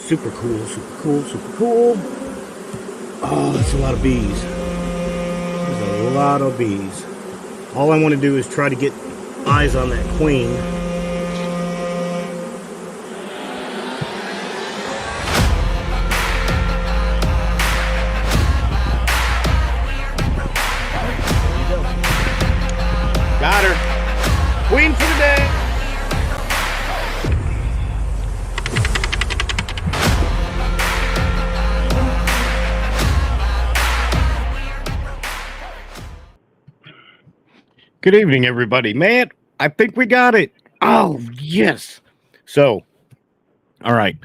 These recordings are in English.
Super cool, super cool, super cool. Oh, that's a lot of bees. There's a lot of bees. All I want to do is try to get eyes on that queen. Got her. Queen for the day. Good evening, everybody. Man, I think we got it. Oh, yes. So, all right.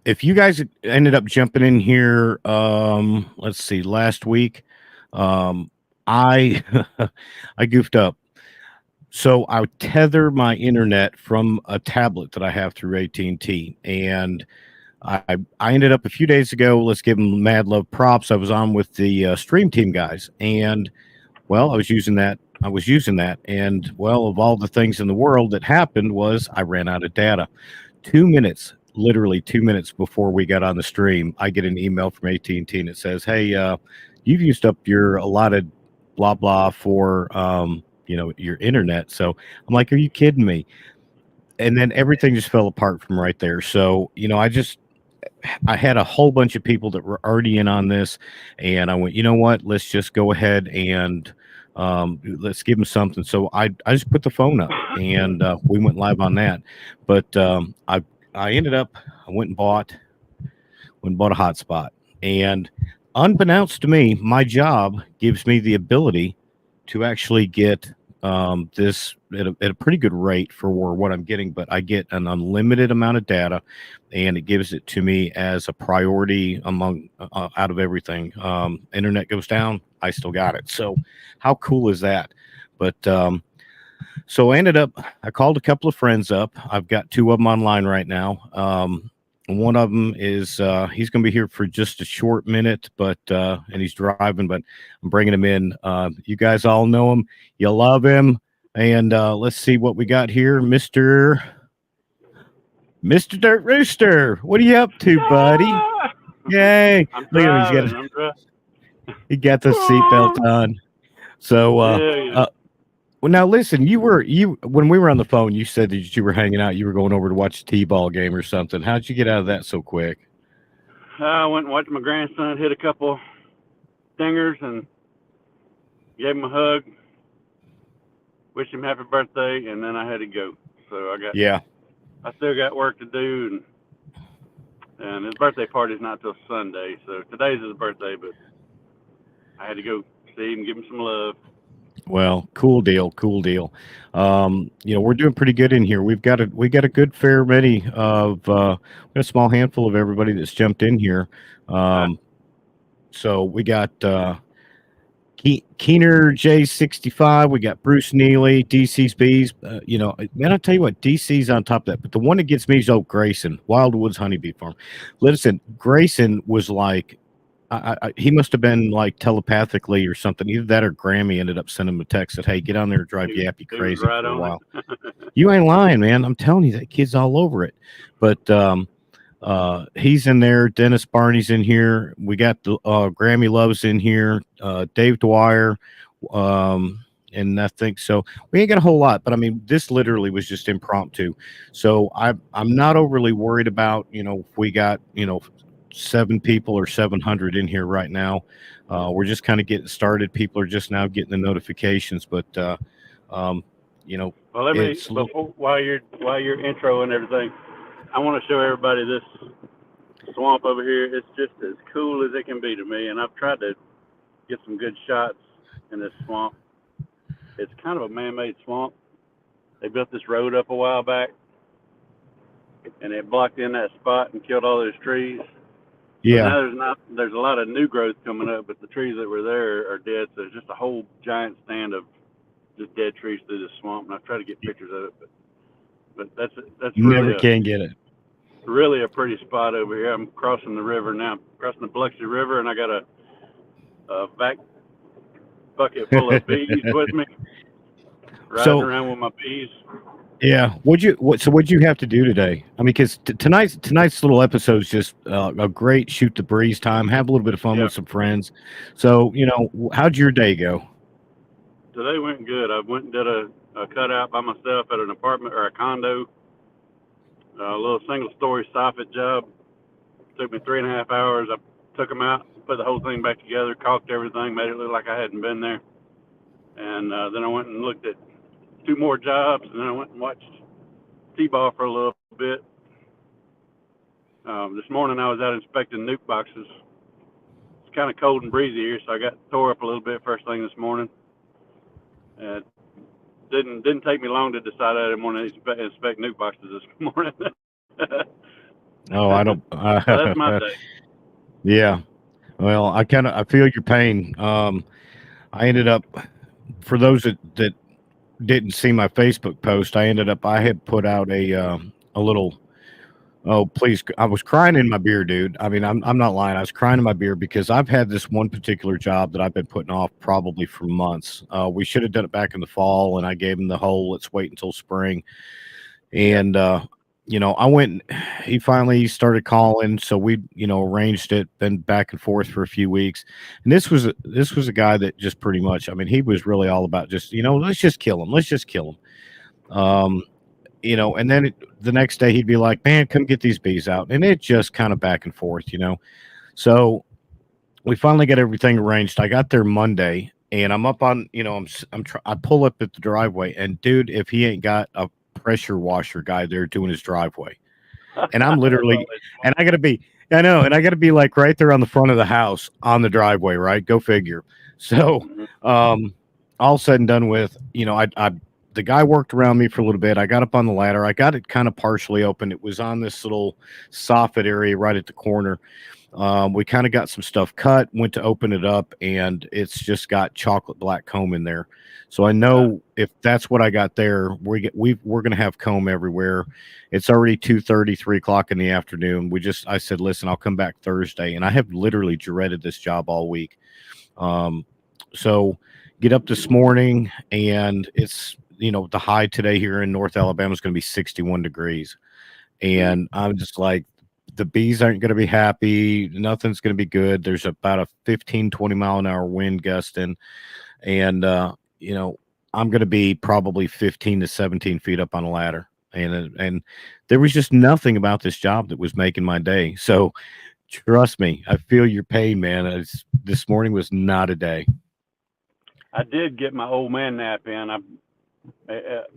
If you guys ended up jumping in here, let's see, last week, I I goofed up. So I tether my internet from a tablet that I have through AT&T, and I ended up a few days ago. Let's give them mad love props. I was on with the stream team guys, and well, I was using that. And well, of all the things in the world that happened was I ran out of data. 2 minutes, literally 2 minutes before we got on the stream, I get an email from AT&T and it says, "Hey, you've used up your allotted blah blah for your internet." So I'm like, "Are you kidding me?" And then everything just fell apart from right there. So I had a whole bunch of people that were already in on this, and I went, you know what? Let's just go ahead and let's give them something. So I just put the phone up, and we went live on that. But I ended up I went and bought a hotspot, and unbeknownst to me, my job gives me the ability to actually get this at a pretty good rate for what I'm getting, but I get an unlimited amount of data, and it gives it to me as a priority among out of everything. Internet goes down, I still got it. So how cool is that? But so I called a couple of friends up. I've got two of them online right now. One of them is he's going to be here for just a short minute, but and he's driving, but I'm bringing him in. You guys all know him, you love him, and let's see what we got here, Mr. Dirt Rooster. What are you up to, buddy? Yay! Look at him. He got the seatbelt on. So well, now listen, when we were on the phone, you said that you were hanging out. You were going over to watch a T-ball game or something. How'd you get out of that so quick? I went and watched my grandson hit a couple dingers and gave him a hug, wished him happy birthday, and then I had to go. So I still got work to do, and his birthday party's not till Sunday. So today's his birthday, but I had to go see him, give him some love. Well, cool deal. We're doing pretty good in here. We got a good fair many of a small handful of everybody that's jumped in here. So we got Keener J65. We got Bruce Neely, DC's Bees. Man, I'll tell you what, DC's on top of that. But the one that gets me is Grayson, Wildwoods Honeybee Farm. Listen, Grayson was like, he must have been like telepathically or something. Either that or Grammy ended up sending him a text that, "Hey, get on there and drive Yappy crazy for a while." You ain't lying, man. I'm telling you, that kid's all over it. But he's in there. Dennis Barney's in here. We got Grammy Love's in here. Dave Dwyer. And I think so. We ain't got a whole lot, but I mean, this literally was just impromptu. So I'm not overly worried about, if we got, 7 people or 700 in here right now. We're just kind of getting started. People are just now getting the notifications, but well, let me while you're intro and everything, I want to show everybody this swamp over here. It's just as cool as it can be to me, and I've tried to get some good shots in this swamp. It's kind of a man-made swamp. They built this road up a while back, and it blocked in that spot and killed all those trees. Yeah. So now there's a lot of new growth coming up, but the trees that were there are dead. So there's just a whole giant stand of just dead trees through this swamp. And I've tried to get pictures of it, but that's you really never can get it. Really a pretty spot over here. I'm crossing the river now. I'm crossing the Biloxi River, and I got a back bucket full of bees with me, riding around with my bees. Yeah. What'd you have to do today? I mean, because tonight's little episode's just a great shoot the breeze time. Have a little bit of fun Yeah. with some friends. So, how'd your day go? Today went good. I went and did a cutout by myself at an apartment or a condo, a little single-story soffit job. Took me 3.5 hours. I took them out, put the whole thing back together, caulked everything, made it look like I hadn't been there. And then I went and looked at 2 more jobs, and then I went and watched T-ball for a little bit. This morning I was out inspecting nuke boxes. It's kind of cold and breezy here, so I got tore up a little bit first thing this morning. Didn't take me long to decide I didn't want to inspect nuke boxes this morning. Oh, I don't. So that's my day. Yeah. Well, I feel your pain. I ended up, for those that didn't see my Facebook post, I had put out a little. Oh, please! I was crying in my beer, dude. I mean, I'm not lying. I was crying in my beer because I've had this one particular job that I've been putting off probably for months. We should have done it back in the fall, and I gave him the whole "let's wait until spring." And I went. He finally started calling, so we arranged it. Been back and forth for a few weeks, and this was a guy that just pretty much. I mean, he was really all about just let's just kill him. Let's just kill him. And then the next day he'd be like, "Man, come get these bees out," and it just kind of back and forth. So we finally got everything arranged. I got there Monday, and I'm up on, I pull up at the driveway, and dude, if he ain't got a pressure washer guy there doing his driveway, and I'm literally, and I know, and I got to be like right there on the front of the house on the driveway, right? Go figure. So, all said and done with, I the guy worked around me for a little bit. I got up on the ladder. I got it kind of partially open. It was on this little soffit area right at the corner. We kind of got some stuff cut, went to open it up, and it's just got chocolate black comb in there. So I know if that's what I got there, we're going to have comb everywhere. It's already 2:30, 3 o'clock in the afternoon. I said, listen, I'll come back Thursday. And I have literally dreaded this job all week. So get up this morning, and it's, the high today here in North Alabama is going to be 61 degrees. And I'm just like, the bees aren't going to be happy. Nothing's going to be good. There's about a 15-20 mile an hour wind gusting. And, I'm going to be probably 15 to 17 feet up on a ladder. And there was just nothing about this job that was making my day. So trust me, I feel your pain, man. This morning was not a day. I did get my old man nap in.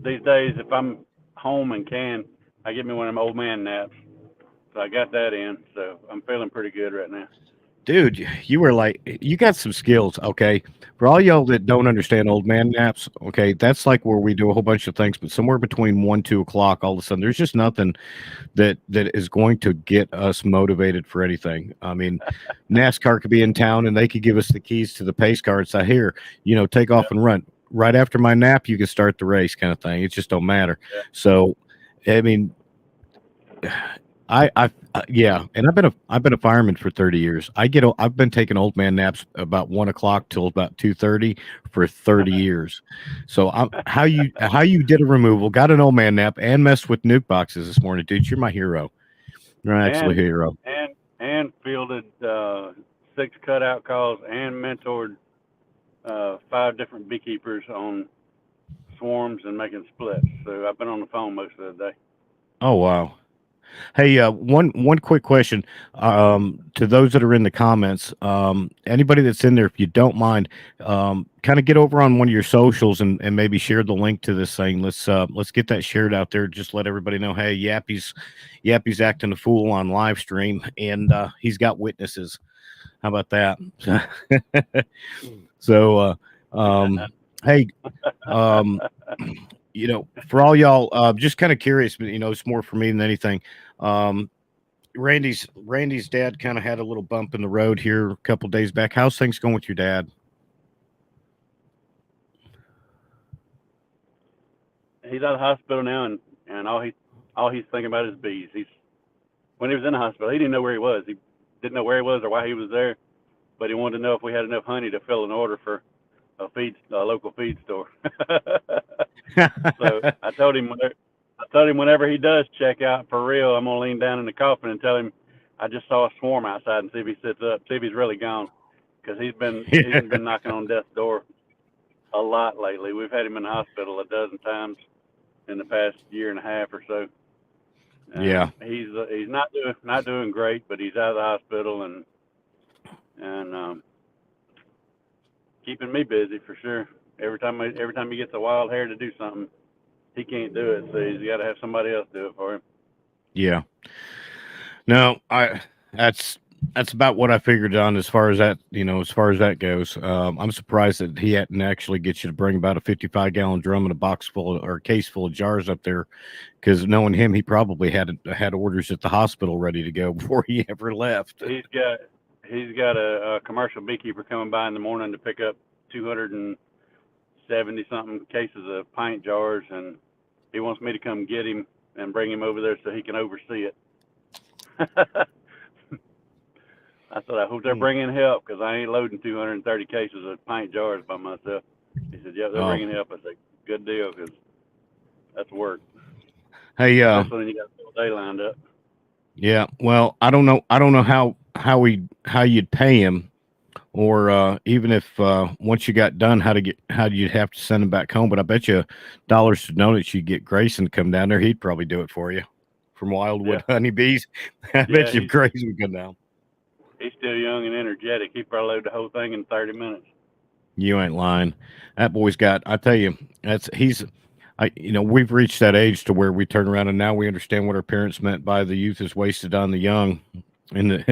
These days, if I'm home and I get me one of them old man naps. So I got that in. So I'm feeling pretty good right now. Dude, you got some skills, okay? For all y'all that don't understand old man naps, okay, that's like where we do a whole bunch of things, but somewhere between 1-2 o'clock, all of a sudden, there's just nothing that is going to get us motivated for anything. I mean, NASCAR could be in town and they could give us the keys to the pace car and say, here, take off and run. Right after my nap, you can start the race, kind of thing. It just don't matter. Yeah. So, I mean, yeah, and I've been a fireman for 30 years. I've been taking old man naps about 1 o'clock till about 2:30 for 30 years. So how you did a removal, got an old man nap, and messed with nuke boxes this morning, dude. You're my hero. You're actually a hero. And fielded 6 cutout calls and mentored 5 different beekeepers on swarms and making splits. So I've been on the phone most of the day. Oh wow. Hey, one quick question to those that are in the comments. Anybody that's in there, if you don't mind, kind of get over on one of your socials and maybe share the link to this thing. Let's get that shared out there. Just let everybody know, hey, Yappy's acting a fool on live stream, and he's got witnesses. How about that? So, hey, for all y'all, just kind of curious, but it's more for me than anything. Randy's dad kind of had a little bump in the road here a couple days back. How's things going with your dad? He's out of the hospital now, and all he's thinking about is bees. When he was in the hospital, he didn't know where he was. He didn't know where he was or why he was there, but he wanted to know if we had enough honey to fill an order for a local feed store. So I told him told him whenever he does check out for real, I'm gonna lean down in the coffin and tell him I just saw a swarm outside and see if he sits up, see if he's really gone, because he's been knocking on death's door a lot lately. We've had him in the hospital a dozen times in the past year and a half or so. Yeah, he's not doing great, but he's out of the hospital and keeping me busy for sure. Every time he gets a wild hair to do something, he can't do it, so he's got to have somebody else do it for him. Yeah. No, that's about what I figured on as far as that, as far as that goes. I'm surprised that he hadn't actually get you to bring about a 55-gallon drum and a box full or a case full of jars up there, because knowing him, he probably had orders at the hospital ready to go before he ever left. He's got a commercial beekeeper coming by in the morning to pick up 270 something cases of pint jars, and he wants me to come get him and bring him over there so he can oversee it. I said, I hope they're bringing help, because I ain't loading 230 cases of pint jars by myself. He said, yeah, they're bringing help. I said, good deal, because that's work. Hey, especially when you got the whole day lined up. Yeah, well, I don't know how you'd pay him, or even if once you got done, how you'd have to send him back home. But I bet you dollars to donuts you get Grayson to come down there. He'd probably do it for you from Wildwood Honeybees. I bet you Grayson would come down. He's still young and energetic. He probably load the whole thing in 30 minutes. You ain't lying. That boy's got. I tell you, we've reached that age to where we turn around and now we understand what our parents meant by the youth is wasted on the young. And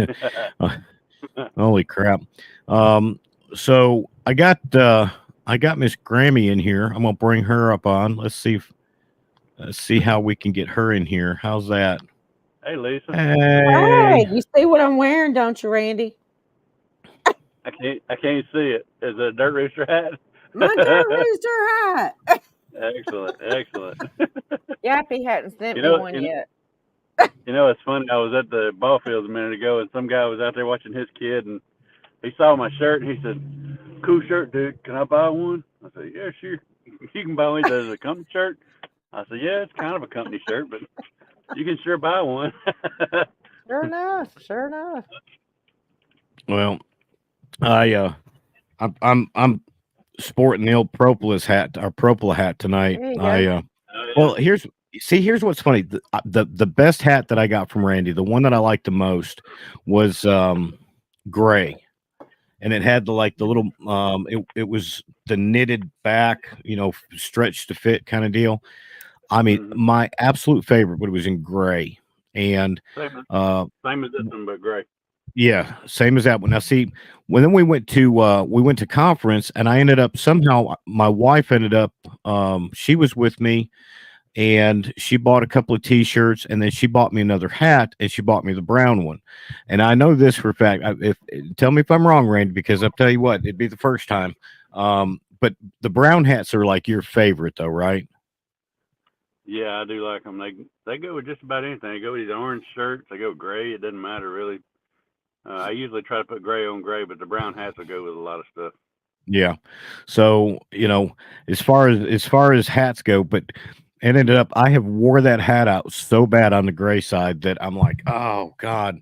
holy crap. So I got Miss Grammy in here. I'm gonna bring her up on. Let's see how we can get her in here. How's that? Hey, Lisa. Hey, you see what I'm wearing, don't you, Randy? I can't see it. Is it a dirt rooster hat? My dirt rooster hat. Excellent. Yappy hadn't sent me one yet. It's funny. I was at the ball fields a minute ago, and some guy was out there watching his kid, and he saw my shirt, and he said, "Cool shirt, dude. Can I buy one?" I said, "Yeah, sure. You can buy one." He said, "Is it a company shirt?" I said, "Yeah, it's kind of a company shirt, but you can sure buy one." Sure enough. Well, I'm sporting the old propolis hat tonight. Well, here's what's funny. The best hat that I got from Randy, the one that I liked the most, was gray, and it had the little it was the knitted back, stretched to fit kind of deal. I mean, my absolute favorite, but it was in gray, and same as this one, but gray. Yeah, same as that one. Now, see, then we went to conference, and I ended up somehow. My wife ended up. She was with me, and she bought a couple of T-shirts, and then she bought me another hat, and she bought me the brown one. And I know this for a fact. Tell me if I'm wrong, Randy, because I'll tell you what, it'd be the first time. But the brown hats are like your favorite, though, right? Yeah, I do like them. They go with just about anything. They go with these orange shirts. They go gray. It doesn't matter really. I usually try to put gray on gray, but the brown hats will go with a lot of stuff. Yeah. So, as far as hats go, but it ended up, I have wore that hat out so bad on the gray side that I'm like, oh God.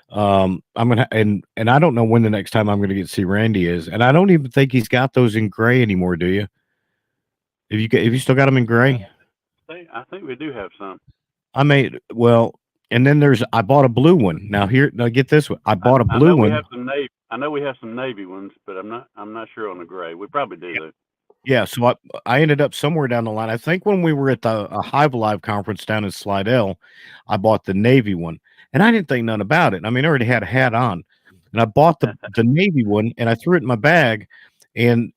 I'm gonna and I don't know when the next time I'm gonna get to see Randy is, and I don't even think he's got those in gray anymore. Do you? Have you still got them in gray? I think we do have some. And then I bought a blue one. Now get this one. I bought a blue one. I know we have some navy ones, but I'm not sure on the gray. We probably do though. Yeah, so I ended up somewhere down the line. I think when we were at the Hive Live conference down in Slidell, I bought the navy one, and I didn't think none about it. I mean, I already had a hat on, and I bought the navy one, and I threw it in my bag. And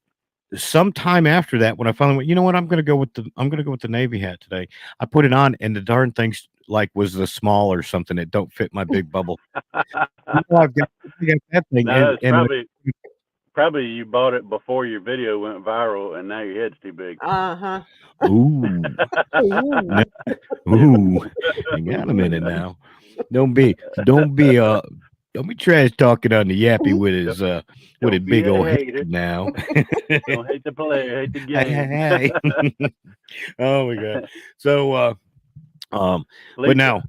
sometime after that, when I finally went, you know what, I'm gonna go with the navy hat today. I put it on, and the darn thing's like was the small or something. It don't fit my big bubble. I've got that thing. No, probably you bought it before your video went viral, and now your head's too big. Ooh. Ooh. Hang on a minute now. Don't be trash talking on the yappy with his big old head now. Don't hate the player, hate the game. Oh my God. So But Lisa, now,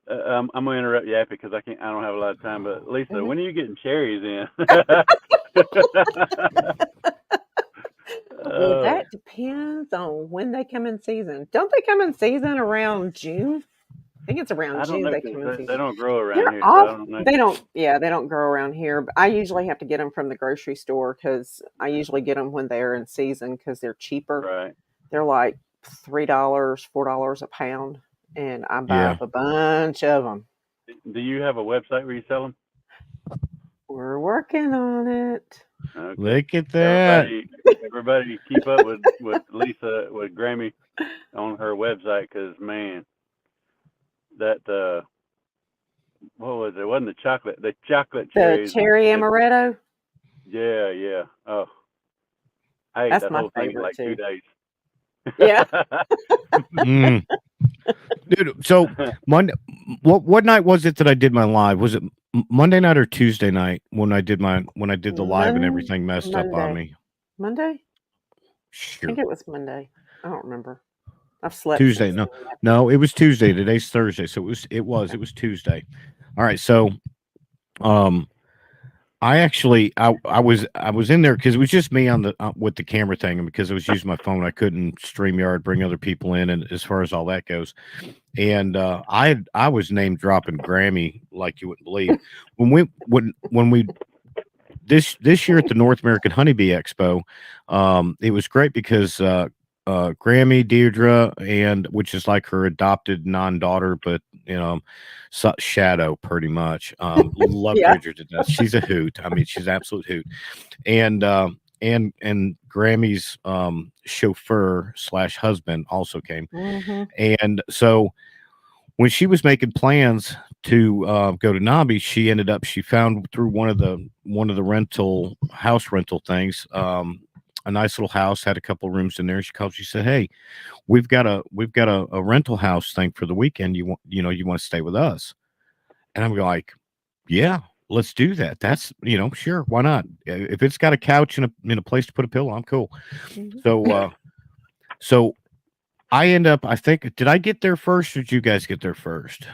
I'm gonna interrupt Yappy because I don't have a lot of time. But Lisa, when are you getting cherries in? Well, that depends on when they come in season. Don't they come in season around June? I think it's around I don't June know they because come in season. they don't grow around They're here, so I off. don't know. They don't. Yeah, they don't grow around here. But I usually have to get them from the grocery store because I usually get them when they're in season because they're cheaper. Right. They're like $3, $4 a pound, and I buy yeah. up a bunch of them. Do you have a website where you sell them? We're working on it. Okay. Look at that. Everybody keep up with Lisa, with Grammy on her website because, man, that, what was it? It wasn't the chocolate cherries. The cherry amaretto? Yeah. Oh, I ate That's that my whole thing in favorite like too. 2 days. Yeah. Dude, so Monday, what night was it that I did my live? Was it Monday night or Tuesday night when I did the live and everything messed up on me? Monday? Sure. I think it was Monday. I don't remember. I've slept Tuesday. No, it was Tuesday. Today's Thursday, so it was Tuesday. All right, so I actually I was in there because it was just me on the with the camera thing, and because I was using my phone, I couldn't StreamYard, bring other people in, and as far as all that goes, and I was name dropping Grammy like you wouldn't believe when we this year at the North American Honeybee Expo, it was great because Grammy, Deirdre, and which is like her adopted non-daughter, but shadow pretty much. Love Deirdre to death. She's a hoot. I mean, she's an absolute hoot. And Grammy's chauffeur / husband also came. And so when she was making plans to go to Nobby, she found through one of the house rental things, a nice little house, had a couple rooms in there. She called. She said, "Hey, we've got a rental house thing for the weekend. You want to stay with us?" And I'm like, "Yeah, let's do that. That's sure, why not? If it's got a couch and a place to put a pillow, I'm cool." So I end up. I think, did I get there first, or did you guys get there first?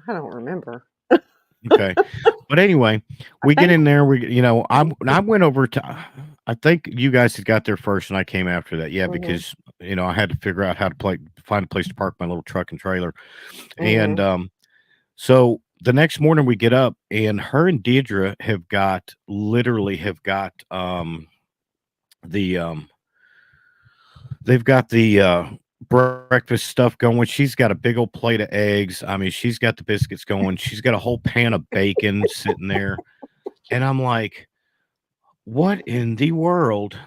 I don't remember. Okay, but anyway, we get in there. I went over to. I think you guys had got there first, and I came after that. Yeah, because I had to figure out how to find a place to park my little truck and trailer, and so the next morning we get up, and her and Deirdre have got they've got the breakfast stuff going. She's got a big old plate of eggs. I mean, she's got the biscuits going. She's got a whole pan of bacon sitting there. And I'm like, what in the world?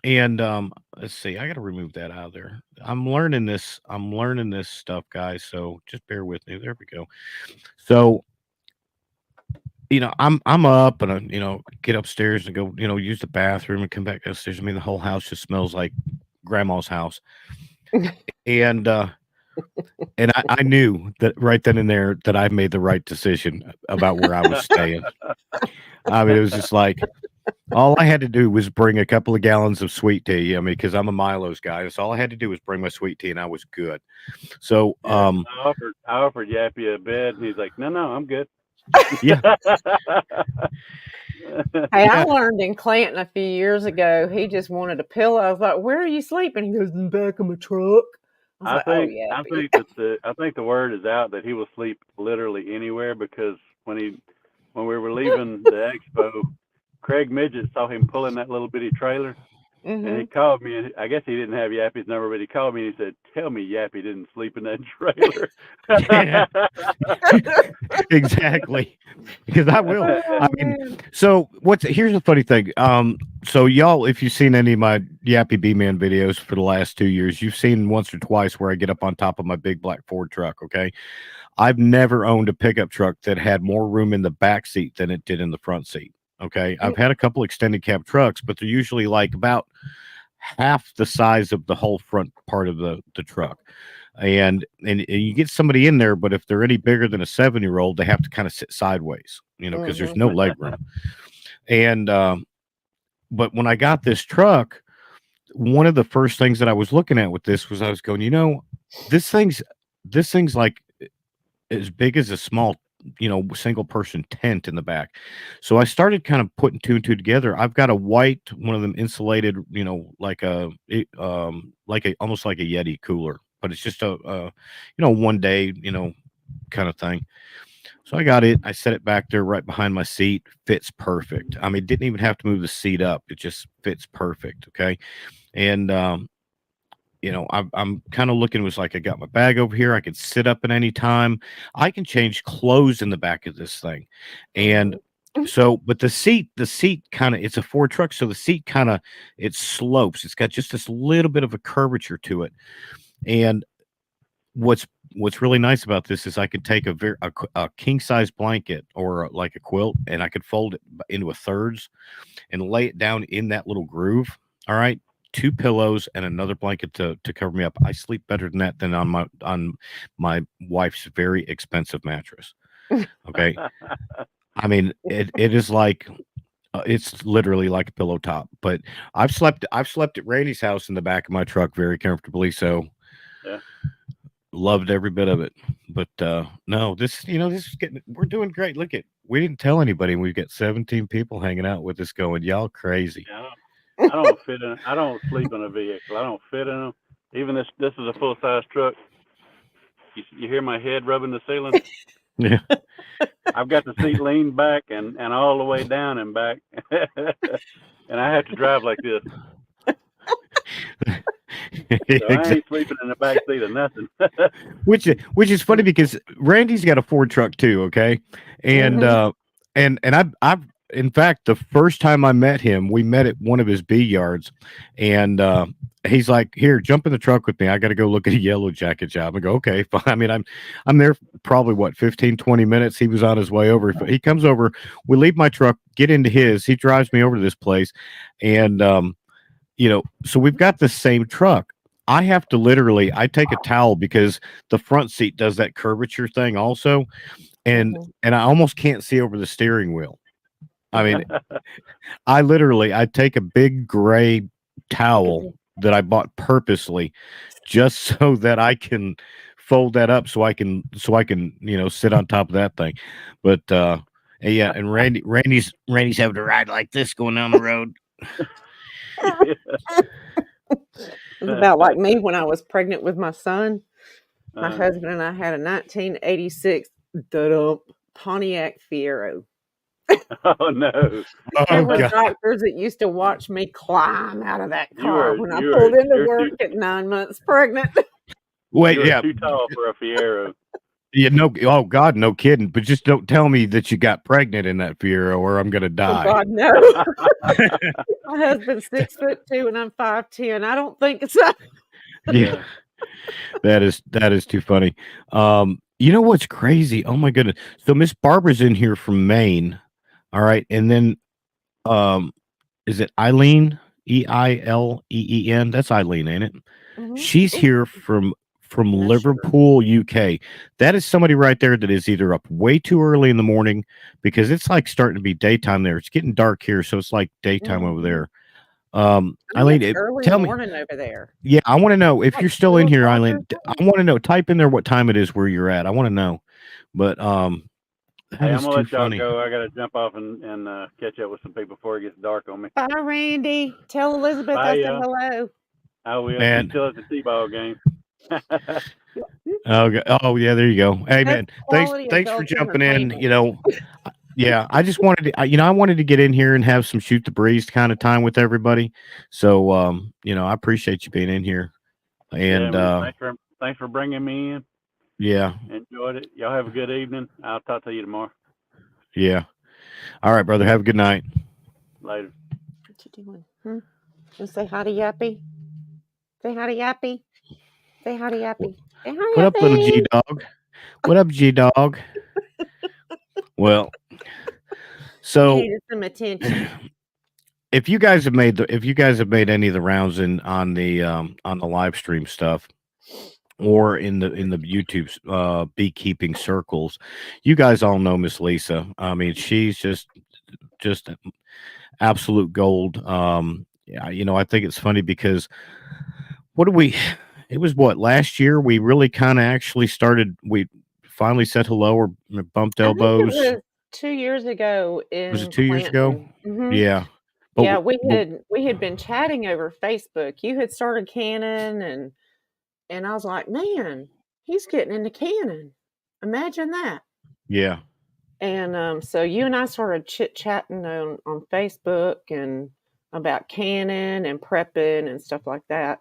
And let's see, I got to remove that out of there. I'm learning this stuff, guys. So just bear with me. There we go. So I'm up and I get upstairs and go use the bathroom and come back upstairs. I mean, the whole house just smells like grandma's house. And I knew that right then and there that I made the right decision about where I was staying. I mean, it was just like all I had to do was bring a couple of gallons of sweet tea. I mean, because I'm a Milo's guy, so all I had to do was bring my sweet tea, and I was good. So I offered Yappy a bed, and he's like, "No, I'm good." Yeah. Hey, I learned in Clanton a few years ago. He just wanted a pillow. I was like, "Where are you sleeping?" He goes, "In the back of my truck." I think the word is out that he will sleep literally anywhere because when we were leaving the expo, Craig Midget saw him pulling that little bitty trailer, and he called me. And I guess he didn't have Yappy's number, but he called me and he said, "Tell me Yappy didn't sleep in that trailer." Exactly, because I will. I mean, so here's the funny thing. So y'all, if you've seen any of my Yappy B-Man videos for the last 2 years, you've seen once or twice where I get up on top of my big black Ford truck. Okay, I've never owned a pickup truck that had more room in the back seat than it did in the front seat. Okay, I've had a couple extended cab trucks, but they're usually like about half the size of the whole front part of the truck. And you get somebody in there, but if they're any bigger than a 7-year-old, they have to kind of sit sideways, because there's no leg room. And but when I got this truck, one of the first things that I was looking at with this was I was going, this thing's like as big as a small, single person tent in the back. So I started kind of putting two and two together. I've got a white, one of them insulated, like almost like a Yeti cooler, but it's just a 1 day, kind of thing. So I got it. I set it back there right behind my seat. Fits perfect. I mean, didn't even have to move the seat up. It just fits perfect. Okay. And, I'm kind of looking, it was like I got my bag over here. I could sit up at any time. I can change clothes in the back of this thing. And so, but the seat kind of, it's a Ford truck. So the seat kind of, it slopes. It's got just this little bit of a curvature to it. And what's really nice about this is I could take a king size blanket or like a quilt, and I could fold it into a thirds and lay it down in that little groove. All right. 2 pillows and another blanket to cover me up. I sleep better than that than on my wife's very expensive mattress. Okay. I mean, it is like, it's literally like a pillow top, but I've slept at Randy's house in the back of my truck very comfortably. So yeah, loved every bit of it. But no, this is we're doing great. Look we didn't tell anybody, and we've got 17 people hanging out with us going, y'all crazy. Yeah, I don't fit in. I don't sleep in a vehicle. I don't fit in them. Even this is a full size truck. You hear my head rubbing the ceiling? Yeah. I've got the seat leaned back and all the way down and back, and I have to drive like this. So I ain't sleeping in the back seat of nothing. which is funny because Randy's got a Ford truck too. Okay, and I've in fact, the first time I met him, we met at one of his bee yards, and he's like, "Here, jump in the truck with me. I got to go look at a yellow jacket job." I go, "Okay, fine." I mean, I'm there probably 15, 20 minutes. He was on his way over. He comes over. We leave my truck, get into his. He drives me over to this place, and so we've got the same truck. I have to I take a towel because the front seat does that curvature thing also, and I almost can't see over the steering wheel. I mean, I take a big gray towel that I bought purposely just so that I can fold that up so I can sit on top of that thing. But yeah, and Randy's having to ride like this going down the road. It's about like me when I was pregnant with my son. My husband and I had a 1986 Pontiac Fiero. Oh no! There were doctors that used to watch me climb out of that car when I pulled into work at 9 months pregnant. Wait, too tall for a Fiero. Yeah, oh God, no kidding. But just don't tell me that you got pregnant in that Fiero, or I'm gonna die. Oh God, no. My husband's 6'2" and I'm 5'10". I don't think so. Yeah, that is too funny. You know what's crazy? Oh my goodness! So Miss Barbara's in here from Maine. All right, and then is it Eileen? Eileen? That's Eileen, ain't it? Mm-hmm. She's here from Liverpool, UK. That is somebody right there that is either up way too early in the morning because it's like starting to be daytime there. It's getting dark here, so it's like daytime over there. Eileen, tell me over there. Yeah, I want to know if you're still in here, Eileen. I want to know. Type in there what time it is where you're at. I want to know. But hey, I'm gonna let y'all go. I gotta jump off and catch up with some people before it gets dark on me. Bye, Randy. Tell Elizabeth I said hello. I will. She's still at the T-ball game. Oh yeah, there you go. Hey man, thanks for jumping in. Yeah, I just wanted to, I wanted to get in here and have some shoot the breeze kind of time with everybody. So I appreciate you being in here. And thanks for bringing me in. Yeah, enjoyed it. Y'all have a good evening. I'll talk to you tomorrow. Yeah. All right, brother. Have a good night. Later. What you doing? You say hi to Yappy. Say hi to Yappy. Say hi to Yappy. Say hi, what up, little G dog? What up, G dog? Well, so some attention. If you guys have made any of the rounds on the live stream stuff, or in the YouTube beekeeping circles, you guys all know Miss Lisa. I mean, she's just absolute gold. yeah, I think it's funny because what do we it was what, last year we really kind of actually started, we finally said hello or bumped I think it elbows. was 2 years ago Was it in 2 years ago? Clanton. Mhm. Yeah. But, Yeah, but we had been chatting over Facebook. You had started canning, and I was like, "Man, he's getting into canning. Imagine that." yeah. And, so you and I started chit-chatting on Facebook and about canning and prepping and stuff like that.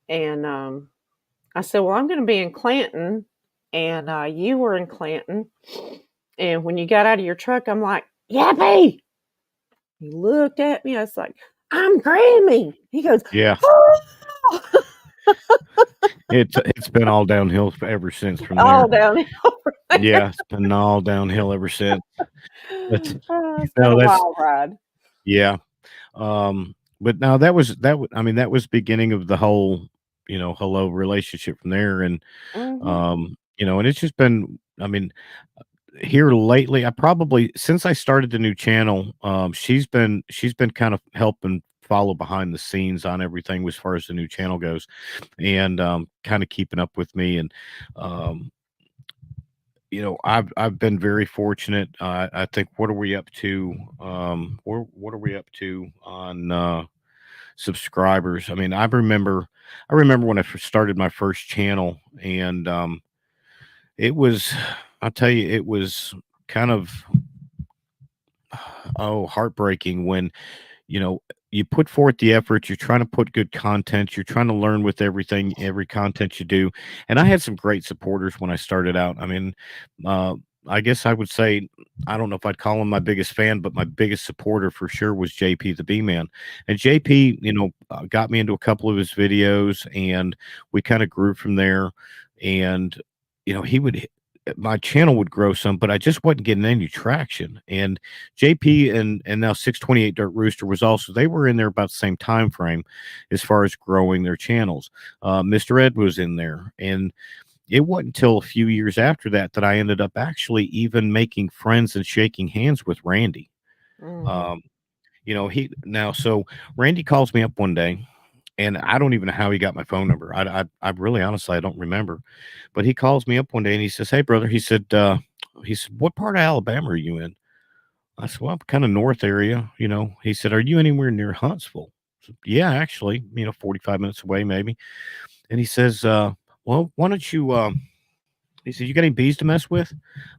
And, I said, "Well, I'm gonna be in Clanton," and, you were in Clanton. And when you got out of your truck, I'm like, "Yappy!" He looked at me. I was like, "I'm Grammy." He goes, Yeah. "Oh!" It's been all downhill ever since from there. All downhill from there. Yeah, it's been all downhill ever since. But It's been no, a that's wild ride. yeah. But now I mean, that was beginning of the whole, hello relationship from there. And Mhm. and it's just been, I mean, here lately, I probably since I started the new channel, she's been kind of helping follow behind the scenes on everything as far as the new channel goes, and kind of keeping up with me. And um I've been very fortunate. I think, what are we up to? What are we up to on subscribers? I mean, I remember when I first started my first channel, and it was, I'll tell you, it was kind of, heartbreaking when, you know, you put forth the effort, you're trying to put good content, you're trying to learn with every content you do. And I had some great supporters when I started out. I mean, uh, I guess I would say, I don't know if I'd call him my biggest fan, but my biggest supporter for sure was JP the B Man. And JP, got me into a couple of his videos, and we kind of grew from there. And, he would, my channel would grow some, but I just wasn't getting any traction. And JP and now 628 Dirt Rooster was also, they were in there about the same time frame as far as growing their channels. Mr. Ed was in there, and it wasn't until a few years after that I ended up actually even making friends and shaking hands with Randy. Mhm. Um, so Randy calls me up one day, and I don't even know how he got my phone number. I really honestly I don't remember, but he calls me up one day and he says, "Hey brother," he said, "What part of Alabama are you in?" I said, "Well, I'm kind of north area." He said, "Are you anywhere near Huntsville?" I said, "Yeah, actually, 45 minutes away maybe." And he says, "Well, why don't you?" He said, "You got any bees to mess with?"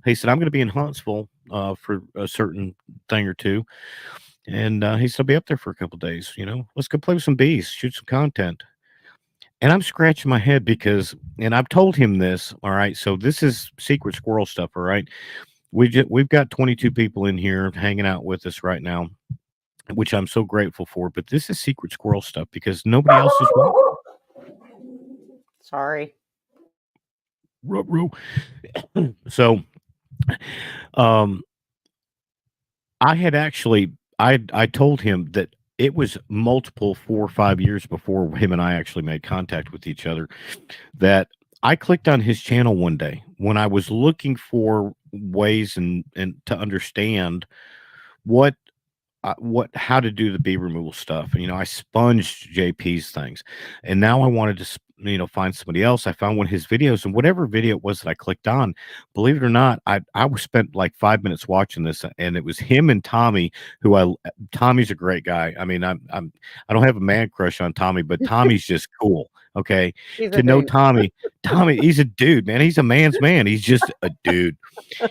He said, "I'm going to be in Huntsville for a certain thing or two." And he said, "I'll be up there for a couple days. Let's go play with some bees, shoot some content." And I'm scratching my head because, and I've told him this. All right, so this is secret squirrel stuff. All right, we've got 22 people in here hanging out with us right now, which I'm so grateful for. But this is secret squirrel stuff because nobody else is watching. Sorry. So, um, I had actually, I told him that it was multiple 4 or 5 years before him and I actually made contact with each other, that I clicked on his channel one day when I was looking for ways and to understand what how to do the bee removal stuff. And, I sponged JP's things, and now I wanted to, find somebody else. I found one of his videos, and whatever video it was that I clicked on, believe it or not, I was spent like 5 minutes watching this, and it was him and Tommy, Tommy's a great guy. I mean, I don't have a man crush on Tommy, but Tommy's just cool. Okay. He's a To know dude. Tommy, he's a dude, man. He's a man's man. He's just a dude,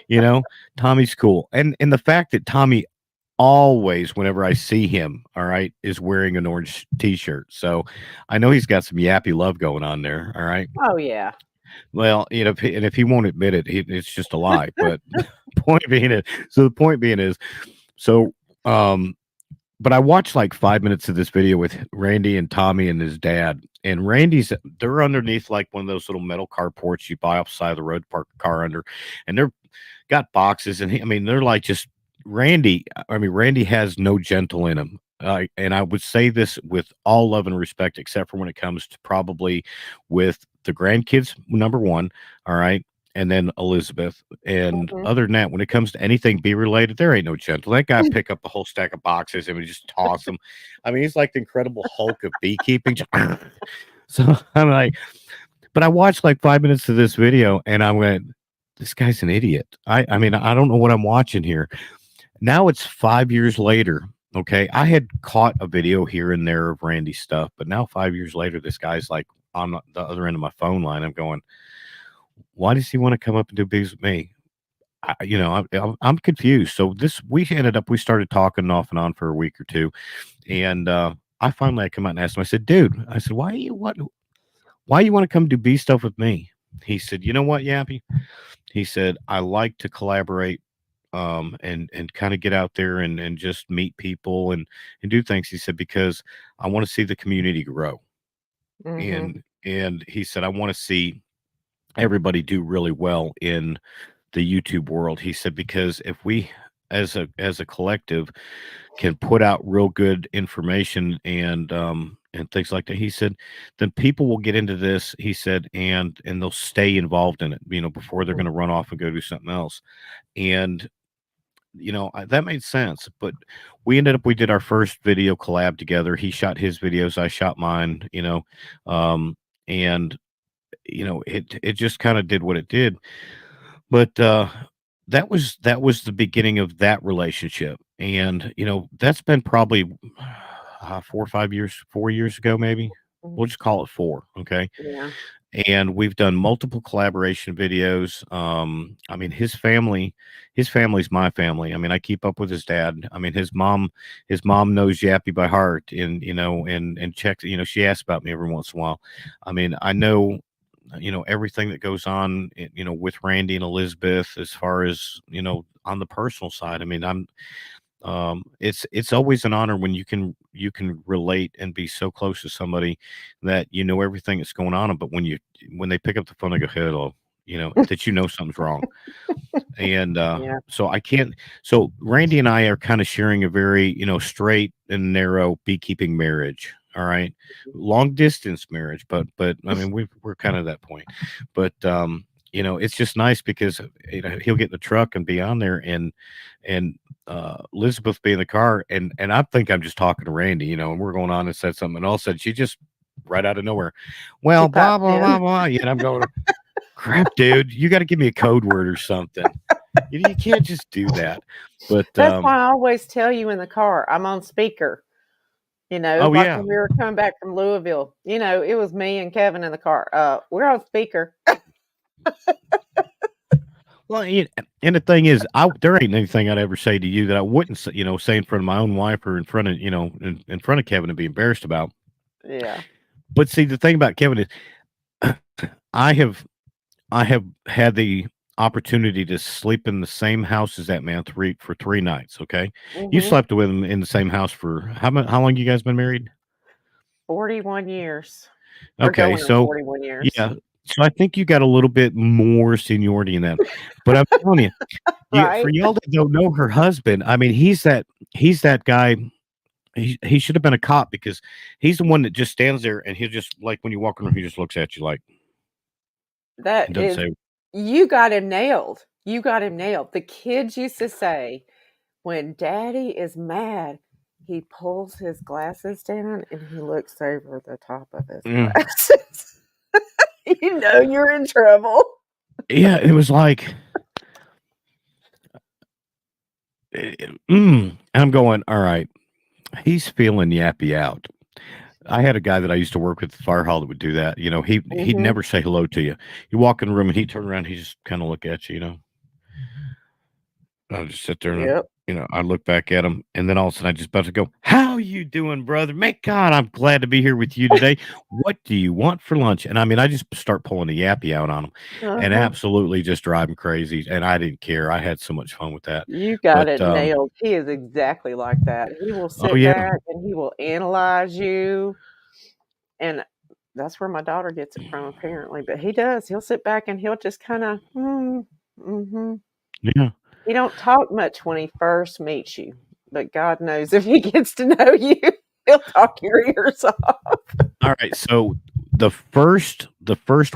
you know. Tommy's cool. And the fact that Tommy always, whenever I see him, all right, is wearing an orange t-shirt. So I know he's got some yappy love going on there. All right. Oh, yeah. Well, if he won't admit it, it's just a lie. But the point being is, so, but I watched like 5 minutes of this video with Randy and Tommy and his dad. And they're underneath like one of those little metal carports you buy off the side of the road, park a car under, and they're got boxes. And they're like just Randy. I mean, Randy has no gentle in him. And I would say this with all love and respect, except for when it comes to probably with the grandkids, number one. All right. and then Elizabeth. And Mhm. other than that, when it comes to anything bee related, there ain't no gentle. That guy pick up a whole stack of boxes and we just toss them. I mean, he's like the Incredible Hulk of beekeeping. So I'm like, but I watched like 5 minutes of this video and I went, this guy's an idiot. I mean, I don't know what I'm watching here. Now it's 5 years later. Okay. I had caught a video here and there of Randy's stuff, but now 5 years later, this guy's like on the other end of my phone line. I'm going, why does he want to come up and do bees with me? I'm confused. So we started talking off and on for a week or two. And, I finally come out and asked him, I said, dude, I said, why you want to come do bee stuff with me? He said, you know what, Yappy? He said, I like to collaborate, and kind of get out there and just meet people and do things. He said, because I want to see the community grow. Mhm. And he said, I want to see everybody do really well in the YouTube world. He said, because if we as a collective can put out real good information and things like that, he said, then people will get into this, he said, and they'll stay involved in it, before they're going to run off and go do something else. And that made sense. But we did our first video collab together. He shot his videos, I shot mine, and it just kind of did what it did. But that was the beginning of that relationship. And that's been probably 4 years ago, maybe. We'll Mhm. just call it 4. Okay. Yeah. And we've done multiple collaboration videos. I mean, his family's my family. I mean, I keep up with his dad. I mean, his mom knows Yappy by heart, and checks. She asks about me every once in a while. I mean, I know, everything that goes on, with Randy and Elizabeth, as far as on the personal side. I mean, it's always an honor when you can relate and be so close to somebody that everything that's going on, but when they pick up the phone, they go, hello, that something's wrong. And Yeah. so I can't. So Randy and I are kind of sharing a very straight and narrow beekeeping marriage. All right, long distance marriage, but I mean we're kind of that point. But it's just nice because he'll get in the truck and be on there, and Elizabeth be in the car, and I think I'm just talking to Randy, and we're going on and said something, and all of a sudden she just right out of nowhere, She well, blah popped blah blah in. blah, and I'm going, crap, dude, you got to give me a code word or something. You can't just do that. But That's why I always tell you in the car, I'm on speaker. oh Like yeah, when we were coming back from Louisville, it was me and Kevin in the car. We're on speaker. well, and the thing is, there ain't anything I'd ever say to you that I wouldn't say in front of my own wife or in front of in front of Kevin and be embarrassed about. Yeah. But see, the thing about Kevin is, I have I have had the opportunity to sleep in the same house as that man for 3 nights. Okay, you Mhm. slept with him in the same house for how long you guys been married? 41 years. Or Okay, going on so 41 years. yeah, so I think you got a little bit more seniority in that. But I'm telling you, for Right? y'all that don't know her husband, I mean, he's that guy. He should have been a cop because he's the one that just stands there and he'll just like when you walk in the room, he just looks at you like That and doesn't is say. You got him nailed. You got him nailed. The kids used to say, when daddy is mad, he pulls his glasses down and he looks over the top of his Mm. glasses. You're in trouble. Yeah, it was like, I'm going, all right, he's feeling yappy out. I had a guy that I used to work with at the fire hall that would do that. He'd Mhm. never say hello to you. You walk in the room and he'd turn around, he just kind of look at you. I'll just sit there and Yep. I look back at him, and then all of a sudden I just about to go, "How you doing, brother? Man, God, I'm glad to be here with you today. What do you want for lunch?" And I mean, I just start pulling the yappy out on him, and Uh-huh. absolutely just drive him crazy. And I didn't care. I had so much fun with that. You got But it nailed. He is exactly like that. He will oh sit yeah, back and he will analyze you, and that's where my daughter gets it from apparently, but he does. He'll sit back and he'll just kinda, mhm. yeah. He don't talk much when he first meets you, but God knows if he gets to know you, he'll talk your ears off. All right. So the first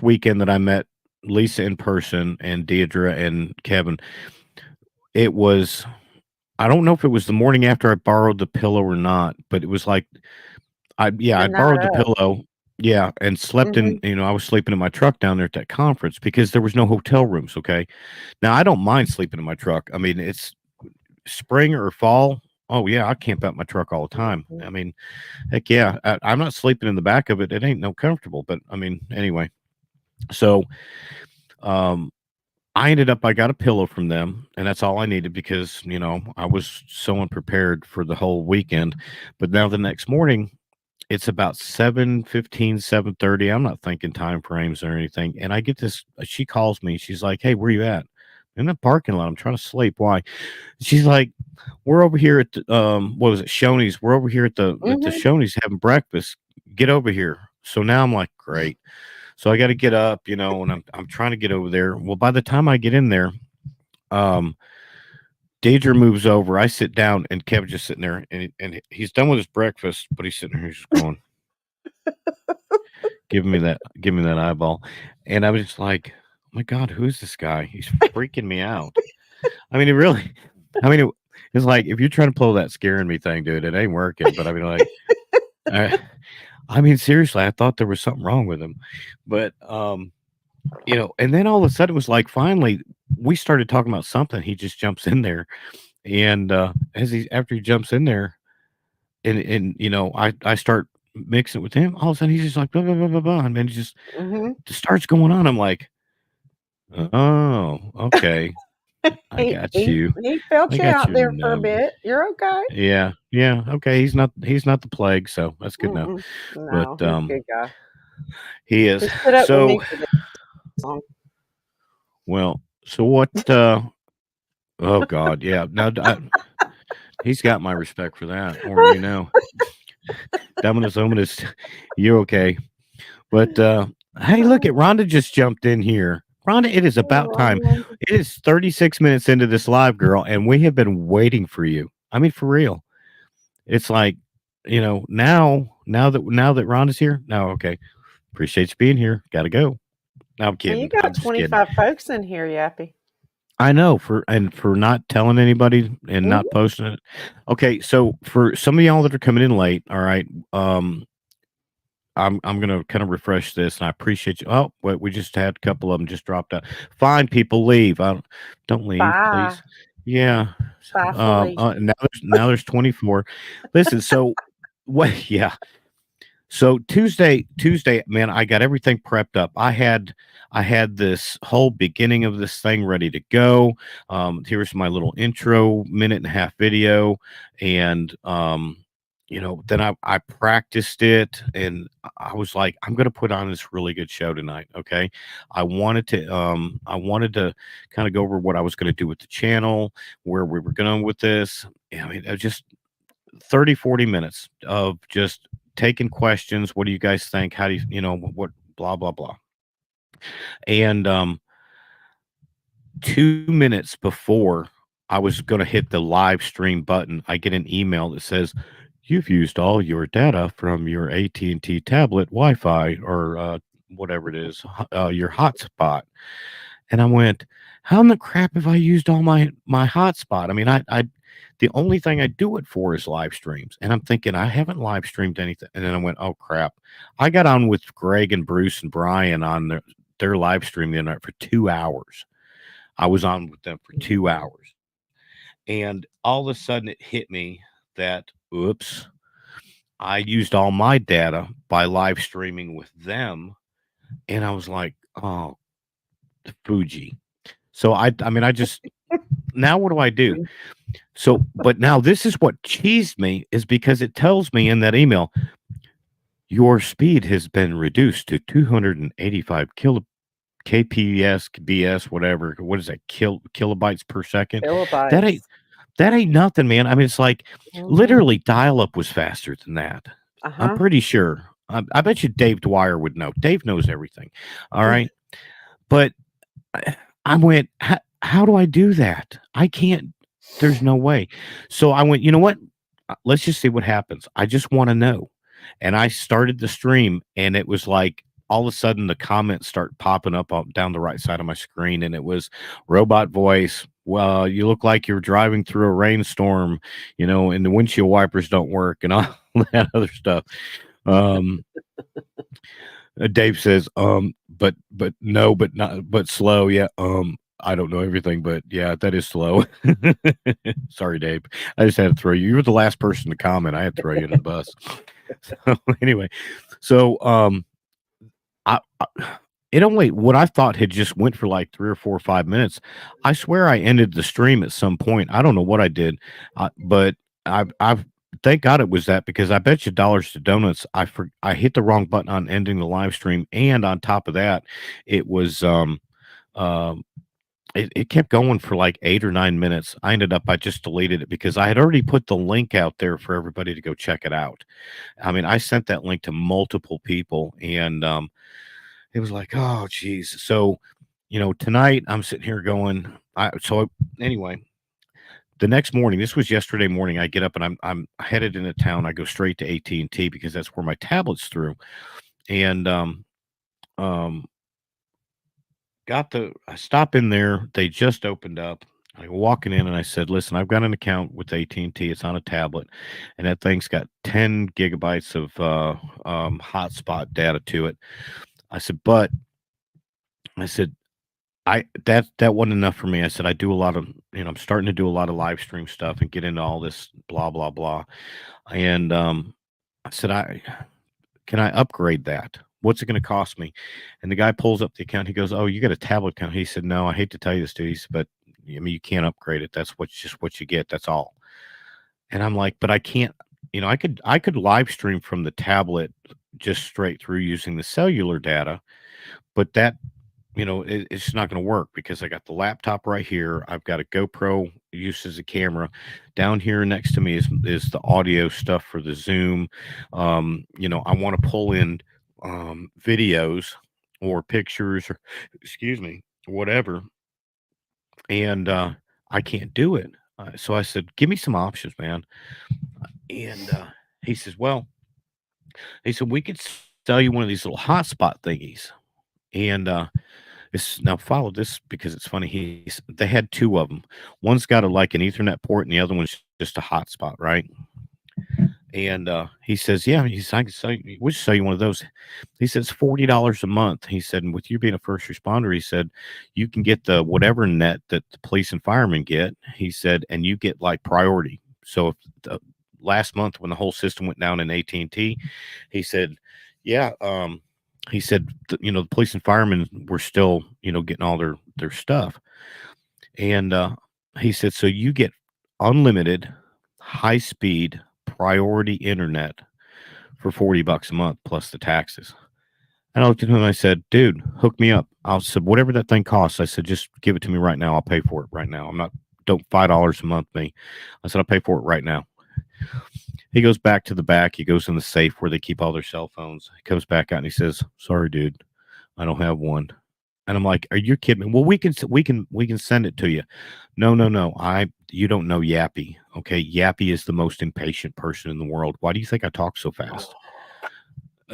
weekend that I met Lisa in person and Deidre and Kevin. It was, I don't know if it was the morning after I borrowed the pillow or not, but it was like, I The borrowed the night of. pillow, yeah, and slept in. Mhm. I was sleeping in my truck down there at that conference because there was no hotel rooms. Okay, now I don't mind sleeping in my truck. I mean, it's spring or fall. Oh yeah, I camp out in my truck all the time. Mhm. I mean, heck yeah, I'm not sleeping in the back of it. It ain't no comfortable. But I mean, anyway, so um, I got a pillow from them, and that's all I needed because I was so unprepared for the whole weekend. But now the next morning, it's about 7:15, 7:30. I'm not thinking time frames or anything. And I get this, she calls me. She's like, "Hey, where you at?" In the parking lot. I'm trying to sleep. Why? She's like, "We're over here at the, what was it? Shoney's. We're over here at the Mhm. Shoney's having breakfast. Get over here." So now I'm like, great. So I got to get up, and I'm trying to get over there. Well, by the time I get in there, um, Deidre moves over. I sit down, and Kevin's just sitting there, and he's done with his breakfast, but he's sitting there, he's just going, giving me that eyeball, and I was just like, "Oh my God, who's this guy? He's freaking me out." I mean, it really, I mean, it's like if you're trying to pull that scaring me thing, dude, it ain't working. But I mean, like, I, I mean, seriously, I thought there was something wrong with him, but and then all of a sudden it was like finally we started talking about something. He just jumps in there, and after he jumps in there, and I start mixing it with him. All of a sudden he's just like blah blah blah blah blah, and then he just starts going on. I'm like, oh, okay, I He got he you. he felt I you got out your there for a number. bit. You're okay. Yeah, yeah, okay. He's not the plague, so that's good enough. Mm-mm. But No, he's a good guy. he is. He put up with me So for this long. well, so what? Oh God, yeah. Now he's got my respect for that, or Dominus Ominous, you okay? But hey, look at Rhonda just jumped in here. Rhonda, it is about time. Oh, It is 36 minutes into this live, girl, and we have been waiting for you. I mean, for real. It's like, now that Rhonda's here. No, okay. Appreciate you being here. Gotta go. No, I'm well, you kidding. got I'm just kidding. 25 folks in here, Yappy. I know for not telling anybody and Mhm. not posting it. Okay, so for some of y'all that are coming in late, all right, I'm gonna kind of refresh this, and I appreciate you. Oh, wait, we just had a couple of them just dropped out. Fine, people, leave. Don't leave, Bye. please. Yeah. Bye, Felicia. Now there's 24. Listen, so what? Yeah. So Tuesday, man, I got everything prepped up. I had this whole beginning of this thing ready to go. Here's my little intro, minute and a half video, and then I practiced it, and I was like, I'm gonna put on this really good show tonight. Okay, I wanted to kind of go over what I was gonna do with the channel, where we were going with this. I mean, just 30, 40 minutes of just taking questions. What do you guys think? How do what, blah, blah, blah. And 2 minutes before I was going to hit the live stream button, I get an email that says, "You've used all your data from your AT&T tablet Wi-Fi or whatever it is, your hotspot." And I went, "How in the crap have I used all my hotspot? I mean, I the only thing I do it for is live streams." And I'm thinking I haven't live streamed anything. And then I went, "Oh crap!" I got on with Greg and Bruce and Brian on their live stream the other night for 2 hours. I was on with them for 2 hours, and all of a sudden it hit me that, oops, I used all my data by live streaming with them, and I was like, "Oh, Fuji." So I mean, I just now what do I do? So, but now this is what cheesed me is because it tells me in that email, your speed has been reduced to 285 kps, BS, whatever. What is that? Kilobytes per second. That ain't Kilobytes. that ain't nothing, man. I mean, it's like Mhm. literally dial up was faster than that. I'm Uh-huh. pretty sure. I bet you Dave Dwyer would know. Dave knows everything. All right, but I went, how do I do that? I can't. There's no way. So I went, you know what? Let's just see what happens. I just want to know. And I started the stream, and it was like all of a sudden the comments start popping up down the right side of my screen, and it was robot voice. Well, you look like you're driving through a rainstorm, and the windshield wipers don't work and all that other stuff. Dave says, but no, but not, but slow. Yeah. I don't know everything, but yeah, that is slow. Sorry, Dave. I just had to throw you. You were the last person to comment. I had to throw you in the bus. So anyway, it only, what I thought had just went for like 3 or 4 or 5 minutes. I swear I ended the stream at some point. I don't know what I did, but I've thank God it was that, because I bet you dollars to donuts I hit the wrong button on ending the live stream, and on top of that, it was it kept going for like 8 or 9 minutes. I just deleted it because I had already put the link out there for everybody to go check it out. I mean, I sent that link to multiple people, and it was like, oh geez. So tonight I'm sitting here going, anyway, the next morning, this was yesterday morning, I get up and I'm headed into town. I go straight to AT&T because that's where my tablet's through. And I stop in there. They just opened up. I go walking in and I said, listen, I've got an account with AT&T. It's on a tablet, and that thing's got 10 gigabytes of hotspot data to it. I said, that wasn't enough for me. I said, I do a lot of, I'm starting to do a lot of live stream stuff and get into all this blah, blah, blah. And I said, can I upgrade that? What's it going to cost me? And the guy pulls up the account. He goes, oh, you got a tablet account. He said, no, I hate to tell you this, dude, but I mean, you can't upgrade it. That's just what you get. That's all. And I'm like, but I can't, I could live stream from the tablet just straight through using the cellular data, but that, it's not going to work because I got the laptop right here. I've got a GoPro used as a camera. Down here next to me is the audio stuff for the Zoom. I want to pull in videos or pictures or, excuse me, whatever. And I can't do it. So I said, give me some options, man. And he says, we could sell you one of these little hotspot thingies. And now follow this because it's funny. They had 2 of them. One's got an Ethernet port, and the other one's just a hotspot, right? And he says, yeah, I can sell you, we'll sell you one of those. He says $40 a month. He said, and with you being a first responder, he said, you can get the whatever net that the police and firemen get. He said, and you get like priority. So if last month when the whole system went down in AT&T, he said, yeah, he said, the police and firemen were still, getting all their stuff. And he said, so you get unlimited, high-speed, priority internet for $40 a month plus the taxes. And I looked at him and I said, dude, hook me up. I said, whatever that thing costs, I said, just give it to me right now. I'll pay for it right now. Don't $5 a month me. I said, I'll pay for it right now. He goes back to the back. He goes in the safe where they keep all their cell phones. He comes back out and he says, sorry, dude, I don't have one. And I'm like, are you kidding me? Well, we can send it to you. No. You don't know Yappy. Okay. Yappy is the most impatient person in the world. Why do you think I talk so fast?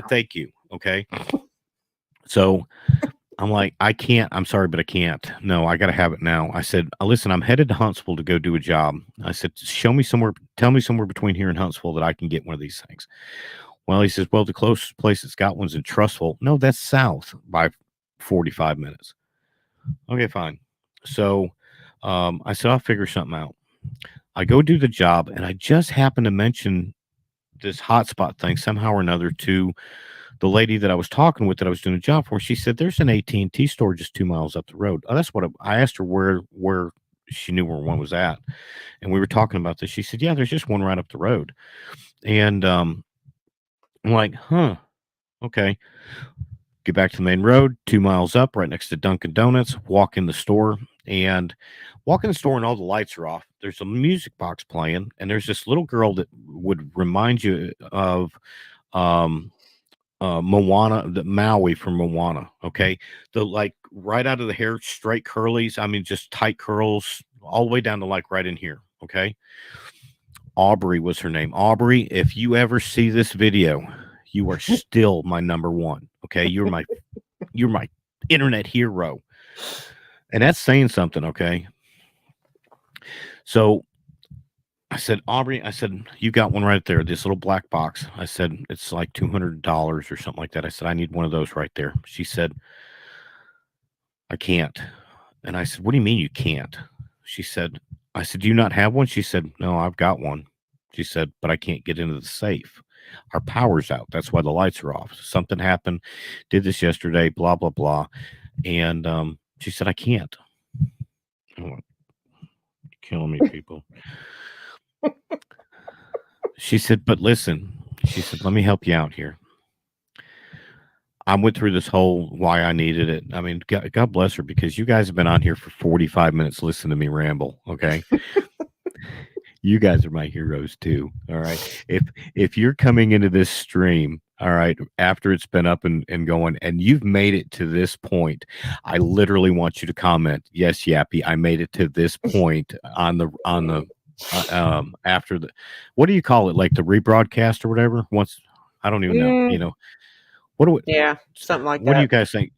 Thank you. Okay. So I'm like, I'm sorry, but I can't. No, I got to have it now. I said, listen, I'm headed to Huntsville to go do a job. I said, tell me somewhere between here and Huntsville that I can get one of these things. Well, he says, well, the closest place that's got one's in Trussville. No, that's south by 45 minutes. Okay, fine. So I said, I'll figure something out. I go do the job, and I just happened to mention this hotspot thing somehow or another to the lady that I was talking with that I was doing a job for. She said, there's an AT&T store just 2 miles up the road. Oh, that's what I asked her where she knew where one was at. And we were talking about this. She said, yeah, there's just one right up the road. And I'm like, huh, okay. Get back to the main road, 2 miles up, right next to Dunkin' Donuts, walk in the store and all the lights are off. There's a music box playing, and there's this little girl that would remind you of Moana, the Maui from Moana. Okay. The right out of the hair, straight curlies. I mean, just tight curls all the way down to right in here. Okay. Aubrey was her name. Aubrey, if you ever see this video, you are still my number one. Okay, you're my internet hero, and that's saying something. Okay, so I said, Aubrey, I said, you got one right there, this little black box. I said, it's like $200 or something like that. I said, I need one of those right there. She said, I can't. And I said, what do you mean you can't? She said, I said, do you not have one? She said, no, I've got one. She said, but I can't get into the safe. Our power's out. That's why the lights are off. Something happened. Did this yesterday, blah, blah, blah. And she said, I can't. I went, you're killing me, people. She said, but listen, she said, let me help you out here. I went through this whole why I needed it. I mean, God bless her, because you guys have been on here for 45 minutes listening to me ramble. Okay. You guys are my heroes too. All right. If you're coming into this stream, all right, after it's been up and going, and you've made it to this point, I literally want you to comment, yes, Yappy, I made it to this point on the after the, what do you call it, like the rebroadcast or whatever, once, I don't even know, you know, what do we, yeah, something like what that. do you guys think?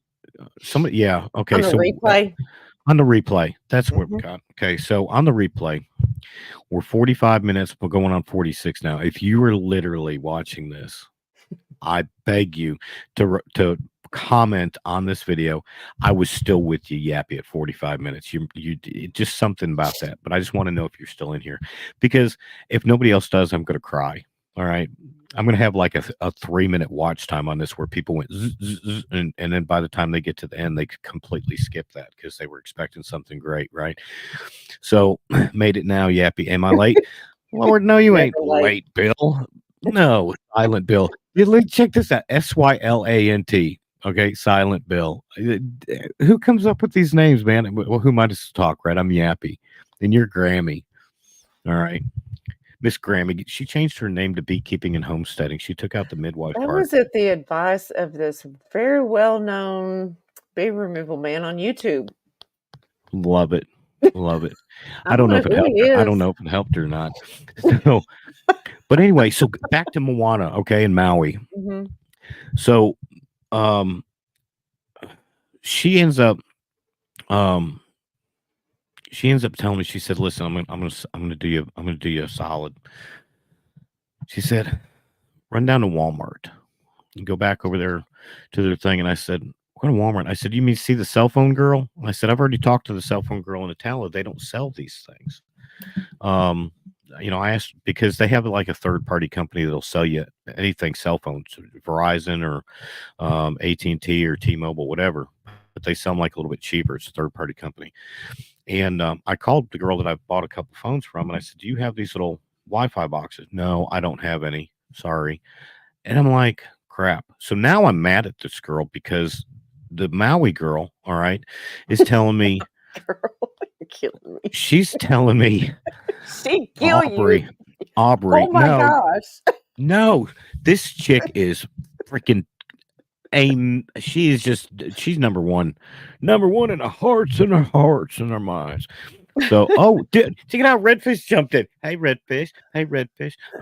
Somebody, yeah, okay, on the so replay. On the replay, that's what we got. Okay, so on the replay, we're 45 minutes, we're going on 46 now. If you are literally watching this, I beg you to comment on this video. I was still with you, Yappy, at 45 minutes. You just something about that. But I just want to know if you're still in here, because if nobody else does, I'm going to cry. All right. I'm going to have like a 3-minute watch time on this, where people went zzz, zzz, zzz, and then by the time they get to the end, they completely skip that because they were expecting something great. Right. So made it now, Yappy. Am I late? Lord, no, you ain't late, Bill. No, Silent Bill. Check this out. SYLANT. Okay, Silent Bill. Who comes up with these names, man? Well, who am I to talk, right? I'm Yappy, and you're Grammy. All right, Miss Grammy. She changed her name to Beekeeping and Homesteading. She took out the midwife That part. was at the advice of this very well-known bee removal man on YouTube. Love it. Love it. I don't know if it helped her. I don't know if it helped her or not. So, but anyway, so back to Moana, okay, in Maui. Mm-hmm. So, she ends up telling me, she said, listen, I'm gonna do you a solid. She said, run down to Walmart and go back over there to their thing. And I said, we're going to Walmart. I said, you mean see the cell phone girl? I said, I've already talked to the cell phone girl in Itala. They don't sell these things. You know, I asked, because they have like a third-party company that'll sell you anything cell phones, Verizon or AT&T or T-Mobile, whatever, but they sell them like a little bit cheaper. It's a third-party company. And I called the girl that I bought a couple phones from, and I said, do you have these little Wi-Fi boxes? No, I don't have any. Sorry. And I'm like, crap. So now I'm mad at this girl, because the Maui girl, all right, is telling me, You're killing me. She's telling me, she kill you. Aubrey. Oh my gosh. No, this chick is freaking she's number one in our hearts and our minds. So, check it out. Redfish jumped in. Hey, Redfish.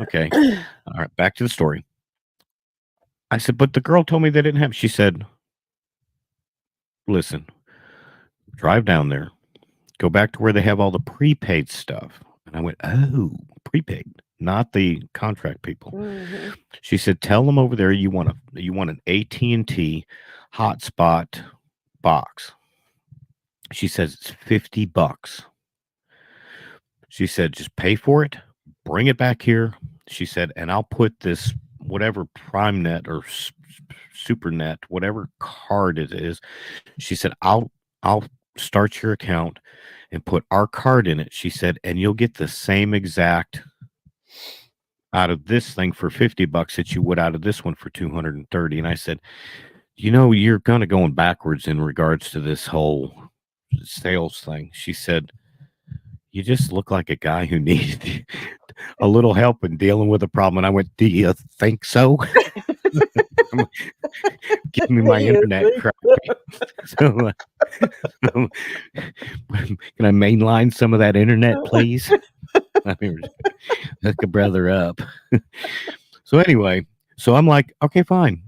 Okay. All right. Back to the story. I said, but the girl told me they didn't have, she said, listen, drive down there, go back to where they have all the prepaid stuff. And I went, oh, prepaid, not the contract people. Mm-hmm. She said, tell them over there you want an AT&T hotspot box. She says it's $50. She said, just pay for it, bring it back here. She said, and I'll put this whatever PrimeNet or SuperNet, whatever card it is. She said, I'll start your account and put our card in it. She said, and you'll get the same exact out of this thing for $50 that you would out of this one for $230. And I said, you know, you're kind of going backwards in regards to this whole sales thing. She said, you just look like a guy who needed a little help in dealing with a problem. And I went, do you think so? Give me my internet crap. So, can I mainline some of that internet, please? I mean, hook a brother up. So anyway, so I'm like, okay, fine.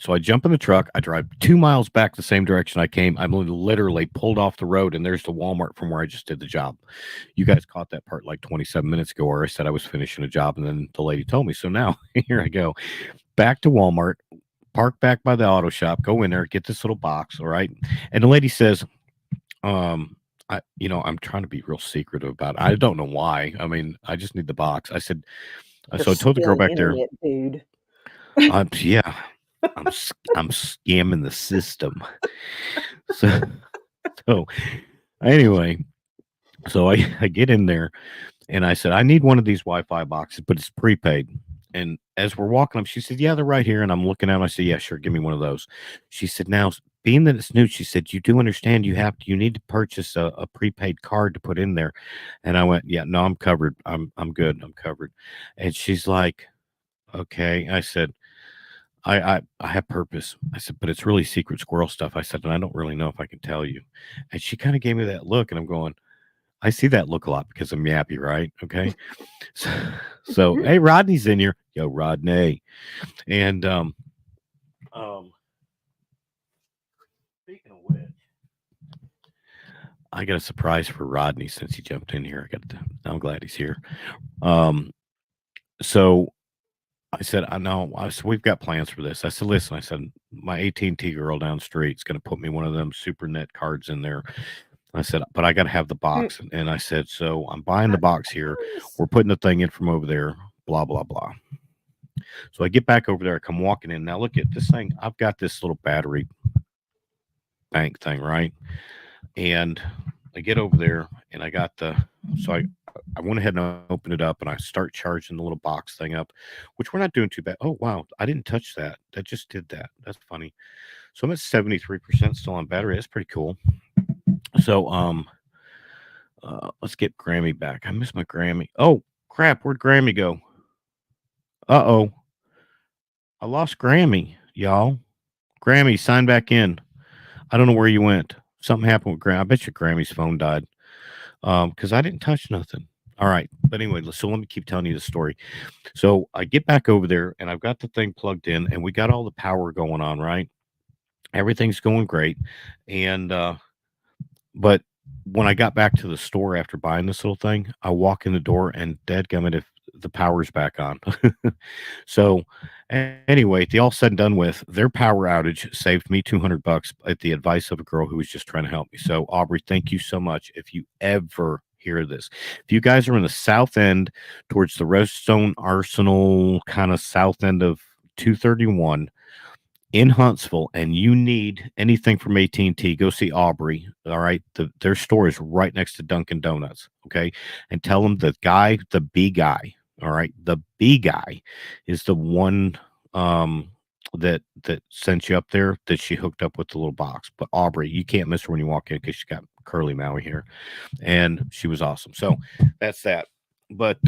So I jump in the truck. I drive 2 miles back the same direction I came. I'm literally pulled off the road, and there's the Walmart from where I just did the job. You guys caught that part like 27 minutes ago, where I said I was finishing a job, and then the lady told me. So now here I go back to Walmart, park back by the auto shop, go in there, get this little box. All right. And the lady says, I'm trying to be real secretive about it. I don't know why. I mean, I just need the box. I said, so I told the girl back there, dude. I'm scamming the system. So anyway, so I get in there and I said, I need one of these Wi-Fi boxes, but it's prepaid. And as we're walking up, she said, yeah, they're right here. And I'm looking at them. I said, yeah, sure. Give me one of those. She said, now, being that it's new, she said, you do understand you need to purchase a prepaid card to put in there. And I went, yeah, no, I'm covered. I'm good. I'm covered. And she's like, okay. I said, I have purpose. I said, but it's really secret squirrel stuff. I said, and I don't really know if I can tell you. And she kind of gave me that look, and I'm going, I see that look a lot because I'm yappy, right? Okay. So hey, Rodney's in here. Yo, Rodney. And speaking of which, I got a surprise for Rodney since he jumped in here. I'm glad he's here. So I said, I know. So we've got plans for this. I said, listen, I said, my AT&T girl down the street is going to put me one of them super net cards in there. I said, but I got to have the box. And I said, so I'm buying the box here. We're putting the thing in from over there, blah, blah, blah. So I get back over there. I come walking in. Now look at this thing. I've got this little battery bank thing, right? And I get over there and I got so I went ahead and opened it up and I start charging the little box thing up, which we're not doing too bad. Oh, wow. I didn't touch that. That just did that. That's funny. So I'm at 73% still on battery. That's pretty cool. So, let's get Grammy back. I miss my Grammy. Oh, crap. Where'd Grammy go? Uh-oh. I lost Grammy, y'all. Grammy, sign back in. I don't know where you went. Something happened with Grammy. I bet your Grammy's phone died. Because I didn't touch nothing. All right. But anyway, so let me keep telling you the story. So I get back over there and I've got the thing plugged in and we got all the power going on, right? Everything's going great. And but when I got back to the store after buying this little thing, I walk in the door and dadgummit, if the power's back on. So anyway, the all said and done with, their power outage saved me $200 at the advice of a girl who was just trying to help me. So Aubrey, thank you so much. If you ever hear this, if you guys are in the south end towards the Redstone Arsenal, kind of south end of 231 in Huntsville, and you need anything from AT&T, go see Aubrey. All right. Their store is right next to Dunkin' Donuts. Okay. And tell them the B guy. All right. The B guy is the one that sent you up there, that she hooked up with the little box. But Aubrey, you can't miss her when you walk in because she got curly Maui hair. And she was awesome. So that's that. But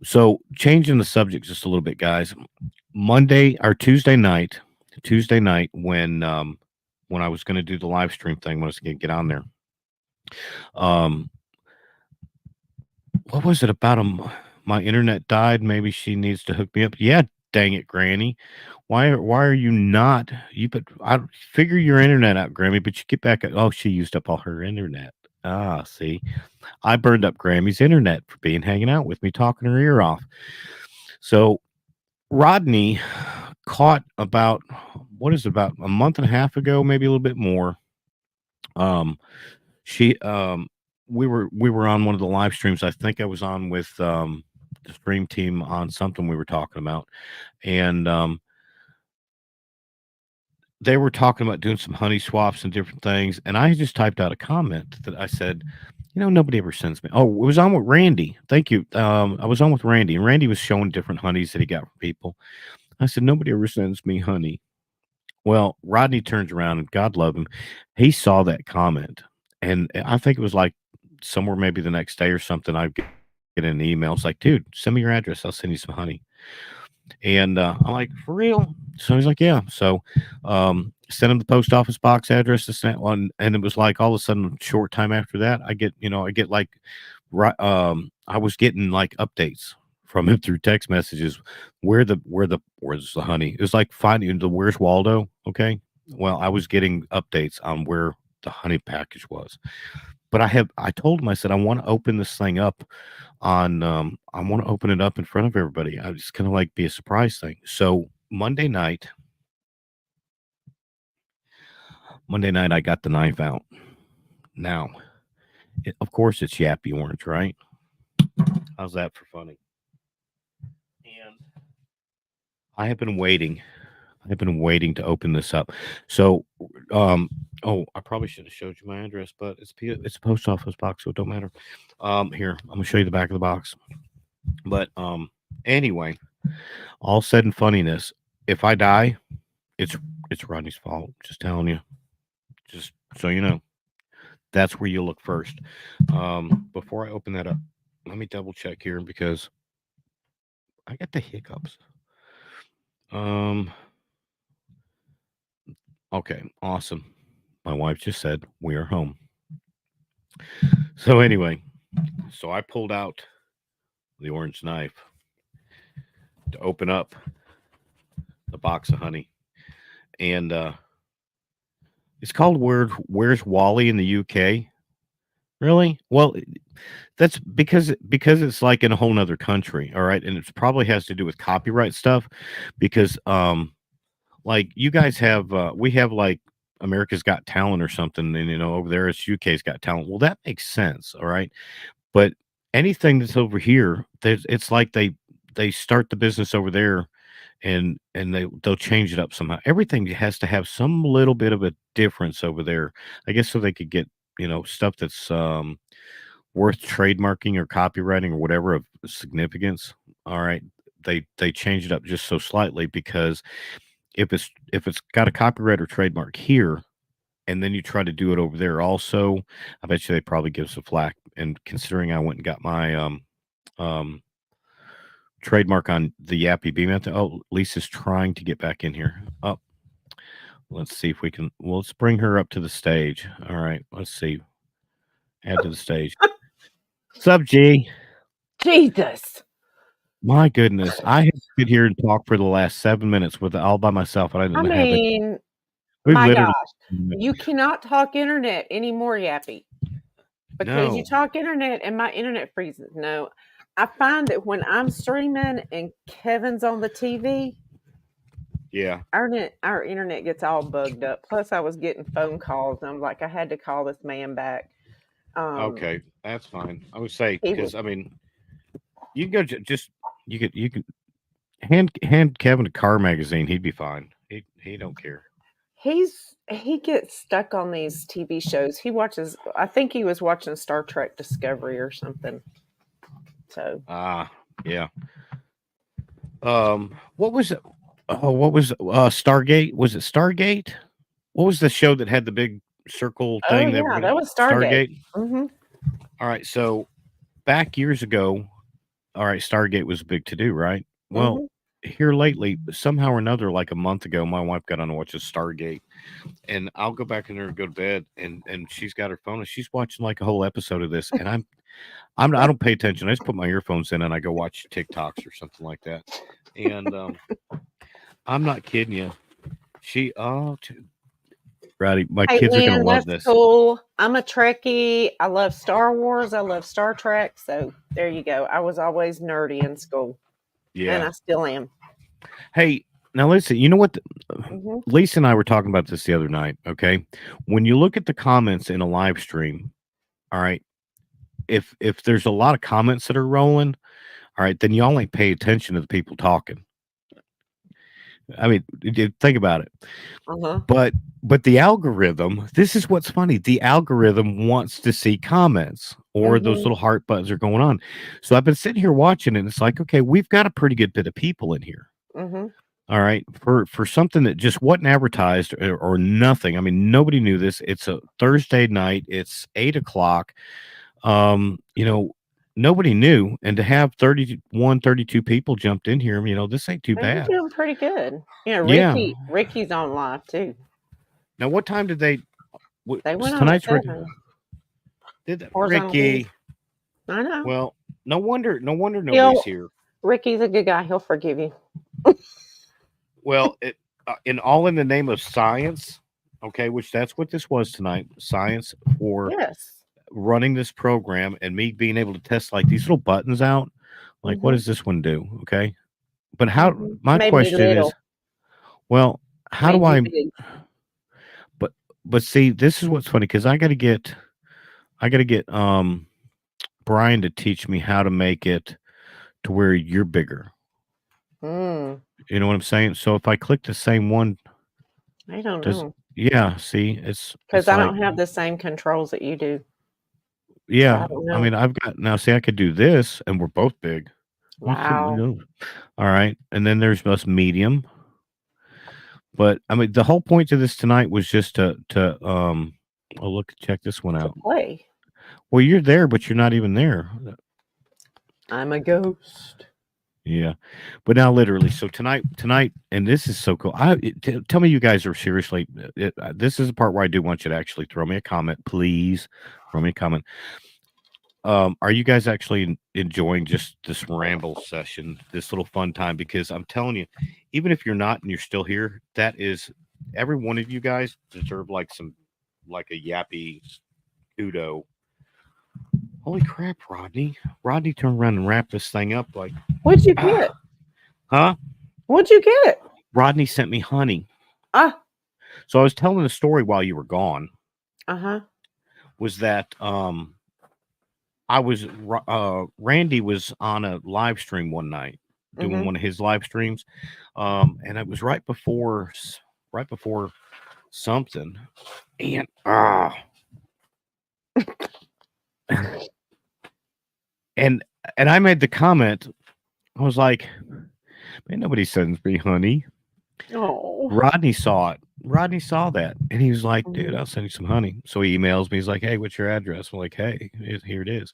so changing the subject just a little bit, guys. Tuesday night when I was going to do the live stream thing, when I was going to get on there, what was it about my internet died? Maybe she needs to hook me up. Yeah, dang it, Granny. Why are you not? I figure your internet out, Grammy, but you get back. Oh, she used up all her internet. Ah, see, I burned up Grammy's internet for hanging out with me, talking her ear off. So Rodney caught about a month and a half ago, maybe a little bit more. We were on one of the live streams. I think I was on with the stream team on something we were talking about, and they were talking about doing some honey swaps and different things. And I just typed out a comment that I said, nobody ever sends me. Oh, it was on with Randy. Thank you. I was on with Randy, and Randy was showing different honeys that he got from people. I said, nobody ever sends me honey. Well, Rodney turns around, and God love him, he saw that comment. And I think it was like somewhere maybe the next day or something, I get an email. It's like, dude, send me your address. I'll send you some honey. And I'm like, for real? So he's like, yeah. So sent him the post office box address to send one. And it was like all of a sudden, a short time after that, I get like, I was getting like updates from him through text messages. Where's the honey? It was like finding the Where's Waldo. Okay. Well, I was getting updates on where the honey package was. But I told him, I said, I want to open this thing up on I want to open it up in front of everybody. I just kind of like be a surprise thing. So Monday night I got the knife out. Now, of course it's Yappy Orange, right? How's that for funny? And I have been waiting to open this up. So, I probably should have showed you my address, but it's a post office box, so it don't matter. Here, I'm gonna show you the back of the box. But anyway, all said and funniness, if I die, it's Rodney's fault. Just telling you, just so you know, that's where you look first. Before I open that up, let me double check here because I got the hiccups. Okay, awesome. My wife just said we are home. So anyway, so I pulled out the orange knife to open up the box of honey. And it's called Where's Wally in the UK? Really? Well, that's because it's like in a whole nother country, all right? And it probably has to do with copyright stuff because like you guys have we have like America's Got Talent or something, and over there it's UK's Got Talent. Well, that makes sense, all right? But anything that's over here, it's like they start the business over there and they'll change it up somehow. Everything has to have some little bit of a difference over there, I guess, so they could get stuff that's worth trademarking or copywriting or whatever of significance. All right, they change it up just so slightly because if it's got a copyright or trademark here, and then you try to do it over there also, I bet you they probably give some flack. And considering I went and got my trademark on the Yappy Bee method. Oh, Lisa's trying to get back in here. Oh, let's see if we can. Well, let's bring her up to the stage. All right, let's see. Add to the stage. What's up, G? Jesus. My goodness, I have to sit here and talk for the last 7 minutes with all by myself, and I didn't have it. My gosh, you cannot talk internet anymore, Yappy, because you talk internet and my internet freezes. No, I find that when I'm streaming and Kevin's on the TV, yeah, our internet gets all bugged up. Plus, I was getting phone calls, and I'm like, I had to call this man back. Okay, that's fine. I would say because I mean, you can go you can hand Kevin a car magazine. He'd be fine. He don't care. He gets stuck on these TV shows. He watches. I think he was watching Star Trek Discovery or something. So yeah. What was it? Oh, what was Stargate? Was it Stargate? What was the show that had the big circle thing? That was Stargate. Mm-hmm. All right, so back years ago, all right, Stargate was a big to do, right? Well, here lately, somehow or another, like a month ago, my wife got on to watch Stargate, and I'll go back in there and go to bed, and she's got her phone and she's watching like a whole episode of this, and I don't pay attention. I just put my earphones in and I go watch TikToks or something like that, and I'm not kidding you. Roddy, my kids are gonna love this. Cool. I'm a Trekkie. I love Star Wars. I love Star Trek. So there you go. I was always nerdy in school. Yeah, and I still am. Hey, now listen. You know what? Lisa and I were talking about this the other night. Okay, when you look at the comments in a live stream, all right, if there's a lot of comments that are rolling, all right, then you only pay attention to the people talking. I mean, think about it. But the algorithm, this is what's funny. The algorithm wants to see comments or those little heart buttons are going on. So I've been sitting here watching it, and it's like, okay, we've got a pretty good bit of people in here. All right. For something that just wasn't advertised or nothing. I mean, nobody knew this. It's a Thursday night. It's 8:00. Nobody knew, and to have 32 people jumped in here, this ain't too bad. You're doing pretty good. Ricky's on live too. Now, what time did they went tonight's on Ricky? I know. Well, no wonder nobody's here. Ricky's a good guy. He'll forgive you. Well, in the name of science, okay, which that's what this was tonight. Science for Yes. running this program and me being able to test like these little buttons out. Like, what does this one do? Okay. But how, my Made me question is, little. well, how Made do I, you big. but see, this is what's funny because I got to get Brian to teach me how to make it to where you're bigger. Mm. You know what I'm saying? So if I click the same one, I don't know. yeah, see, it's Because I like, don't have the same controls that you do. yeah, So I I mean, I've got now. See, I could do this, and we're both big. Wow. All right, and then there's us medium. But I mean, the whole point to this tonight was just to check this one out. Play. Well, you're there, but you're not even there. I'm a ghost. Yeah, but now literally, so tonight, and this is so cool. Tell me, you guys are seriously. This is the part where I do want you to actually throw me a comment, please. Throw me a comment. Are you guys actually enjoying just this ramble session, this little fun time? Because I'm telling you, even if you're not and you're still here, that is every one of you guys deserve like a yappy kudo. Holy crap, Rodney! Rodney turned around and wrapped this thing up like. What'd you get? Huh? What'd you get? Rodney sent me honey. So I was telling the story while you were gone. Was that Randy was on a live stream one night doing one of his live streams, and it was right before something, and and I made the comment. I was like, man, nobody sends me honey. Oh. Rodney saw it. Rodney saw that, and he was like, dude, I'll send you some honey. So he emails me. He's like, hey, what's your address? I'm like, hey, here it is.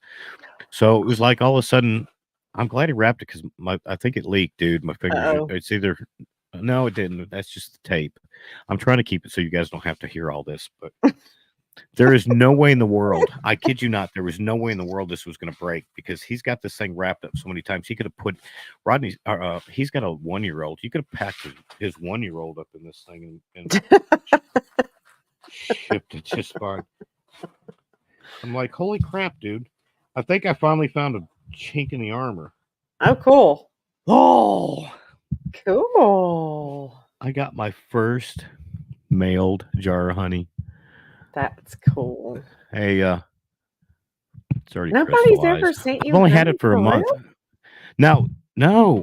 So it was like all of a sudden, I'm glad he wrapped it because I think it leaked, dude. My fingers, it's either, no, it didn't. That's just the tape. I'm trying to keep it so you guys don't have to hear all this, but there is no way in the world, I kid you not, there was no way in the world this was going to break because he's got this thing wrapped up so many times. He could have put Rodney's, he's got a 1-year-old. You could have packed his 1-year-old up in this thing and shipped it just fine. I'm like, holy crap, dude. I think I finally found a chink in the armor. Oh, cool. Oh, cool. I got my first mailed jar of honey. That's cool. Hey, it's already nobody's ever sent you. I've only had it for a month. No,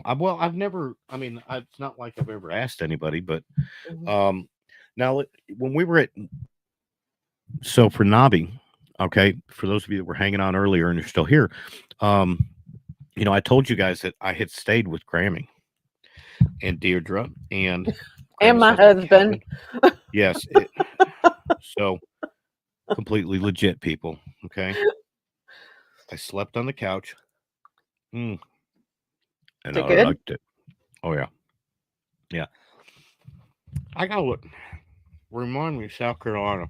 I've never. I mean, it's not like I've ever asked anybody, but now when we were so for Nobby, okay, for those of you that were hanging on earlier and you're still here, you know, I told you guys that I had stayed with Grammy and Deirdre and my husband. Yes. So completely legit people. Okay. I slept on the couch. And I liked it. Oh yeah. Yeah. I gotta look. Remind me of South Carolina.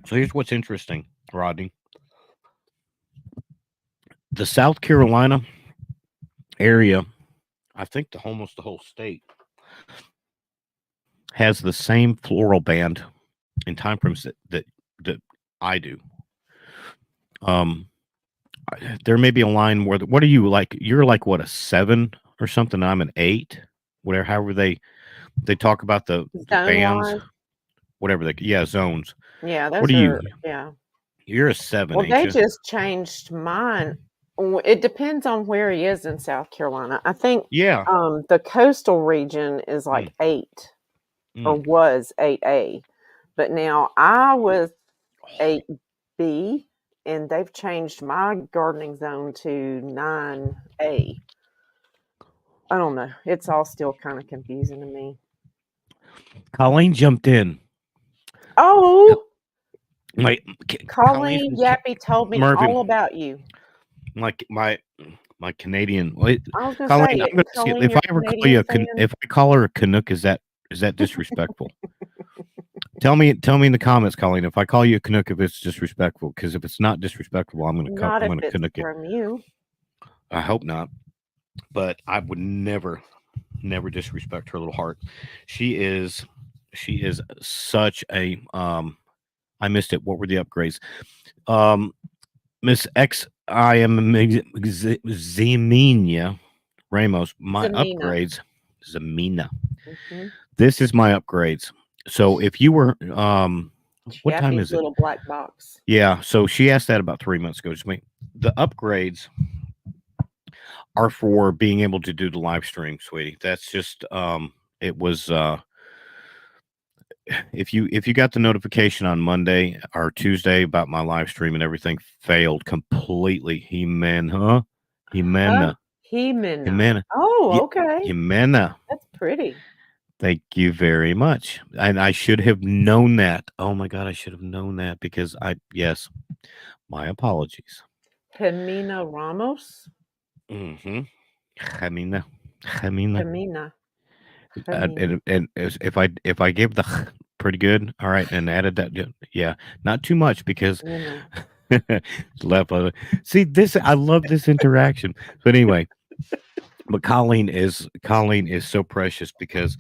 So here's what's interesting, Rodney. The South Carolina area, I think almost the whole state, has the same floral band and time frames that I do. There may be a line where what are you like? You're like what, a 7 or something? I'm an 8. Whatever, however they talk about the bands, whatever zones. Yeah, that's what are you? Yeah, you're a 7. Well, they just changed mine. It depends on where he is in South Carolina. I think. Yeah. The coastal region is like 8. Or was 8A, but now I was 8B, and they've changed my gardening zone to 9A. I don't know. It's all still kind of confusing to me. Colleen jumped in. Oh, Colleen Yappy told me all about you. Like my Canadian. I was Colleen, say, if I ever call you if I call her a Canuck, is that disrespectful? Tell me in the comments, Colleen, if I call you a Canuck, if it's disrespectful, because if it's not disrespectful, I'm going to Canuck it. From you. I hope not. but I would never disrespect her little heart. She is such a I missed it. What were the upgrades? Miss X I am Zemina Ramos. My Zamina. upgrades, Zamina. Mm-hmm. This is my upgrades. So if you were what time Chappie's is it? little black box. Yeah, so she asked that about 3 months ago. Just me. The upgrades are for being able to do the live stream, sweetie. That's just it was if you got the notification on Monday or Tuesday about my live stream and everything failed completely. Jimena. Huh? Jimena. Oh, okay. Jimena. That's pretty. Thank you very much. And I should have known that. Oh my God, I should have known that because yes, my apologies. Jimena Ramos. Mm-hmm. Jimena. Jimena. And if I gave the pretty good, all right, and added that, yeah, not too much because left. See this, I love this interaction. But anyway, but Colleen is so precious because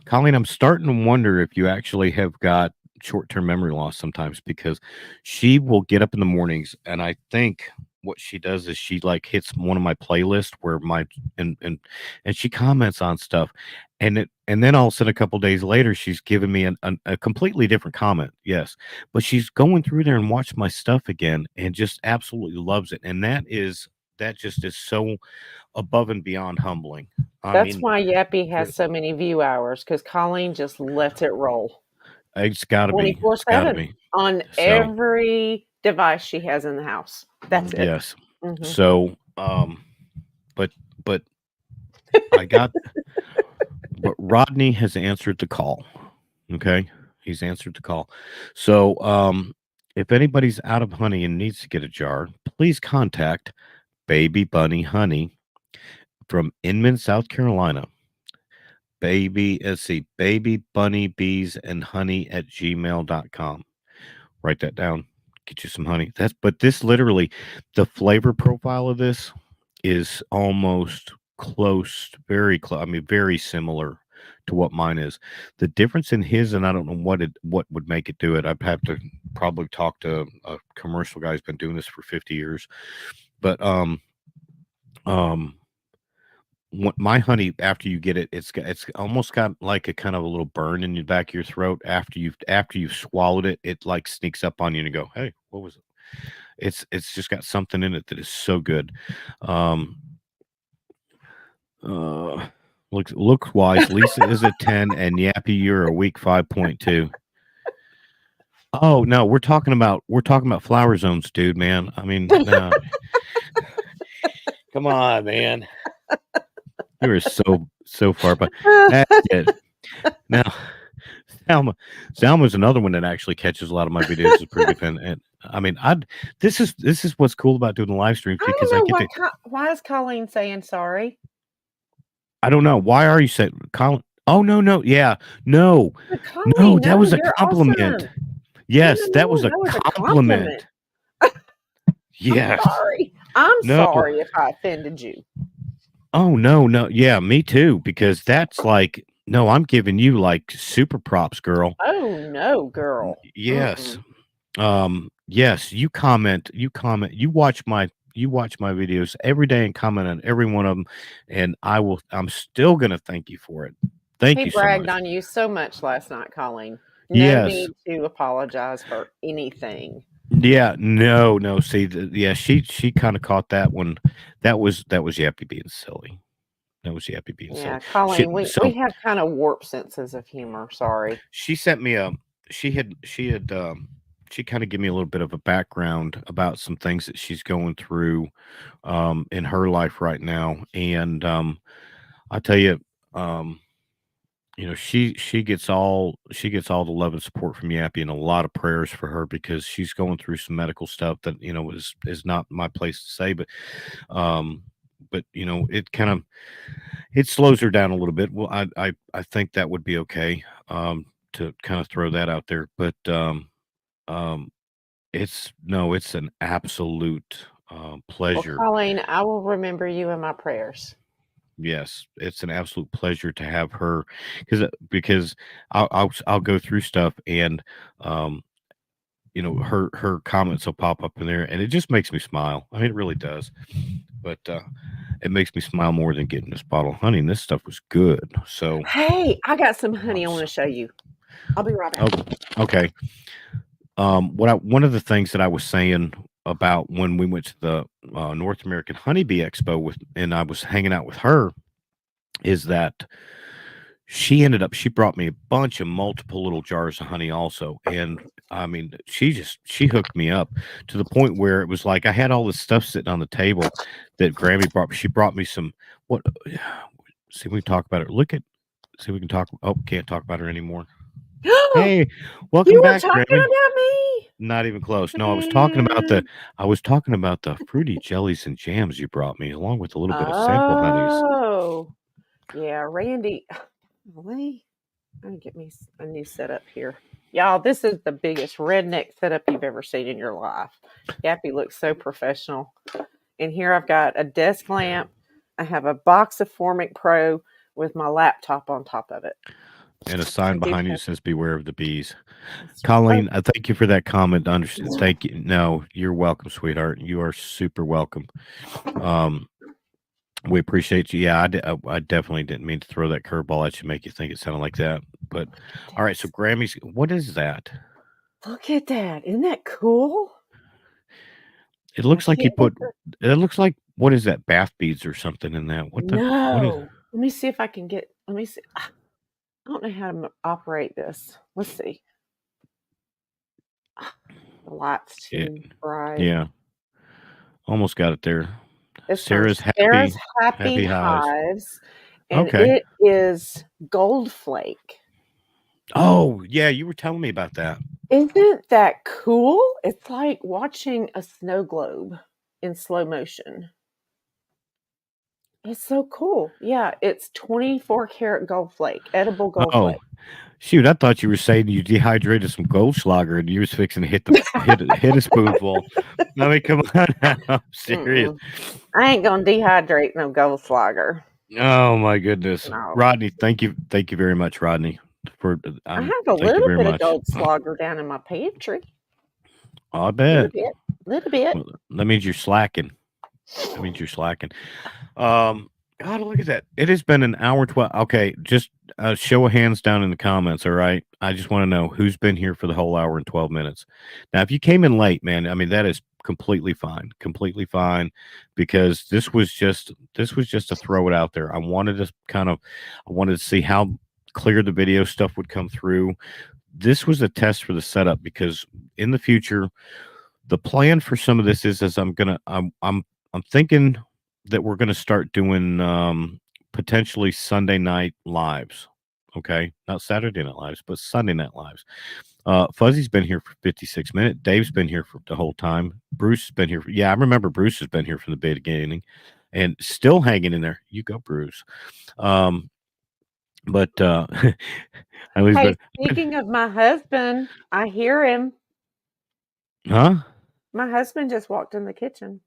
Colleen, I'm starting to wonder if you actually have got short-term memory loss sometimes because she will get up in the mornings and I think what she does is she like hits one of my playlists where my and she comments on stuff and then all of a sudden a couple days later she's giving me a completely different comment. Yes, but she's going through there and watch my stuff again and just absolutely loves it, and that just is so above and beyond humbling. That's why Yappy has so many view hours because Colleen just lets it roll. It's got to be 24/7 on every device she has in the house. That's it. Yes. Mm-hmm. So, but I got, but Rodney has answered the call. Okay, he's answered the call. So, if anybody's out of honey and needs to get a jar, please contact Baby Bunny Honey from Inman, South Carolina. Baby Bunny Bees and Honey at gmail.com. Write that down. Get you some honey. But this literally, the flavor profile of this is almost close, very close. I mean, very similar to what mine is. The difference in his, and I don't know what would make it do it. I'd have to probably talk to a commercial guy who's been doing this for 50 years. But my honey, after you get it, it's almost got like a kind of a little burn in the back of your throat after you've swallowed it. It like sneaks up on you and you go, hey, what was it? It's just got something in it that is so good. Look wise, Lisa is a 10 and Yappy, you're a weak 5.2. Oh no, we're talking about flower zones, dude, man. I mean, no. Come on, man. You were so far, but that's it. Now, Salma's another one that actually catches a lot of my videos. Is pretty good, and I mean, this is what's cool about doing the live streams because I get to. Why is Colleen saying sorry? I don't know. Why are you saying, Colleen? Oh no, yeah, no, Colleen, no, that was a compliment. Awesome. Yes, that was a compliment. Yes. I'm sorry if I offended you. Oh no, yeah, me too. Because that's like, no, I'm giving you like super props, girl. Oh no, girl. Yes, yes. You comment. You watch my videos every day and comment on every one of them, and I'm still gonna thank you for it. Thank you. He bragged on you so much last night, Colleen. No need to apologize for anything. Yeah, no. See, she kind of caught that one. That was Yappy being silly. That was Yappy being silly. Yeah, Colleen, we have kind of warped senses of humor. Sorry. She sent me she kind of gave me a little bit of a background about some things that she's going through in her life right now, and I tell you, you know, she gets all the love and support from Yappy and a lot of prayers for her because she's going through some medical stuff that, you know, is not my place to say, but you know, it slows her down a little bit. Well, I think that would be okay to kind of throw that out there, but it's an absolute pleasure. Well, Colleen, I will remember you in my prayers. Yes, it's an absolute pleasure to have her because I'll go through stuff and her comments will pop up in there and it just makes me smile. I mean, it really does. But it makes me smile more than getting this bottle of honey. And this stuff was good. So hey, I got some honey I want to show you. I'll be right back. Oh, okay. One of the things that I was saying about when we went to the North American Honeybee Expo and I was hanging out with her is that she brought me a bunch of multiple little jars of honey also. And I mean, she hooked me up to the point where it was like I had all this stuff sitting on the table that Grammy brought. She brought me some see, we can talk about it. See, we can talk. Oh, can't talk about her anymore. Hey, welcome back, talking Grammy. about me? Not even close. No, I was talking about the fruity jellies and jams you brought me, along with a little bit of sample honeys. Oh, yeah, Randy. Let me get me a new setup here. Y'all, this is the biggest redneck setup you've ever seen in your life. Yappy looks so professional. And here I've got a desk lamp. I have a box of Formic Pro with my laptop on top of it. And a sign behind you says "Beware of the bees." Colleen, I thank you for that comment. Understand? Thank you. No, you're welcome, sweetheart. You are super welcome. We appreciate you. Yeah, I definitely didn't mean to throw that curveball at you, make you think it sounded like that. But all right, so Grammys, what is that? Look at that. Isn't that cool? It looks like you put. It looks like, what is that? Bath beads or something in that? What is? Let me see if I can get. Let me see. I don't know how to operate this. Let's see. The light's too bright. Yeah, almost got it there. It's Sarah's Happy Hives, and it is Gold Flake. Oh yeah, you were telling me about that. Isn't that cool? It's like watching a snow globe in slow motion. It's so cool. Yeah, it's 24 karat gold flake, edible gold flake. Shoot, I thought you were saying you dehydrated some Goldschlager and you was fixing to hit a spoonful. I mean, come on now. I'm serious. I ain't gonna dehydrate no Goldschlager. Oh my goodness. No. Rodney, thank you very much, Rodney. I have a little bit of Goldschlager down in my pantry. I bet. Little bit. Well, that means you're slacking. God, look at that. It has been an hour 12. Okay, just show of hands down in the comments, all right? I just want to know who's been here for the whole hour and 12 minutes. Now, if you came in late, man, I mean, that is completely fine, because this was just to throw it out there. I wanted to see how clear the video stuff would come through. This was a test for the setup, because in the future, the plan for some of this is I'm thinking that we're going to start doing potentially Sunday night lives. Okay, not Saturday night lives, but Sunday night lives. Fuzzy's been here for 56 minutes. Dave's been here for the whole time. Bruce has been here. I remember Bruce has been here from the beginning and still hanging in there. You go, Bruce. But hey, speaking of my husband, I hear him. Huh? My husband just walked in the kitchen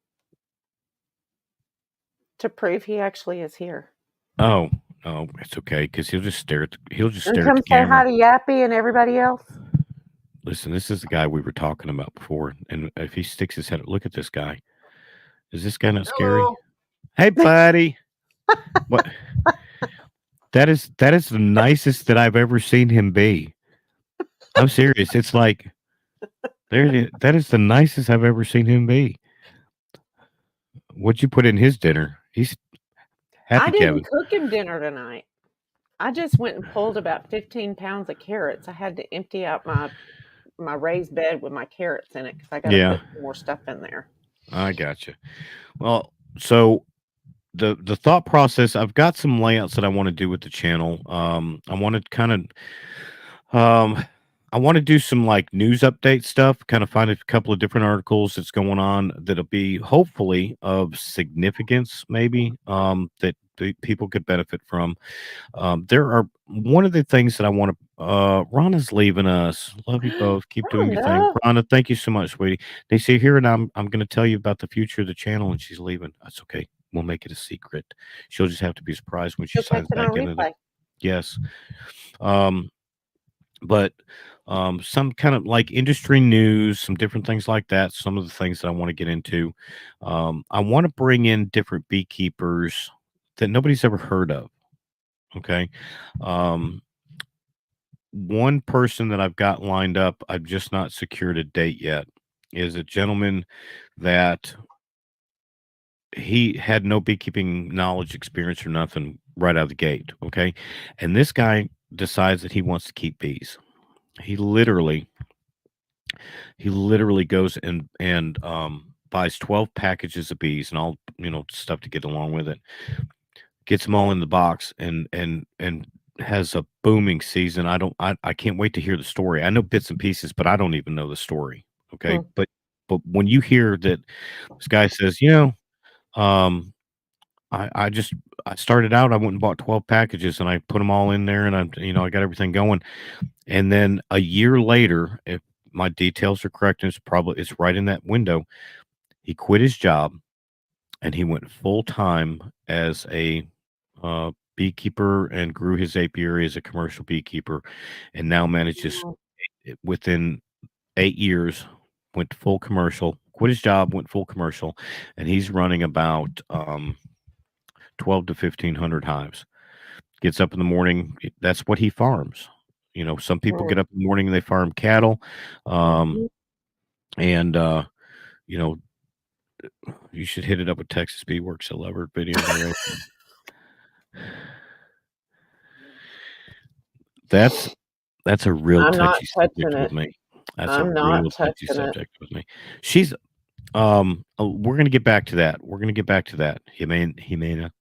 to prove he actually is here. Oh, it's okay, because he'll just stare at the camera. Say hi to Yappy and everybody else. Listen, this is the guy we were talking about before, and if he sticks his head, look at this guy. Is this guy not scary? Hey, buddy. What? That is the nicest that I've ever seen him be. I'm serious. It's like that is the nicest I've ever seen him be. What'd you put in his dinner? He's happy. I didn't cook him dinner tonight. I just went and pulled about 15 pounds of carrots. I had to empty out my raised bed with my carrots in it because I got to put more stuff in there. I gotcha. Well, so the thought process, I've got some layouts that I want to do with the channel. I want to kind of I want to do some like news update stuff, kind of find a couple of different articles that's going on that'll be hopefully of significance, maybe that people could benefit from. There are one of the things that I want to. Rhonda's leaving us. Love you both. Keep doing your thing, Rhonda. Rhonda. Thank you so much, sweetie. They say here, and I'm going to tell you about the future of the channel, and she's leaving. That's okay. We'll make it a secret. She'll just have to be surprised when she She'll catch signs it on back into the. replay. Yes. But some kind of like industry news, some different things like that. Some of the things that I want to get into. I want to bring in different beekeepers that nobody's ever heard of. Okay. One person that I've got lined up, I've just not secured a date yet, is a gentleman that he had no beekeeping knowledge, experience, or nothing right out of the gate. Okay. And this guy decides that he wants to keep bees. He literally goes and buys 12 packages of bees and all, stuff to get along with it. Gets them all in the box and has a booming season. I can't wait to hear the story. I know bits and pieces, but I don't even know the story. Okay. But when you hear that this guy says, I started out, I went and bought 12 packages and I put them all in there and I got everything going. And then a year later, if my details are correct, and it's right in that window, he quit his job and he went full time as a beekeeper and grew his apiary as a commercial beekeeper, and now manages within 8 years, went full commercial, quit his job, went full commercial, and he's running about 12 to 1,500 hives. Gets up in the morning. That's what he farms. Some people get up in the morning and they farm cattle. And, you should hit it up with Texas Bee Works. I love her video. That's a real touchy subject with me. That's a real touchy subject with me. She's we're gonna get back to that. Humana.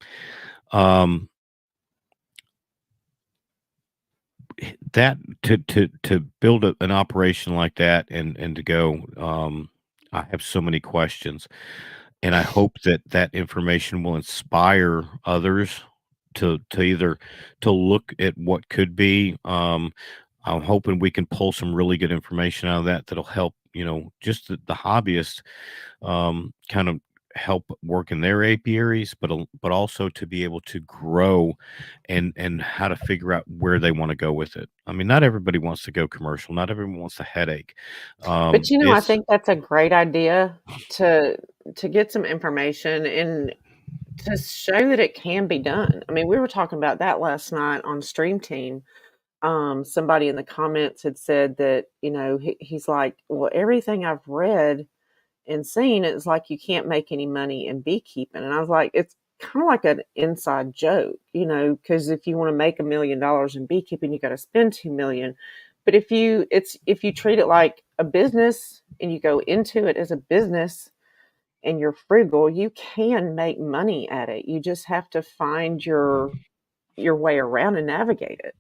That to build an operation like that and to go, I have so many questions, and I hope that information will inspire others to either to look at what could be. I'm hoping we can pull some really good information out of that'll help, just the hobbyists, kind of help work in their apiaries, but also to be able to grow and how to figure out where they want to go with it. I mean, not everybody wants to go commercial. Not everyone wants a headache. But I think that's a great idea to get some information and to show that it can be done. I mean, we were talking about that last night on Stream Team. Somebody in the comments had said that, he's like, well, everything I've read and seen, it's like you can't make any money in beekeeping. And I was like, it's kind of like an inside joke, because if you want to make $1 million in beekeeping, you got to spend $2 million. But if you treat it like a business and you go into it as a business and you're frugal, you can make money at it. You just have to find your way around and navigate it.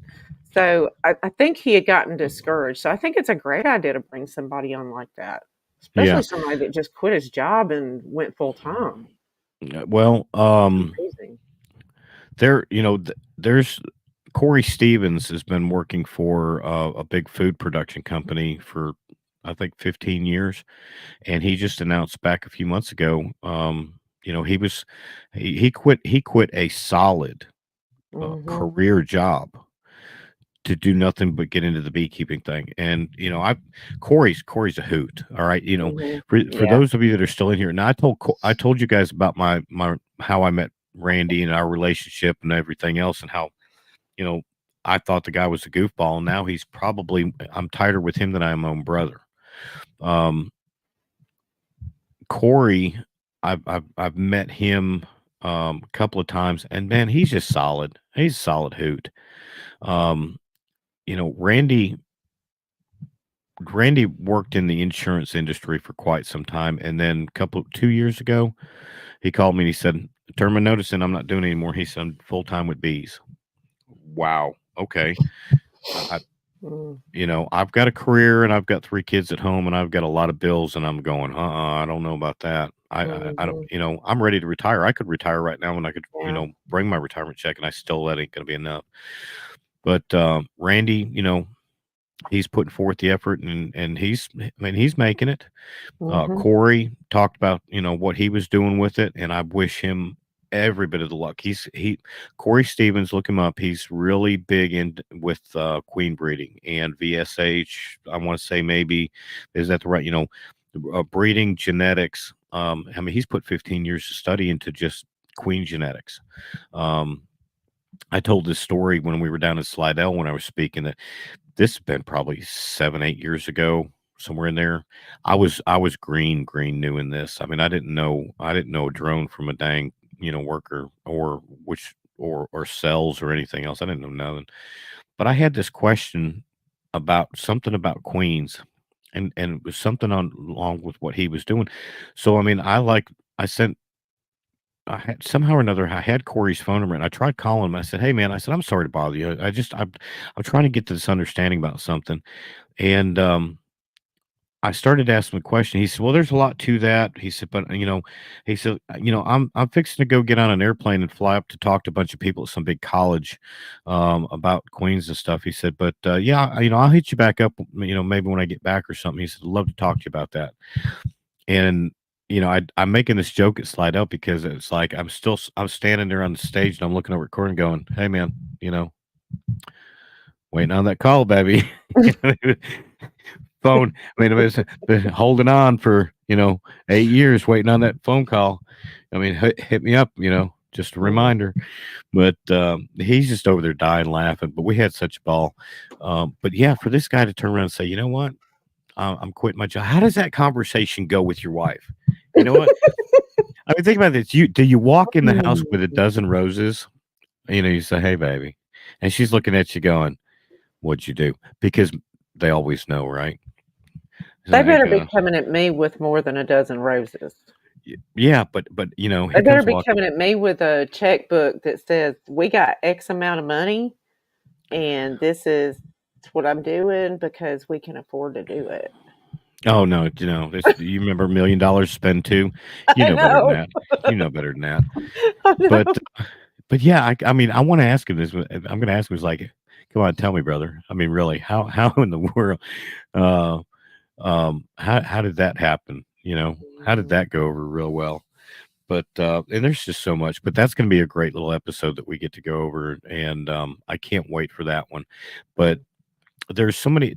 So I think he had gotten discouraged. So I think it's a great idea to bring somebody on like that, especially somebody that just quit his job and went full time. Well, there's Corey Stevens has been working for a big food production company for I think 15 years, and he just announced back a few months ago, he quit a solid career job to do nothing but get into the beekeeping thing. And Corey's a hoot. All right, for those of you that are still in here, now I told you guys about my how I met Randy and our relationship and everything else, and how I thought the guy was a goofball. And now I'm tighter with him than I am my own brother. Corey, I've met him a couple of times, and man, he's just solid. He's a solid hoot. Randy worked in the insurance industry for quite some time, and then 2 years ago, he called me and he said, "Turn my notice in. I'm not doing it anymore." He said, "I'm full time with bees." Wow. Okay. You know, I've got a career and I've got 3 kids at home and I've got a lot of bills and I'm going, I don't know about that. I don't, you know, I'm ready to retire. I could retire right now and I could, you know, bring my retirement check and that ain't going to be enough. But Randy, you know, he's putting forth the effort and he's making it. Corey talked about, you know, what he was doing with it, and I wish him every bit of the luck. Corey Stevens, look him up. He's really big in with queen breeding and VSH. I want to say maybe is that the right, you know, breeding genetics. I mean, he's put 15 years of study into just queen genetics. I told this story when we were down in Slidell when I was speaking that this has been probably 7, 8 years ago, somewhere in there. I was green new in this. I mean, I didn't know a drone from a dang, you know, worker or cells or anything else. I didn't know nothing. But I had this question about something about queens and it was something along with what he was doing. So I mean, I sent I had somehow or another, I had Corey's phone number and I tried calling him. I said, "Hey man," I said, "I'm sorry to bother you. I'm trying to get to this understanding about something." And I started asking the question. He said, "Well, there's a lot to that." He said, "But you know," he said, "You know, I'm fixing to go get on an airplane and fly up to talk to a bunch of people at some big college about queens and stuff." He said, "But yeah, you know, I'll hit you back up, you know, maybe when I get back or something." He said, "I'd love to talk to you about that." And you know, I'm making this joke at Slide Out because it's like I'm standing there on the stage and I'm looking over at Corey and going, "Hey man, you know, waiting on that call, baby." Phone. I mean, I've been holding on for, you know, 8 years waiting on that phone call. I mean, hit me up, you know, just a reminder. But he's just over there dying laughing. But we had such a ball. But yeah, for this guy to turn around and say, "You know what? I'm quitting my job." How does that conversation go with your wife? You know what? I mean, think about this. Do you walk in the house with a dozen roses? You know, you say, "Hey, baby," and she's looking at you going, "What'd you do?" Because they always know, right? They better be coming at me with more than a dozen roses. Yeah, but you know, they better be coming at me with a checkbook that says we got X amount of money, and this is what I'm doing because we can afford to do it. Oh no, you know, you remember $1 million to spend too? You know better than that. You know better than that. But yeah, I mean, I want to ask him this. I'm going to ask him, like, come on, tell me, brother. I mean, really, how in the world, how did that happen? You know, how did that go over real well? But and there's just so much. But that's going to be a great little episode that we get to go over, and I can't wait for that one. But there's so many.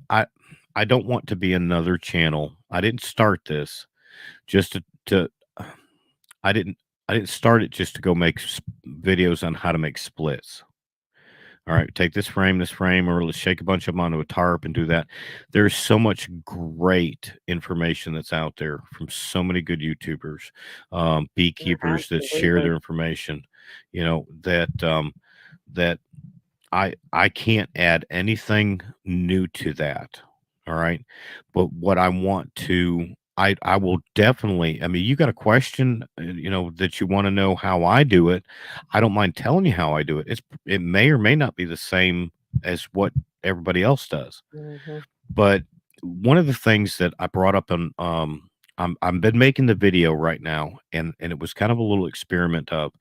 I don't want to be another channel. I didn't start this just to I didn't start it just to go make videos on how to make splits. All right, take this frame, or let's shake a bunch of them onto a tarp and do that. There's so much great information that's out there from so many good YouTubers, beekeepers that share their information. You know that that I can't add anything new to that. All right, but what I want to I will definitely. I mean, you got a question, you know, that you want to know how I do it. I don't mind telling you how I do it. It may or may not be the same as what everybody else does. But one of the things that I brought up on I've been making the video right now, and it was kind of a little experiment of.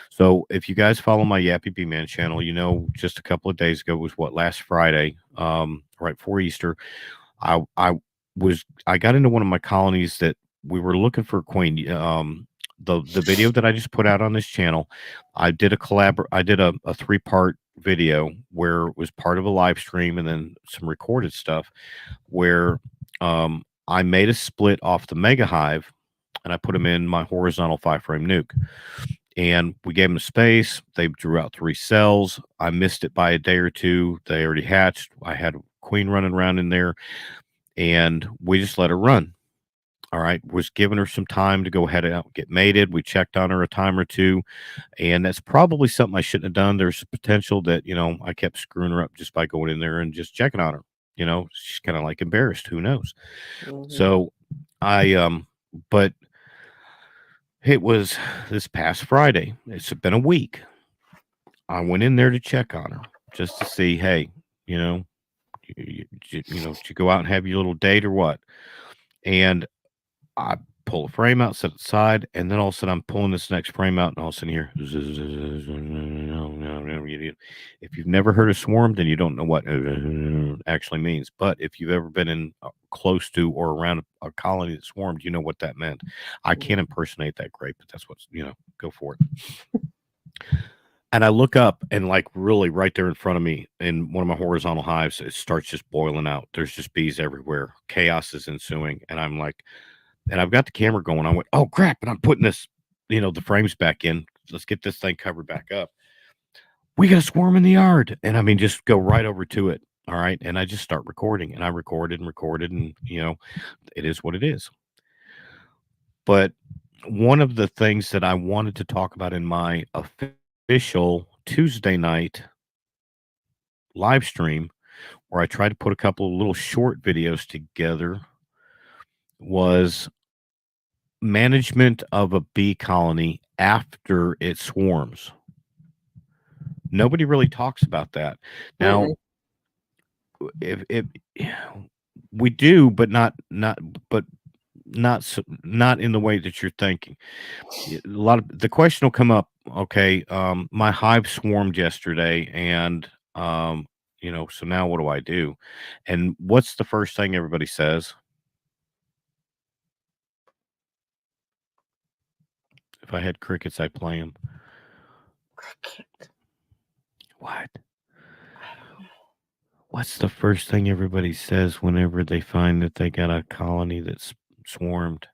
So if you guys follow my Yappy B Man channel, you know, just a couple of days ago was last Friday, right before Easter. I got into one of my colonies that we were looking for a queen. The video that I just put out on this channel, I did a 3-part video where it was part of a live stream and then some recorded stuff where I made a split off the Mega Hive and I put them in my horizontal 5-frame nuke. And we gave them space. They drew out 3 cells. I missed it by a day or two. They already hatched. I had a queen running around in there. And we just let her run. All right. Was giving her some time to go ahead and get mated. We checked on her a time or two. And that's probably something I shouldn't have done. There's a potential that, you know, I kept screwing her up just by going in there and just checking on her. You know, she's kind of like embarrassed. Who knows? So but it was this past Friday. It's been a week. I went in there to check on her just to see, hey, you know, did you go out and have your little date or what? And I pull a frame out, set it aside, and then all of a sudden I'm pulling this next frame out, and all of a sudden here, if you've never heard a swarm, then you don't know what actually means. But if you've ever been in close to or around a colony that swarmed, you know what that meant. I can't impersonate that great, but that's what's, go for it. And I look up, and like really right there in front of me in one of my horizontal hives, it starts just boiling out. There's just bees everywhere. Chaos is ensuing. And I'm like, and I've got the camera going. I went, oh crap. And I'm putting this, the frames back in. Let's get this thing covered back up. We got a swarm in the yard. And I mean, just go right over to it. All right. And I just start recording, and I recorded. And, it is what it is. But one of the things that I wanted to talk about in my official Tuesday night live stream, where I tried to put a couple of little short videos together, was management of a bee colony after it swarms. Nobody really talks about that. Now, if we do, but not in the way that you're thinking. A lot of the question will come up. Okay, my hive swarmed yesterday, and so now what do I do? And what's the first thing everybody says? If I had crickets, I'd play them. Cricket. What? What's the first thing everybody says whenever they find that they got a colony that's swarmed?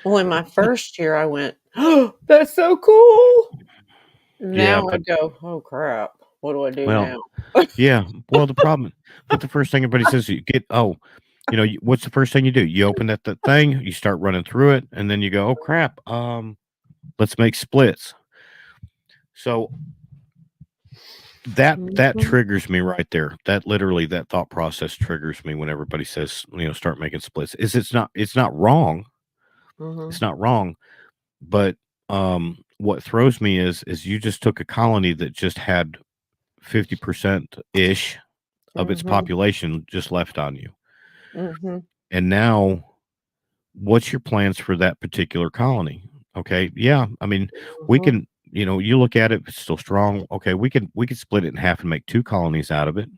Well, in my first year, I went, oh, that's so cool. Now I go, oh crap, what do I do now? Yeah. Well, the problem, but the first thing everybody says, you get, what's the first thing you do? You open that thing, you start running through it, and then you go, oh crap, let's make splits. So that triggers me right there. That literally, that thought process triggers me when everybody says, start making splits. It's not wrong. It's not wrong. But what throws me is you just took a colony that just had 50% ish of its population just left on you. And now what's your plans for that particular colony? Okay. Yeah. I mean, we can, you look at it, it's still strong. Okay. We could split it in half and make 2 colonies out of it.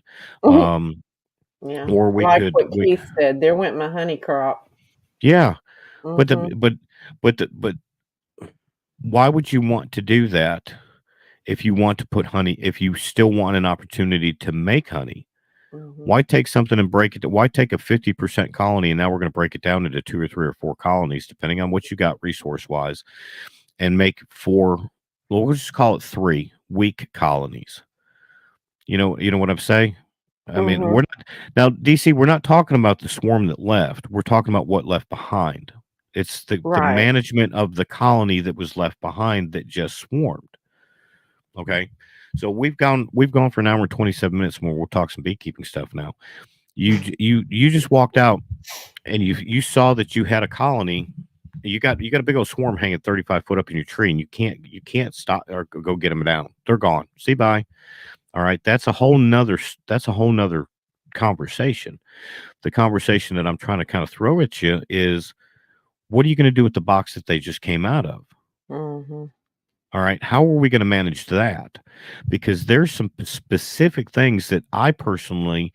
Yeah. Or we like could, what Keith said, there went my honey crop. Yeah. But why would you want to do that if you want to put honey, if you still want an opportunity to make honey? Why take something and break it? Why take a 50% colony and now we're going to break it down into 2 or 3 or 4 colonies, depending on what you got resource wise, and make 4, well, we'll just call it 3 weak colonies. You know what I'm saying? I mean, we're not, now, DC, we're not talking about the swarm that left. We're talking about what left behind. It's the management of the colony that was left behind that just swarmed. Okay. So we've gone for an hour and 27 minutes more. We'll talk some beekeeping stuff now. You just walked out and you saw that you had a colony. You got a big old swarm hanging 35 foot up in your tree, and you can't stop or go get them down. They're gone. See, bye. All right. That's a whole nother conversation. The conversation that I'm trying to kind of throw at you is, what are you going to do with the box that they just came out of? All right. How are we going to manage that? Because there's some specific things that I personally,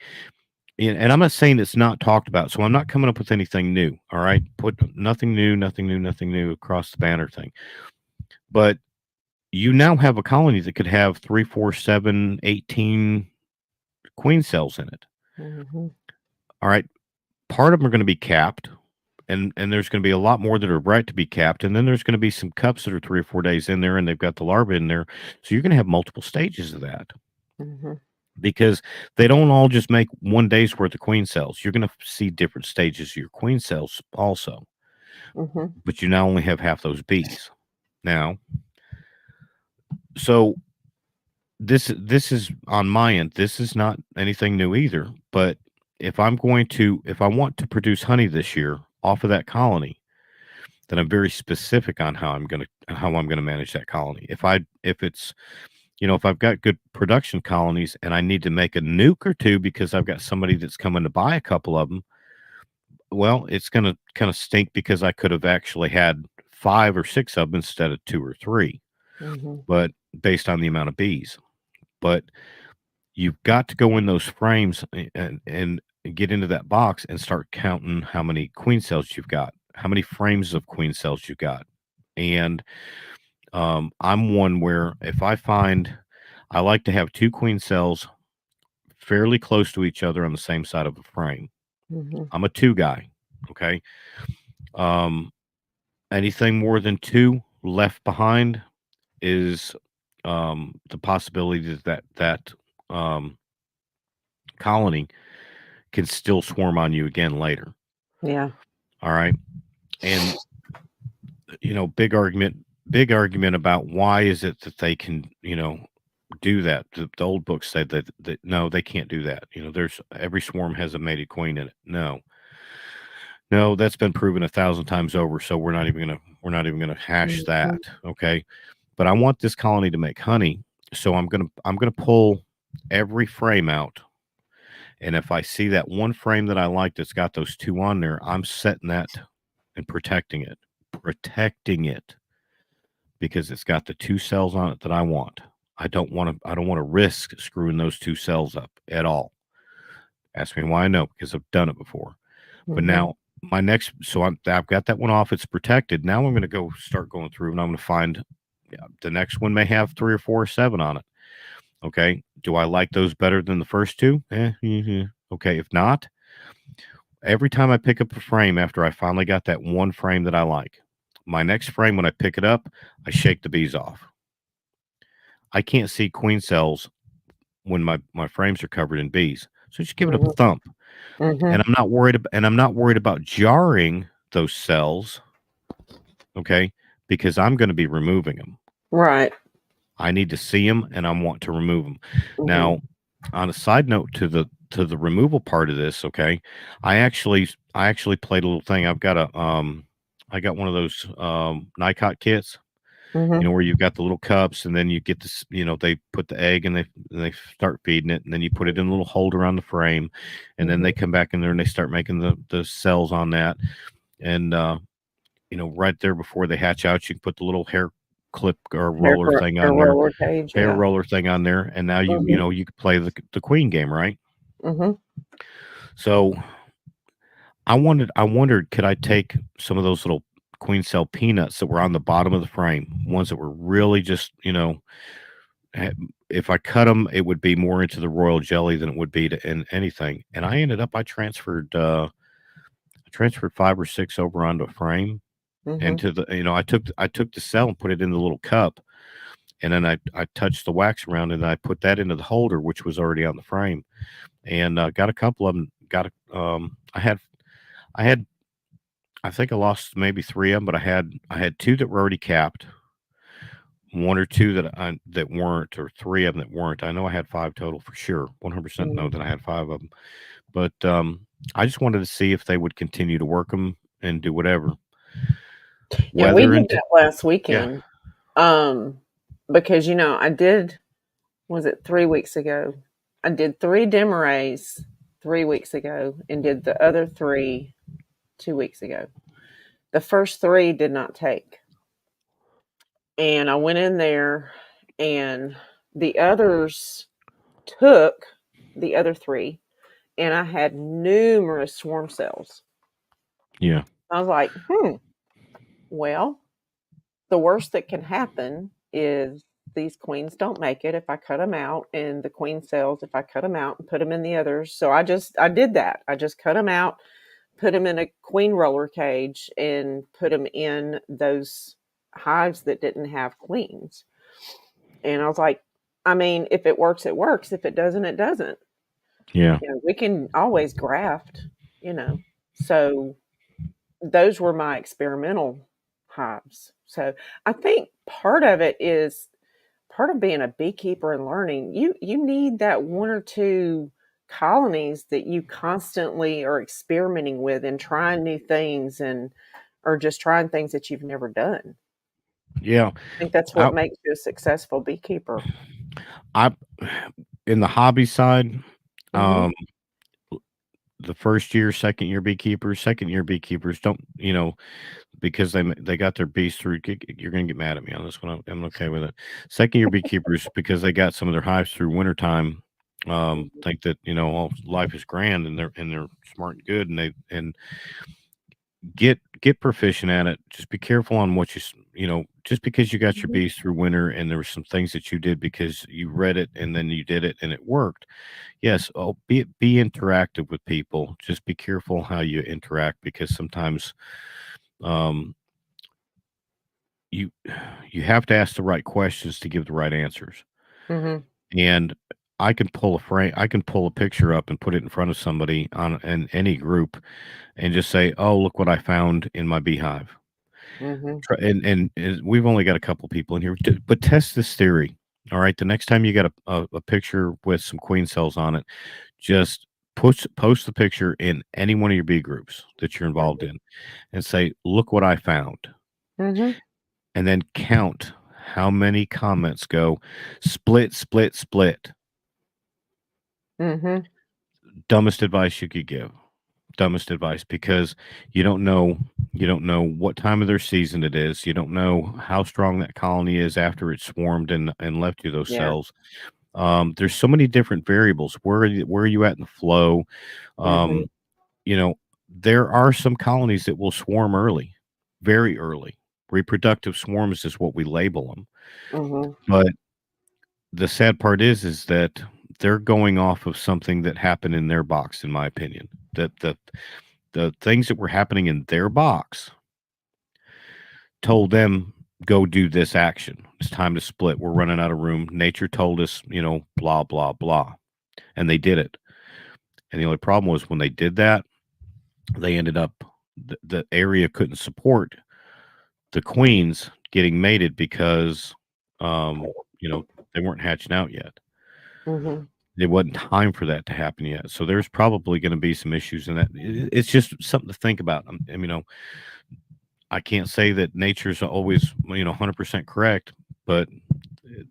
and I'm not saying it's not talked about, so I'm not coming up with anything new. All right. Put nothing new across the banner thing. But you now have a colony that could have 3, 4, 7, 18 queen cells in it. All right. Part of them are going to be capped. And there's going to be a lot more that are right to be capped. And then there's going to be some cups that are 3 or 4 days in there, and they've got the larvae in there. So you're going to have multiple stages of that. Because they don't all just make 1 day's worth of queen cells. You're going to see different stages of your queen cells also. But you now only have half those bees. Now, so this is on my end. This is not anything new either. But if I want to produce honey this year off of that colony, then I'm very specific on how I'm going to manage that colony. If it's if I've got good production colonies and I need to make a nuke or two because I've got somebody that's coming to buy a couple of them, well, it's going to kind of stink because I could have actually had 5 or 6 of them instead of 2 or 3, but based on the amount of bees. But you've got to go in those frames and get into that box and start counting how many queen cells you've got, how many frames of queen cells you got. And I'm one where if I find, I like to have 2 queen cells fairly close to each other on the same side of a frame. I'm a 2 guy. Okay. Anything more than 2 left behind is the possibility that colony can still swarm on you again later. Yeah. All right. And big argument about why is it that they can do that. The old books said that no, they can't do that. There's every swarm has a mated queen in it. No, that's been proven 1,000 times over. So we're not even gonna hash that. Okay. But I want this colony to make honey. So I'm gonna pull every frame out. And if I see that one frame that I like that's got those 2 on there, I'm setting that and protecting it because it's got the 2 cells on it that I want. I don't want to risk screwing those 2 cells up at all. Ask me why I know, because I've done it before. But now my next, so I've got that one off. It's protected. Now I'm going to start going through and I'm going to find the next one may have 3 or 4 or 7 on it. Okay. Do I like those better than the first 2? Okay. If not, every time I pick up a frame after I finally got that one frame that I like, my next frame, when I pick it up, I shake the bees off. I can't see queen cells when my frames are covered in bees. So just give it a thump. And I'm not worried about jarring those cells. Okay. Because I'm going to be removing them. Right. I need to see them and I want to remove them. Now, on a side note to the removal part of this, okay, I actually played a little thing. I got one of those NICOT kits, where you've got the little cups and then you get this, they put the egg and they start feeding it and then you put it in a little holder on the frame and then they come back in there and they start making the cells on that. And right there before they hatch out, you can put the little hair clip or roller thing on there, roller thing on there, and now you can play the queen game, right? So I wondered, could I take some of those little queen cell peanuts that were on the bottom of the frame, ones that were really just, if I cut them, it would be more into the royal jelly than it would be in anything. And I ended up, I transferred 5 or 6 over onto a frame. And to the, I took the cell and put it in the little cup, and then I touched the wax around and I put that into the holder, which was already on the frame, and got a couple of them. I think I lost maybe 3 of them, but I had 2 that were already capped, 1 or 2 that weren't, or 3 of them that weren't. I know I had 5 total for sure. 100% know that I had 5 of them, but I just wanted to see if they would continue to work them and do whatever. Yeah, we did that last weekend. Because I did, was it 3 weeks ago? I did 3 Demarays 3 weeks ago and did the other 3 2 weeks ago. The first 3 did not take. And I went in there and the others took the other 3 and I had numerous swarm cells. Yeah. I was like, well, the worst that can happen is these queens don't make it if I cut them out, and the queen cells if I cut them out and put them in the others. So I did that. I just cut them out, put them in a queen roller cage, and put them in those hives that didn't have queens. And I was like, I mean, if it works, it works. If it doesn't, it doesn't. Yeah. We can always graft, So those were my experimental hives. So I think part of being a beekeeper and learning, you need that 1 or 2 colonies that you constantly are experimenting with and trying new things or just trying things that you've never done. Yeah. I think that's what makes you a successful beekeeper. I in the hobby side, Mhm. the first year, second year beekeepers don't, because they got their bees through. You're gonna get mad at me on this one. I'm okay with it. Second year beekeepers, because they got some of their hives through wintertime, Mhm. think that life is grand, and they're smart and good, and get proficient at it. Just be careful on what just because you got your Mhm. bees through winter and there were some things that you did because you read it and then you did it and it worked. Yes, be interactive with people. Just be careful how you interact, because sometimes um you you have to ask the right questions to give the right answers. Mhm. And I can pull a picture up and put it in front of somebody on in any group and just say, "Oh, look what I found in my beehive." Mhm. And we've only got a couple people in here, but test this theory. All right, the next time you got a picture with some queen cells on it, just post the picture in any one of your bee groups that you're involved in, and say, "Look what I found," Mhm. and then count how many comments go split, split, split. Mhm. Dumbest advice you could give. Dumbest advice, because you don't know what time of their season it is. You don't know how strong that colony is after it swarmed and left you those Yeah. cells. There's so many different variables. Where are you at in the flow? Mhm. Um, you know, there are some colonies that will swarm early, very early. Reproductive swarms is what we label them. Mhm. But the sad part is that they're going off of something that happened in their box, in my opinion. That the things that were happening in their box told them, go do this action. It's time to split. We're running out of room. Nature told us, blah, blah, blah. And they did it. And the only problem was when they did that, they ended up, the area couldn't support the queens getting mated because, you know, they weren't hatching out yet. Mhm. It wasn't time for that to happen yet. So there's probably going to be some issues in that. It's just something to think about. I can't say that nature's always, 100% correct, but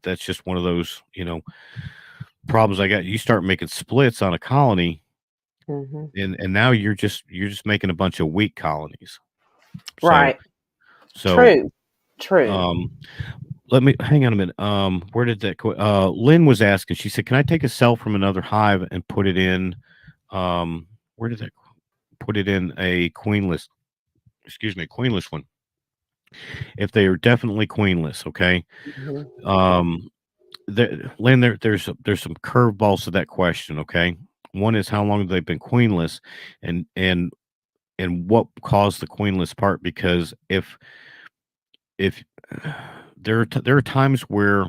that's just one of those, problems I got. You start making splits on a colony, Mhm. and now you're just making a bunch of weak colonies. So Right. so True. True. um let me hang on a minute. Where did that go? Lynn was asking, she said, can I take a cell from another hive and put it in where did that put it in a queenless, excuse me, queenless one, if they are definitely queenless, okay? Mhm. Um Lynn, there's some curveballs to that question. Okay, one is how long have they been queenless, and and and what caused the queenless part? Because if there are times where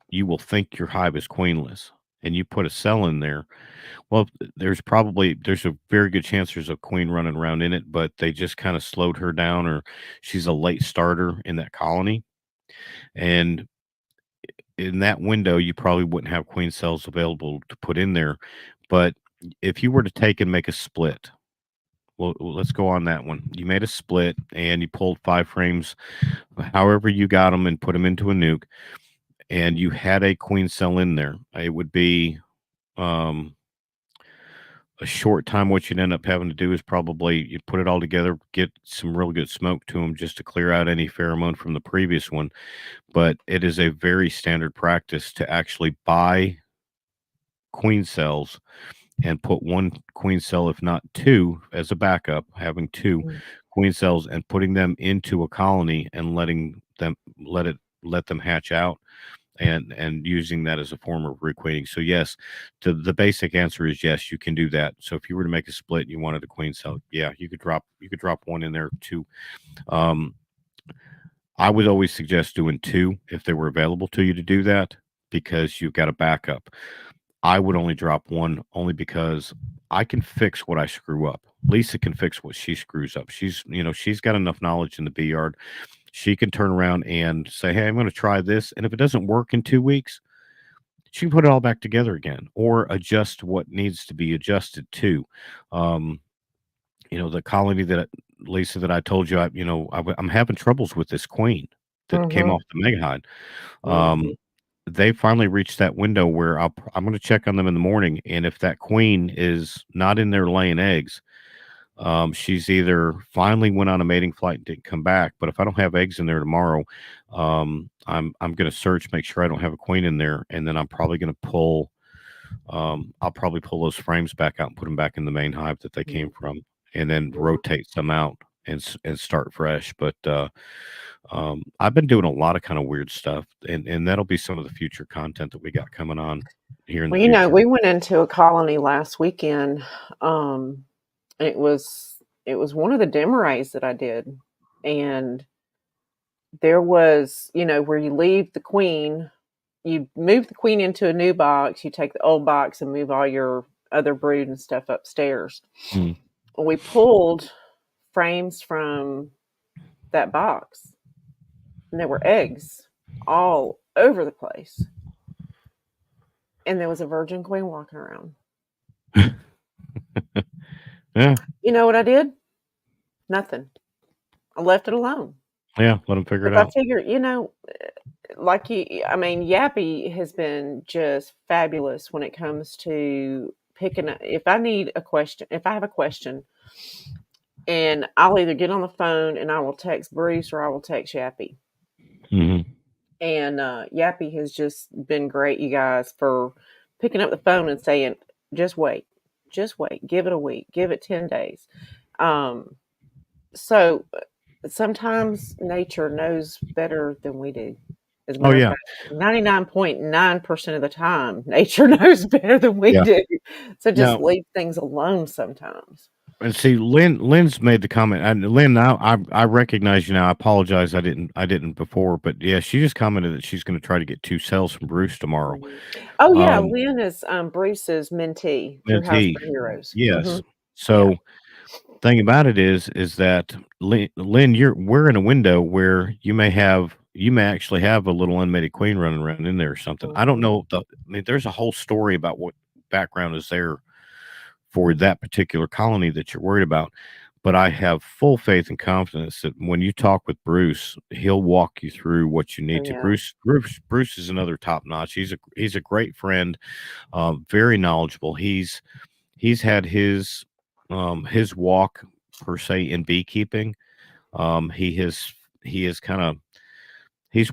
you will think your hive is queenless, and you put a cell in there. Well, there's a very good chance there's a queen running around in it, but they just kind of slowed her down, or she's a late starter in that colony, and in that window, you probably wouldn't have queen cells available to put in there. But if you were to take and make a split, well, let's go on that one. You made a split and you pulled 5 frames, however you got them, and put them into a nuke, and you had a queen cell in there. It would be um, a short time. What you'd end up having to do is probably you put it all together, get some real good smoke to them just to clear out any pheromone from the previous one. But it is a very standard practice to actually buy queen cells and put one queen cell, if not two, as a backup, having two Mhm. queen cells and putting them into a colony and let them hatch out, and using that as a form of requeening. So yes, the basic answer is yes, you can do that. So if you were to make a split and you wanted a queen cell, yeah, you could drop one in there too. Um, I would always suggest doing two if they were available to you to do that, because you've got a backup. I would only drop one only because I can fix what I screw up. Lisa can fix what she screws up. She's got enough knowledge in the bee yard. She can turn around and say, "Hey, I'm going to try this." And if it doesn't work in 2 weeks, she can put it all back together again or adjust what needs to be adjusted to. Um, the colony Lisa, that I told you, I'm having troubles with this queen that came Mhm. off the mega hive. Um, Mhm. they finally reached that window where I'm going to check on them in the morning, and if that queen is not in there laying eggs, she's either finally went on a mating flight and didn't come back. But if I don't have eggs in there tomorrow, I'm going to search, make sure I don't have a queen in there, and then I'm probably going to pull. I'll probably pull those frames back out and put them back in the main hive that they came from, and then rotate some out and start fresh. But I've been doing a lot of kind of weird stuff, and that'll be some of the future content that we got coming on here in the future. We went into a colony last weekend. It was one of the demorays that I did, and there was, where you leave the queen, you move the queen into a new box, you take the old box and move all your other brood and stuff upstairs. We pulled frames from that box, and there were eggs all over the place, and there was a virgin queen walking around. Yeah. You know what I did? Nothing. I left it alone. Yeah, let them figure it out. I figure, Yappy has been just fabulous when it comes to picking up. If I have a question, and I'll either get on the phone and I will text Bruce or I will text Yappy. Mm-hmm. And Yappy has just been great, you guys, for picking up the phone and saying, just wait, give it a week, give it 10 days. So sometimes nature knows better than we do. 99.9% of the time, nature knows better than we do. So just leave things alone sometimes. And see, Lynn's made the comment, and Lynn, now I recognize you now. I apologize, I didn't before, but yeah, she just commented that she's going to try to get 2 cells from Bruce tomorrow. Oh yeah, Lynn is Bruce's mentee through House for Heroes. Yes. Mm-hmm. So, thing about it is that Lynn, we're in a window where you may actually have a little unmated queen running around in there or something. I don't know. There's a whole story about what background is there for that particular colony that you're worried about, but I have full faith and confidence that when you talk with Bruce, he'll walk you through what you need to. Bruce is another top notch. He's a great friend, very knowledgeable. He's had his walk per se in beekeeping. He's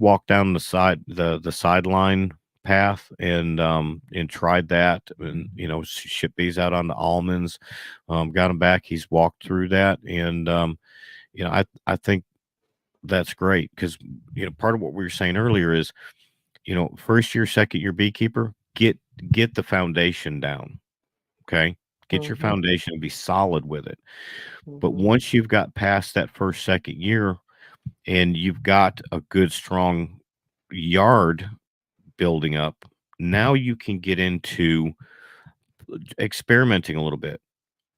walked down the sideline path and tried that, and shipped bees out on the almonds, got them back. He's walked through that, and I think that's great, because part of what we were saying earlier is first year, second year beekeeper, get the foundation down. Okay, get your foundation and be solid with it. But once you've got past that first, second year, and you've got a good strong yard building up, now you can get into experimenting a little bit.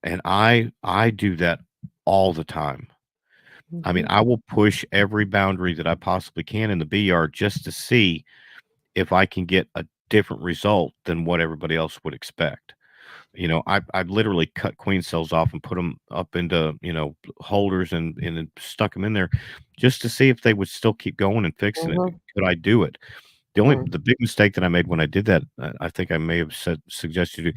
And I do that all the time. I mean, I will push every boundary that I possibly can in the bee yard just to see if I can get a different result than what everybody else would expect. I've literally cut queen cells off and put them up into holders and stuck them in there just to see if they would still keep going and fixing it. Could I do it? The big mistake that I made when I did that, I think I may have suggested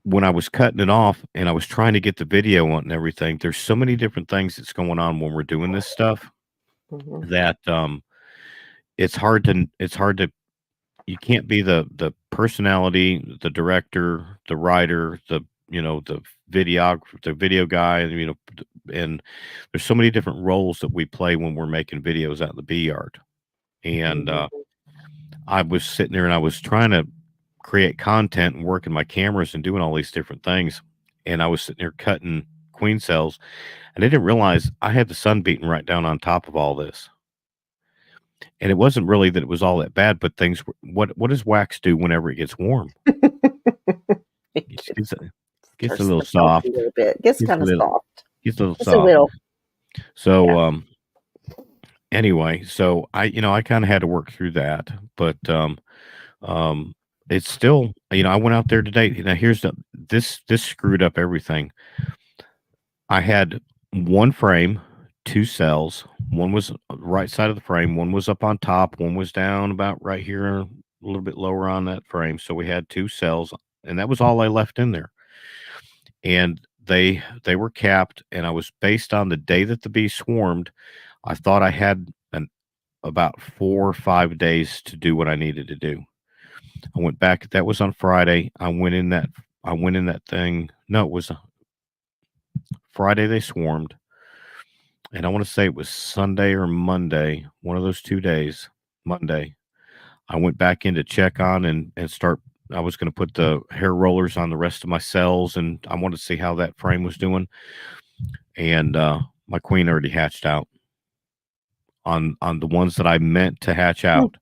when I was cutting it off and I was trying to get the video on and everything. There's so many different things that's going on when we're doing this stuff that it's hard to. You can't be the personality, the director, the writer, the videographer, the video guy, and there's so many different roles that we play when we're making videos out in the bee yard. And I was sitting there and I was trying to create content and working my cameras and doing all these different things. And I was sitting there cutting queen cells, and I didn't realize I had the sun beating right down on top of all this. And it wasn't really that it was all that bad, but things were, what does wax do whenever it gets warm? It gets a little soft. A little bit. Gets kind of soft. Gets a little Just soft. A little. So anyway, so I kind of had to work through that, but it's still, I went out there today. Now here's this screwed up everything. I had one frame, 2 cells. One was right side of the frame. One was up on top. One was down about right here, a little bit lower on that frame. So we had 2 cells, and that was all I left in there. And they were capped, and I was based on the day that the bees swarmed. I thought I had about 4 or 5 days to do what I needed to do. I went back. That was on Friday. I went in that thing. No, it was Friday they swarmed. And I want to say it was Sunday or Monday, one of those 2 days, Monday. I went back in to check on and start. I was going to put the hair rollers on the rest of my cells, and I wanted to see how that frame was doing. And my queen already hatched out on the ones that I meant to hatch out.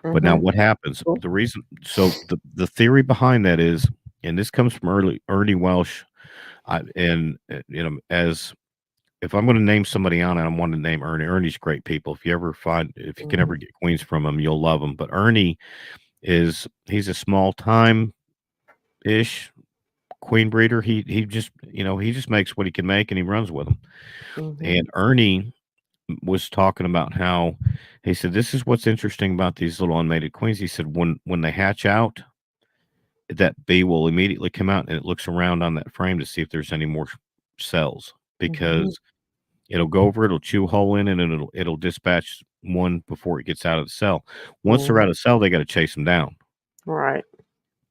But now what happens? The reason, so the theory behind that is, and this comes from Ernie Welsh, and you know, as if I'm going to name somebody on it, I want to name Ernie. Ernie's great people. If you can ever get queens from him, you'll love him. But Ernie he's a small time ish queen breeder. He just, he just makes what he can make and he runs with them. And Ernie was talking about how he said, this is what's interesting about these little unmated queens. He said, when they hatch out, that bee will immediately come out and it looks around on that frame to see if there's any more cells, because it'll go over, it'll chew a hole in, and it'll dispatch one before it gets out of the cell. Once they're out of the cell, they got to chase them down. Right.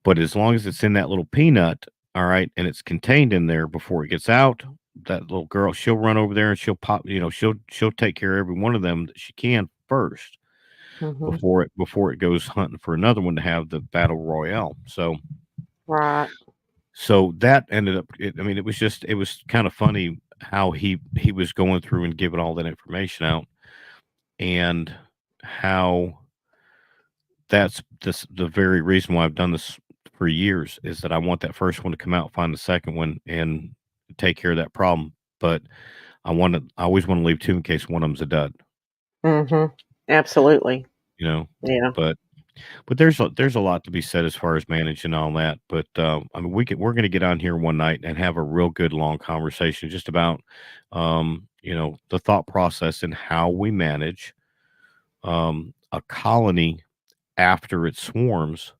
But as long as it's in that little peanut, all right, and it's contained in there before it gets out, that little girl, she'll run over there and she'll pop, she'll take care of every one of them that she can first before it goes hunting for another one to have the battle royale. So right. So that ended up, it was kind of funny how he was going through and giving all that information out, and how that's the very reason why I've done this for years, is that I want that first one to come out, find the second one, and take care of that problem. But I always want to leave 2 in case one of them's a dud. Absolutely. Yeah. But there's a lot to be said as far as managing all that. But we're going to get on here one night and have a real good long conversation just about the thought process and how we manage a colony after it swarms,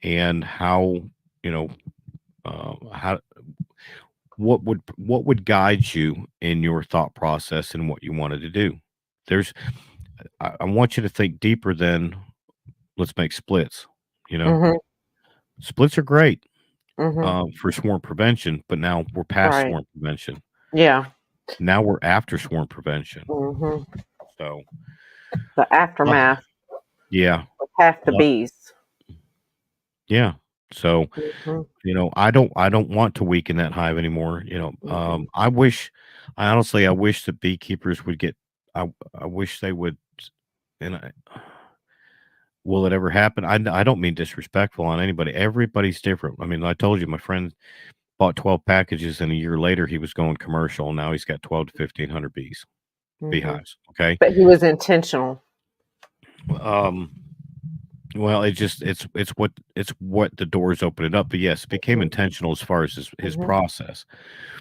and how what would guide you in your thought process and what you wanted to do. I want you to think deeper than, let's make splits. Splits are great for swarm prevention, but now we're past swarm prevention. Yeah. Now we're after swarm prevention. So the aftermath. Yeah. With half the bees. Yeah. So, I don't want to weaken that hive anymore. I wish that beekeepers would get, I wish they would, and will it ever happen? I don't mean disrespectful on anybody. Everybody's different. I mean, I told you, my friend bought 12 packages, and a year later he was going commercial. Now he's got 12 to 1,500 beehives. Okay. But he was intentional. Well, it's what the doors opened it up. But yes, it became intentional as far as his process.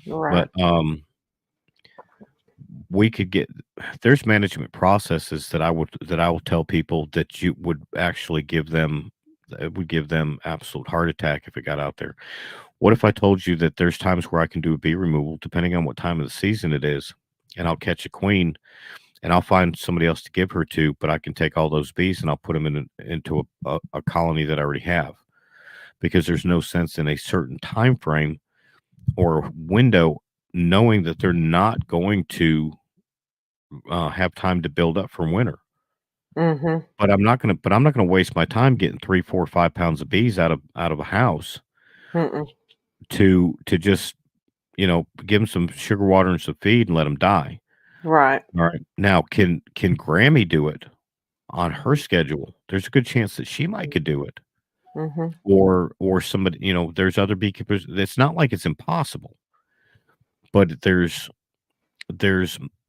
Right. But we could there's management processes that I will tell people that you would actually give them, it would give them absolute heart attack if it got out there. What if I told you that there's times where I can do a bee removal depending on what time of the season it is, and I'll catch a queen and I'll find somebody else to give her to, but I can take all those bees and I'll put them into a colony that I already have, because there's no sense in a certain time frame or window knowing that they're not going to have time to build up for winter. But I'm not going to waste my time getting 3, 4, 5 pounds of bees out of a house to just give them some sugar water and some feed and let them die. Right. All right. Now, can Grammy do it on her schedule? There's a good chance that she could do it. Or somebody, there's other beekeepers. It's not like it's impossible, but there's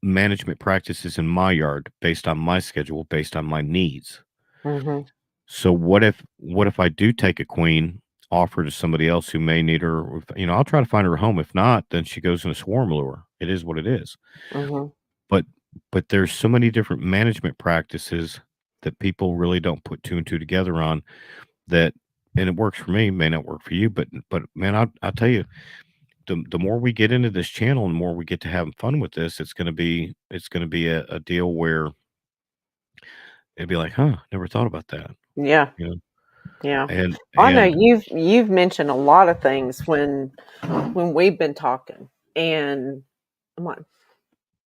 management practices in my yard based on my schedule, based on my needs. So what if I do take a queen, offer to somebody else who may need her? I'll try to find her a home. If not, then she goes in a swarm lure. It is what it is. but there's so many different management practices that people really don't put two and two together on that, and it works for me, may not work for you, but man, I'll tell you, the more we get into this channel and the more we get to having fun with this, it's gonna be a deal where it'd be like, huh, never thought about that. Yeah. You know, Yeah. and I know and you've mentioned a lot of things when we've been talking, and I'm like,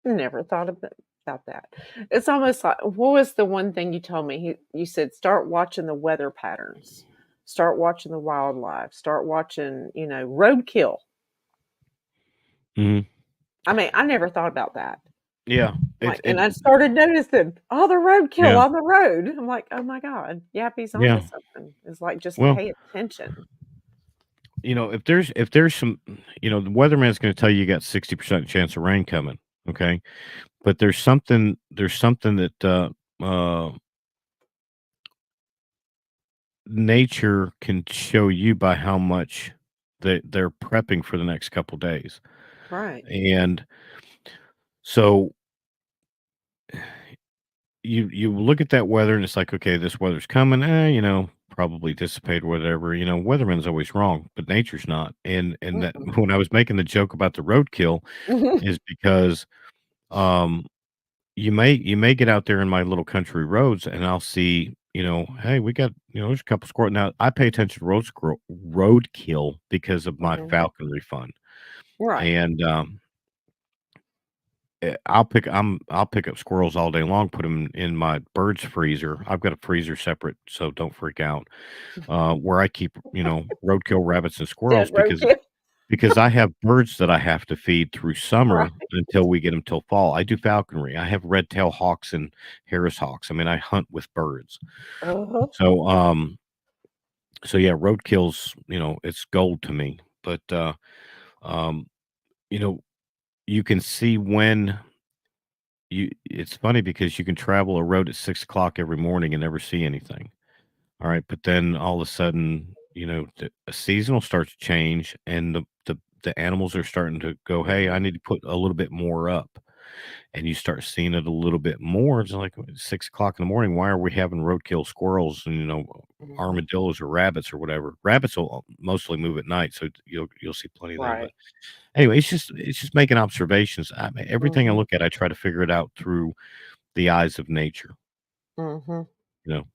never thought about that. It's almost like, what was the one thing you told me? You said start watching the weather patterns, start watching the wildlife, start watching, roadkill. mhm, I mean, I never thought about that. yeah, Like, and it I started noticing all the roadkill yeah, on the road. I'm like, oh my God, Yappy's onto yeah. something. It's like, just Well, pay attention. if there's some, the weatherman's going to tell you got 60% chance of rain coming. Okay, but there's something that nature can show you by how much they're prepping for the next couple days. Right. And so you look at that weather and it's like, okay, this weather's coming, probably dissipate or whatever. Weatherman's always wrong, but nature's not. And that Mm-mm. when I was making the joke about the roadkill is because um you may get out there in my little country roads and I'll see, hey, we got, there's a couple squirrels. Now I pay attention to roadkill because of my Mhm. falconry fund. Right. And I'll pick up squirrels all day long, put them in my bird's freezer. I've got a freezer separate, so don't freak out. Where I keep, roadkill rabbits and squirrels Dead roadkill. because I have birds that I have to feed through summer Right. until we get them till fall. I do falconry. I have red-tailed hawks and Harris hawks. I mean, I hunt with birds. Uh-huh. So, so yeah, roadkill's, it's gold to me. But um, you know, you can see when it's funny because you can travel a road at 6 o'clock every morning and never see anything. All right, but then all of a sudden, a season will start to change, and the animals are starting to go, "Hey, I Mhm. need to put a little bit more up," and you start seeing it a little bit more. It's like 6 o'clock in the morning. Why are we having roadkill squirrels and Mhm. armadillos or rabbits or whatever? Rabbits will mostly move at night, so you'll see plenty of them. But Right. anyway, it's just making observations. I mean, everything I Mhm. look at, I try to figure it out through the eyes of nature. Mhm.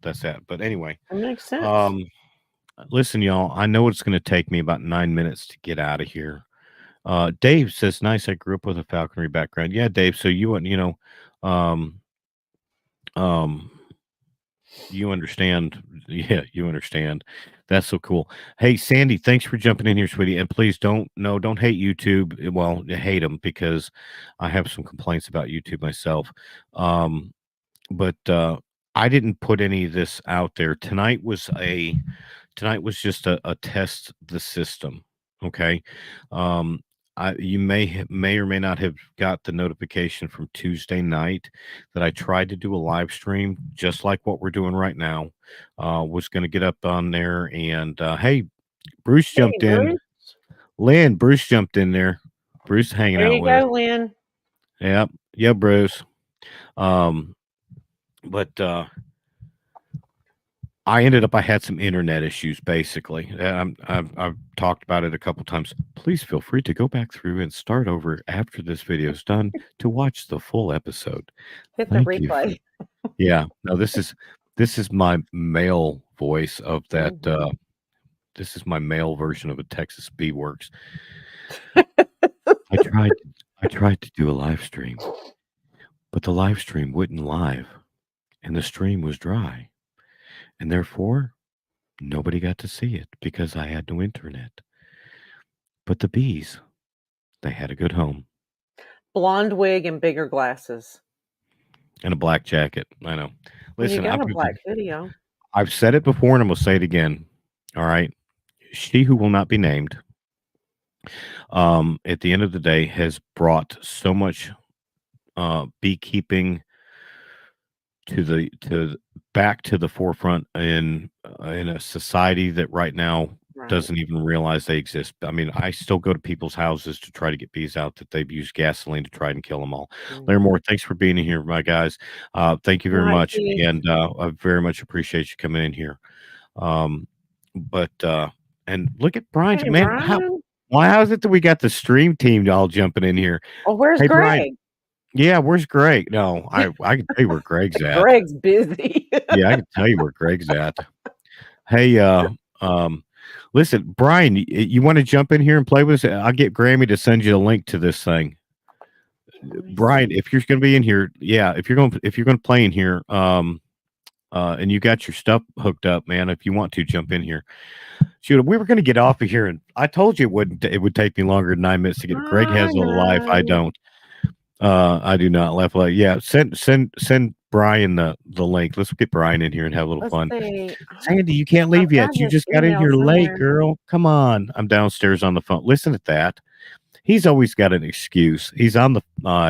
That's that. But anyway, That makes sense. um, listen, y'all, I know it's gonna take me about 9 minutes to get out of here. Dave says, "Nice, I grew up with a falconry background." Yeah, Dave, so um, um, you understand. Yeah, you understand. That's so cool. Hey, Sandy, thanks for jumping in here, sweetie, and please don't hate YouTube. Well, hate them because I have some complaints about YouTube myself. Um, but I didn't put any of this out there. Tonight was just a test the system. Okay. Um, you may or may not have got the notification from Tuesday night that I tried to do a live stream just like what we're doing right now. Was going to get up on there and hey, Bruce Hey, jumped in. Bruce. Bruce jumped in there. Bruce hanging There out you with us. go, Lynn. Yep. Yeah, Bruce. Um, but I had some internet issues basically. I've talked about it a couple times. Please feel free to go back through and start over after this video is done to watch the full episode. Hit the Thank you for replay. yeah. No, this is my male voice of that. Mhm. This is my male version of a Texas Bee Works. I tried I tried to do a live stream, but the live stream wouldn't live, and the stream was dry, and therefore nobody got to see it because I had no internet. But the bees, they had a good home Blonde wig and bigger glasses. and a black jacket. I know. And you Listen, got a black hoodie on. I've said it before and I'm gonna say it again. All right. She who will not be named, at the end of the day, has brought so much beekeeping to back to the forefront in a society that right now doesn't even realize they exist. I mean, I still go to people's houses to try to get bees out that they've used gasoline to try and kill them all. Larry Moore, thanks for being in here, my guys. Thank you very much. And I very much appreciate you coming in here. And look at Brian. Hey, man, Brian. how is it that we got the stream team all jumping in here? Oh, where's Greg? Brian. Yeah, where's Greg? No, I can tell you where Greg's at. Greg's busy. Yeah, I can tell you where Greg's at. Hey, listen, Brian, you want to jump in here and play with us? I'll get Grammy to send you a link to this thing. Brian, if you're going to be in here, yeah, if you're going to play in here, and you got your stuff hooked up, man, if you want to jump in here. Shoot, we were going to get off of here, and I told you it would take me longer than 9 minutes to get. Greg has a life. I don't. I do not laugh like. Yeah, send Brian the link. Let's get Brian in here and have a little fun. Sandy, you can't leave yet. You just got in here late, girl. Come on. I'm downstairs on the phone. Listen at that. He's always got an excuse. He's on the.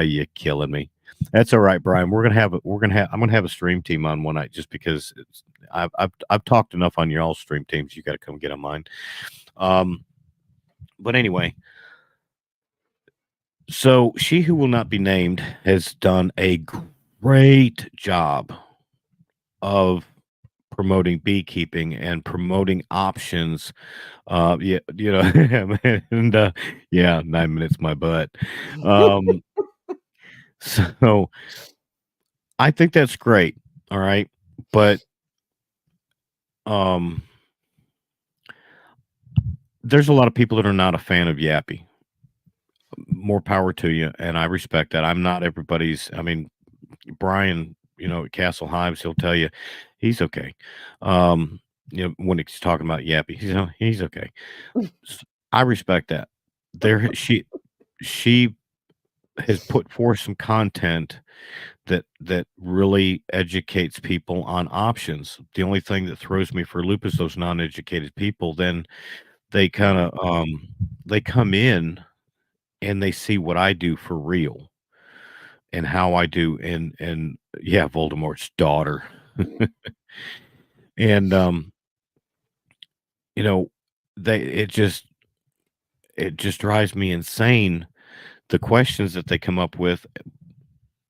You're killing me. That's all right, Brian. I'm gonna have a stream team on one night just because I've talked enough on your all stream teams. You got to come get on mine. But anyway. So she who will not be named has done a great job of promoting beekeeping and promoting options. Yeah, and yeah, 9 minutes my butt. So I think that's great. All right, but there's a lot of people that are not a fan of Yappy. More power to you, and I respect that. I'm not everybody's. I mean, Brian, at Castle Hives, he'll tell you he's okay. When he's talking about Yappy, he's okay. I respect that. She has put forth some content that really educates people on options. The only thing that throws me for a loop is those non-educated people. Then they kind of they come in. And they see what I do for real and how I do. And yeah, Voldemort's daughter. And, it just drives me insane. The questions that they come up with,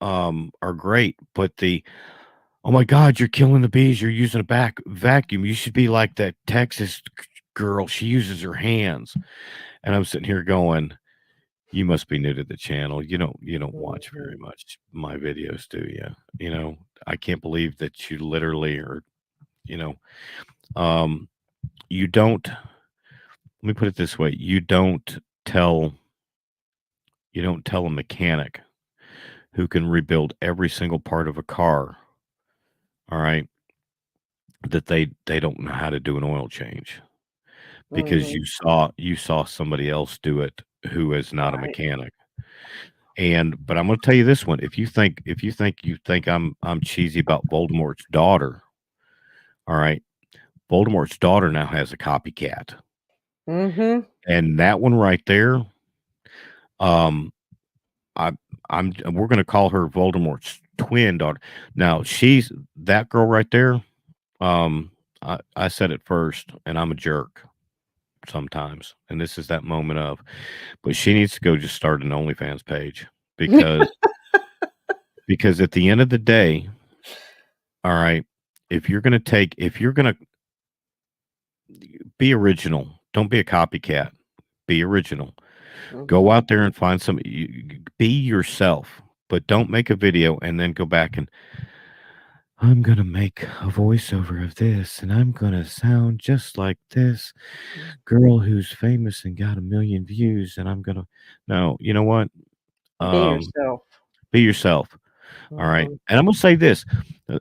are great, but oh my God, you're killing the bees. You're using a vacuum. You should be like that Texas girl. She uses her hands. And I'm sitting here going, you must be new to the channel. You don't watch very much my videos, do you? I can't believe that you literally are, you don't, let me put it this way. You don't tell a mechanic who can rebuild every single part of a car, all right, that they don't know how to do an oil change because you saw somebody else do it who is not a mechanic. But I'm going to tell you this one. If you think I'm cheesy about Voldemort's daughter, all right, Voldemort's daughter now has a copycat. And that one right there, we're going to call her Voldemort's twin daughter. Now she's that girl right there. I said it first, and I'm a jerk sometimes, and this is that moment of, but she needs to go just start an OnlyFans page because at the end of the day, all right, if you're gonna be original, don't be a copycat, be original. Go out there and find be yourself, but don't make a video and then go back and I'm going to make a voiceover of this and I'm going to sound just like this girl who's famous and got 1 million views. And I'm going to, no, you know what? Be yourself. All right. And I'm going to say this,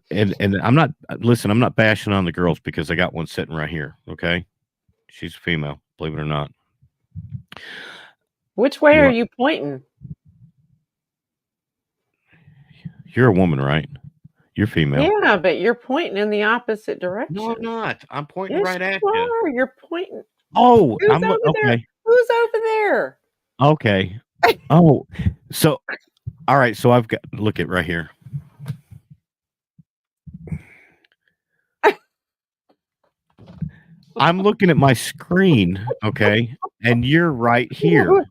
and I'm not bashing on the girls because I got one sitting right here. Okay. She's a female, believe it or not. Which way are you pointing? You're a woman, right? You're female. Yeah, but you're pointing in the opposite direction. No, I'm not. I'm pointing right at you. You're pointing. Oh, I'm over there. Who's over there? Okay. Oh, so, all right. So I've got, look at right here. I'm looking at my screen, okay, and you're right here.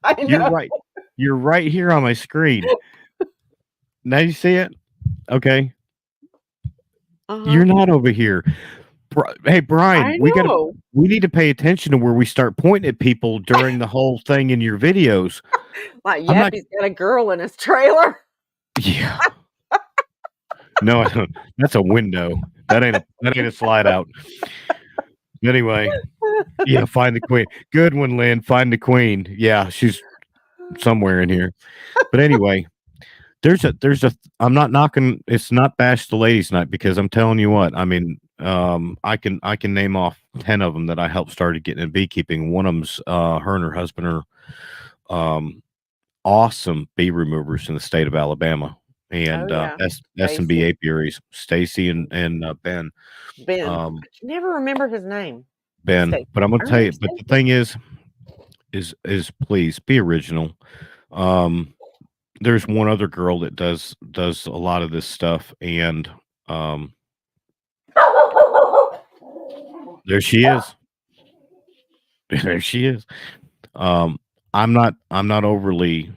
I know. You're right. You're right here on my screen. Now you see it? Okay. You're not over here. Hey, Brian, I know. we need to pay attention to where we start pointing at people during the whole thing in your videos. Like, Yappy's got a girl in his trailer. Yeah. No, I don't. That's a window. That ain't a slide out. Anyway, yeah, find the queen. Good one, Lynn. Find the queen. Yeah, she's somewhere in here. But anyway, there's a I'm not knocking, it's not Bash the Ladies Night, because I'm telling you what, I mean, I can name off 10 of them that I helped started getting in beekeeping. One of them's her and her husband are awesome bee removers in the state of Alabama. And S&B apiaries, Stacy and Ben. I never remember his name. Ben. Stacy. But I'm gonna tell you, but the thing is please be original. There's one other girl that does a lot of this stuff, and there she is. There she is. I'm not overly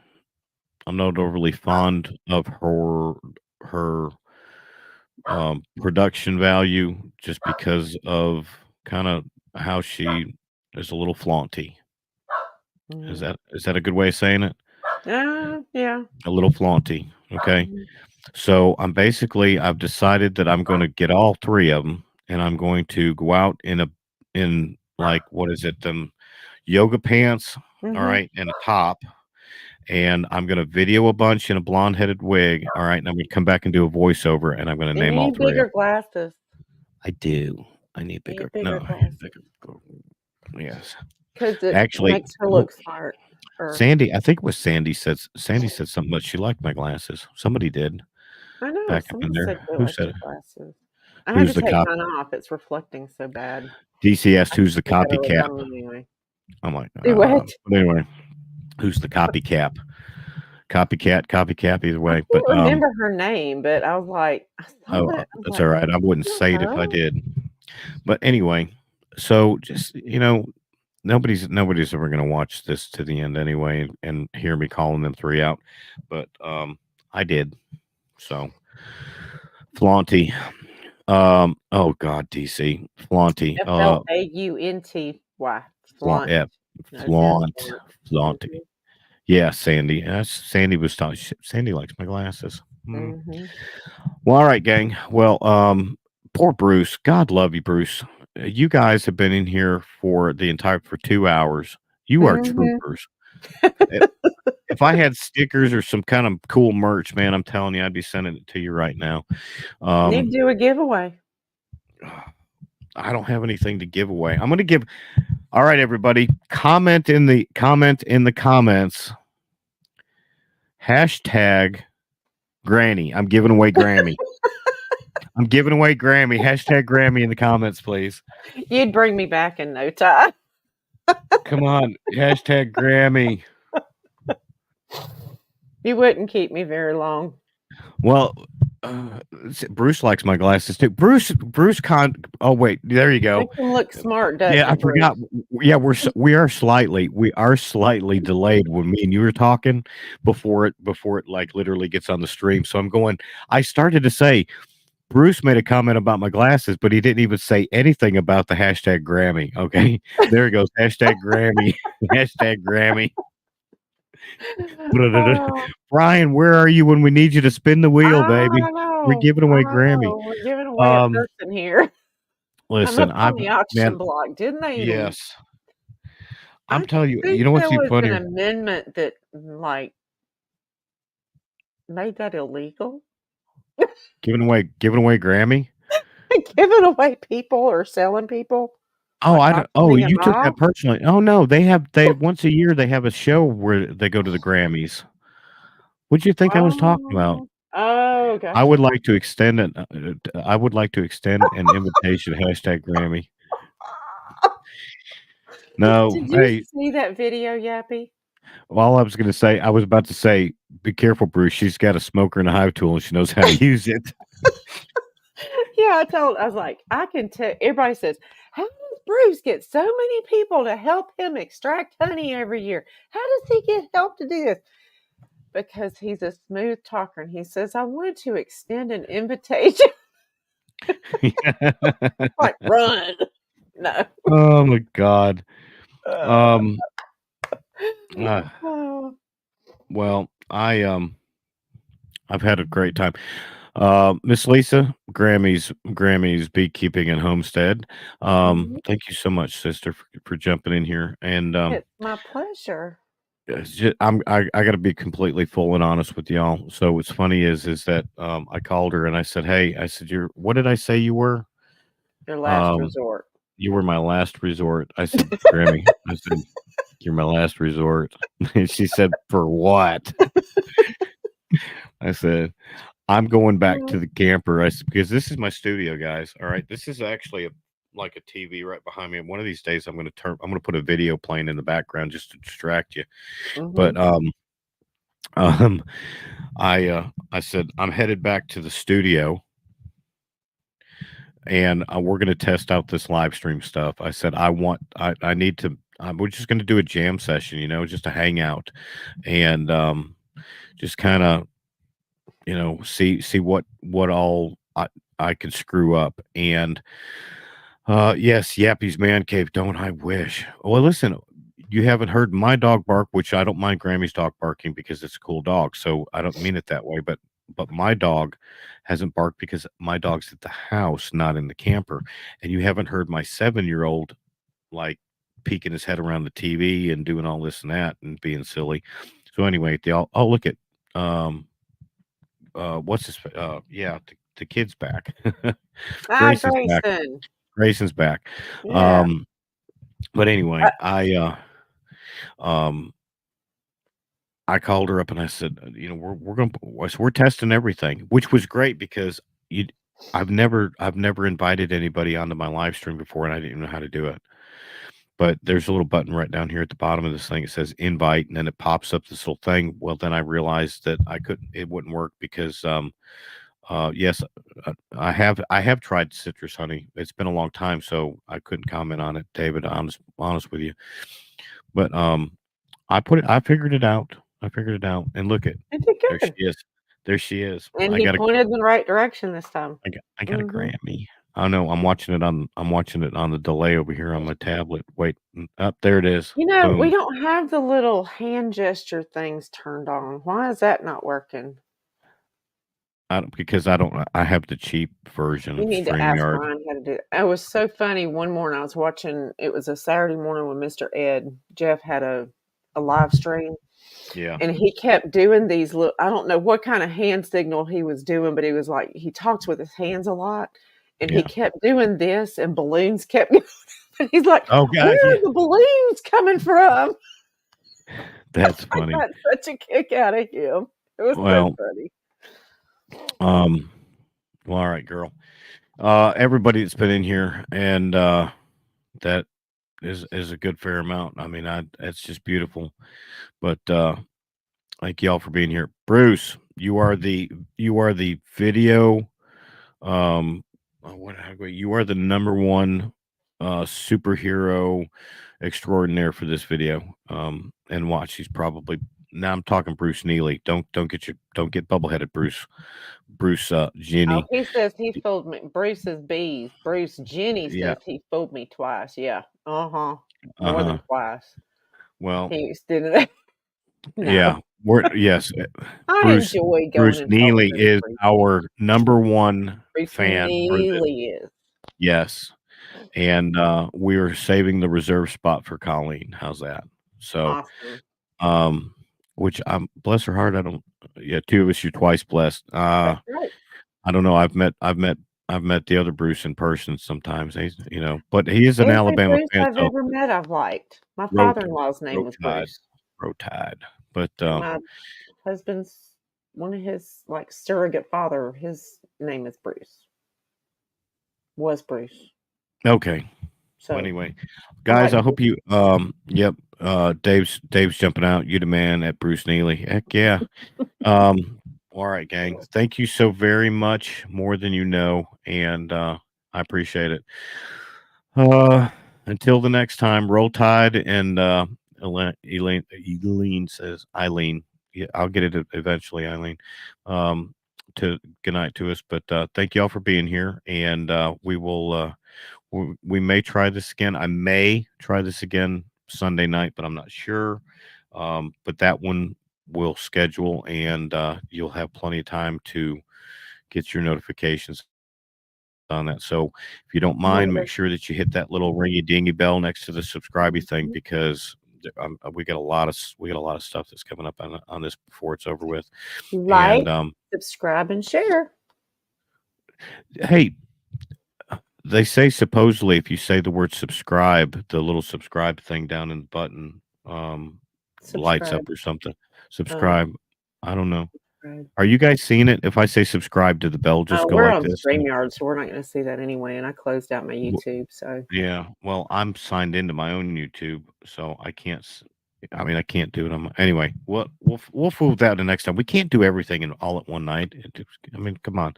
fond of her production value, just because of kind of how she is a little flaunty. Is that a good way of saying it? Yeah. A little flaunty. Okay. So I've decided that I'm going to get all three of them, and I'm going to go out in like, what is it? Yoga pants. All right. And a top. And I'm going to video a bunch in a blonde headed wig. All right. And I'm going to come back and do a voiceover, and I'm going to name all three. Bigger glasses. I do. I need bigger glasses. Yes. Because it actually makes her look smart. Sandy, I think it was Sandy said something that she liked my glasses. Somebody did. I know. Back up in there. Who said it? Glasses. I had to take mine off. It's reflecting so bad. DC asked, "Who's the copycat?" Anyway. I'm like, what? Anyway, who's the copycat? Copycat, either way. I don't remember her name, but I was like, that's all right. I wouldn't say it if I did. But anyway, so just, nobody's ever going to watch this to the end anyway and hear me calling them three out. But I did. So flaunty. Oh God, DC. Flaunty. Flaunty. Flaunty. Yeah, Sandy. Sandy was talking. Sandy likes my glasses. Well, all right, gang. Well, poor Bruce. God love you, Bruce. You guys have been in here for 2 hours. You are troopers. If I had stickers or some kind of cool merch, man, I'm telling you, I'd be sending it to you right now. Need to do a giveaway. I don't have anything to give away. I'm going to give. All right, everybody, comment in the comments. Hashtag Granny. I'm giving away Grammy. I'm giving away Grammy. Hashtag Grammy in the comments, please. You'd bring me back in no time. Come on. Hashtag Grammy. You wouldn't keep me very long. Well, Bruce likes my glasses too. Bruce. Oh wait, there you go. Make him look smart, doesn't I forgot. Yeah, we are slightly delayed when me and you were talking before it like literally gets on the stream. So I started to say, Bruce made a comment about my glasses, but he didn't even say anything about the hashtag Grammy. Okay, there it goes. Hashtag Grammy. Hashtag Grammy. Brian, where are you when we need you to spin the wheel, baby? We're giving away Grammy. We're giving away a person here. Listen, I'm on the auction block, didn't they? Yes. I'm telling you, you know what's even funny? An amendment that like made that illegal. Giving away Grammy? Giving away people or selling people? Oh, I don't. Oh, you took that personally. Oh no, they once a year they have a show where they go to the Grammys. What do you think I was talking about? Oh, okay. I would like to extend it. I would like to extend an invitation. Hashtag Grammy. No, did you see that video, Yappy? Well, I was about to say, be careful, Bruce. She's got a smoker and a hive tool, and she knows how to use it. Yeah, I was like, I can tell. Everybody says, how does Bruce gets so many people to help him extract honey every year. How does he get help to do this? Because he's a smooth talker, and he says, I wanted to extend an invitation. Like, run. No. Oh my God. Well, I've had a great time. Miss.Lisa, Grammys, Beekeeping and Homestead. Thank you so much, sister, for jumping in here. And it's my pleasure. I got to be completely full and honest with y'all. So what's funny is that I called her and I said, hey, I said, what did I say you were? Your last resort. You were my last resort. I said, Grammy, I said, you're my last resort. And she said, for what? I said, I'm going back to the camper. I said, because this is my studio, guys. All right. This is actually like a TV right behind me. And one of these days I'm going to put a video playing in the background just to distract you. But I said, I'm headed back to the studio. And we're going to test out this live stream stuff. I said, I need to, we're just going to do a jam session, just a hangout and just kind of, see what all I can screw up. And yes, Yappy's Man Cave. Don't I wish? Well, listen, you haven't heard my dog bark, which I don't mind Grammy's dog barking because it's a cool dog. So I don't mean it that way, but my dog hasn't barked because my dog's at the house, not in the camper. And you haven't heard my 7-year-old like peeking his head around the TV and doing all this and that and being silly. So anyway, I'll look at what's this? Yeah, the kid's back. Grayson's back. Grayson's back. Yeah. But anyway, I called her up and I said, we're testing everything, which was great because I've never invited anybody onto my live stream before, and I didn't know how to do it. But there's a little button right down here at the bottom of this thing. It says invite, and then it pops up this little thing. Well, then I realized that it wouldn't work because, yes, I have tried citrus honey. It's been a long time, so I couldn't comment on it, David. Honest with you, but I figured it out. And look there she is. And he pointed in the right direction this time. I got a Grammy. Oh no, I'm watching it on the delay over here on my tablet. Wait, up there it is. We don't have the little hand gesture things turned on. Why is that not working? I have the cheap version. You need to ask Ryan how to do it. It was so funny. One morning I was watching. It was a Saturday morning with Mr. Ed. Jeff had a live stream. Yeah. And he kept doing these little, I don't know what kind of hand signal he was doing, but he was like, he talks with his hands a lot. And he kept doing this and balloons kept going. And he's like, where are the balloons coming from? That's funny. I got such a kick out of him. It was so funny. Well, all right, girl. Everybody that's been in here, and that is a good fair amount. I mean, it's just beautiful. But thank y'all for being here. Bruce, you are the video you are the #1 superhero extraordinaire for this video. And watch, he's probably, now I'm talking Bruce Neely. Don't get bubble-headed, Bruce Jenny. Oh, he says he fooled me. Bruce is bees. Bruce Jenny says he fooled me twice. Yeah. More than twice. Well, he extended it. No. Yeah. Yes. I enjoy going. Bruce Neely is our number 1 fan. Neely is. Yes. And we are saving the reserve spot for Colleen. How's that? So awesome. Which I'm, bless her heart, 2 of us, you're twice blessed. That's right. I don't know. I've met the other Bruce in person sometimes. He's, but he is an Alabama Bruce fan. I've ever met, I've liked. My father-in-law's name was Bruce. Tide. But my husband's, one of his like surrogate father, his name is Bruce. Was Bruce. Okay. So anyway, guys, I hope you Dave's jumping out. You the man at Bruce Neely. Heck yeah. All right, gang. Thank you so very much, more than you know, and I appreciate it. until the next time, roll tide. And Eileen says, Eileen, yeah, I'll get it eventually, Eileen. To good night to us, but thank you all for being here, and we will. We may try this again. I may try this again Sunday night, but I'm not sure. But that one we'll schedule, and you'll have plenty of time to get your notifications on that. So if you don't mind, make sure that you hit that little ringy dingy bell next to the subscribe thing, because we got a lot of stuff that's coming up on this before it's over with. Like, and, subscribe, and share. Hey, they say supposedly if you say the word subscribe, the little subscribe thing down in the button lights up or something. Subscribe. I don't know. Are you guys seeing it? If I say subscribe, to the bell just go we're like on this? StreamYard, so we're not going to see that anyway. And I closed out my YouTube, so yeah. Well, I'm signed into my own YouTube, so I can't. I mean, I can't do it. Anyway. We'll fool with that the next time. We can't do everything all at one night. I mean, come on.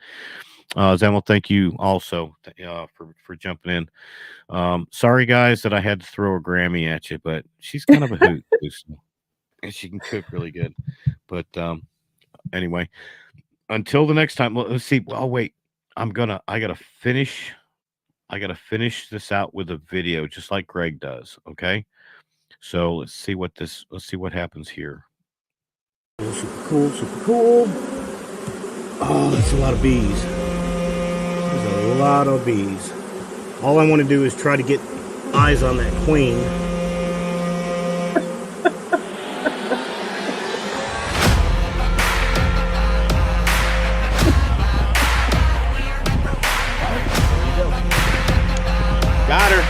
Zemel, thank you also for jumping in. Sorry guys that I had to throw a Grammy at you, but she's kind of a hoot, and she can cook really good. But anyway, until the next time, let's see. Well, wait, I gotta finish this out with a video, just like Greg does. Okay, so let's see what happens here. Super cool. Oh, that's a lot of bees. There's a lot of bees. All I want to do is try to get eyes on that queen. Got her.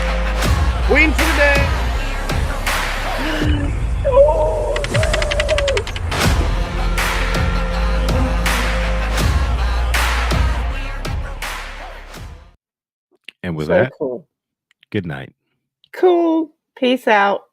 Queen for the day. And with that, cool. Good night. Cool. Peace out.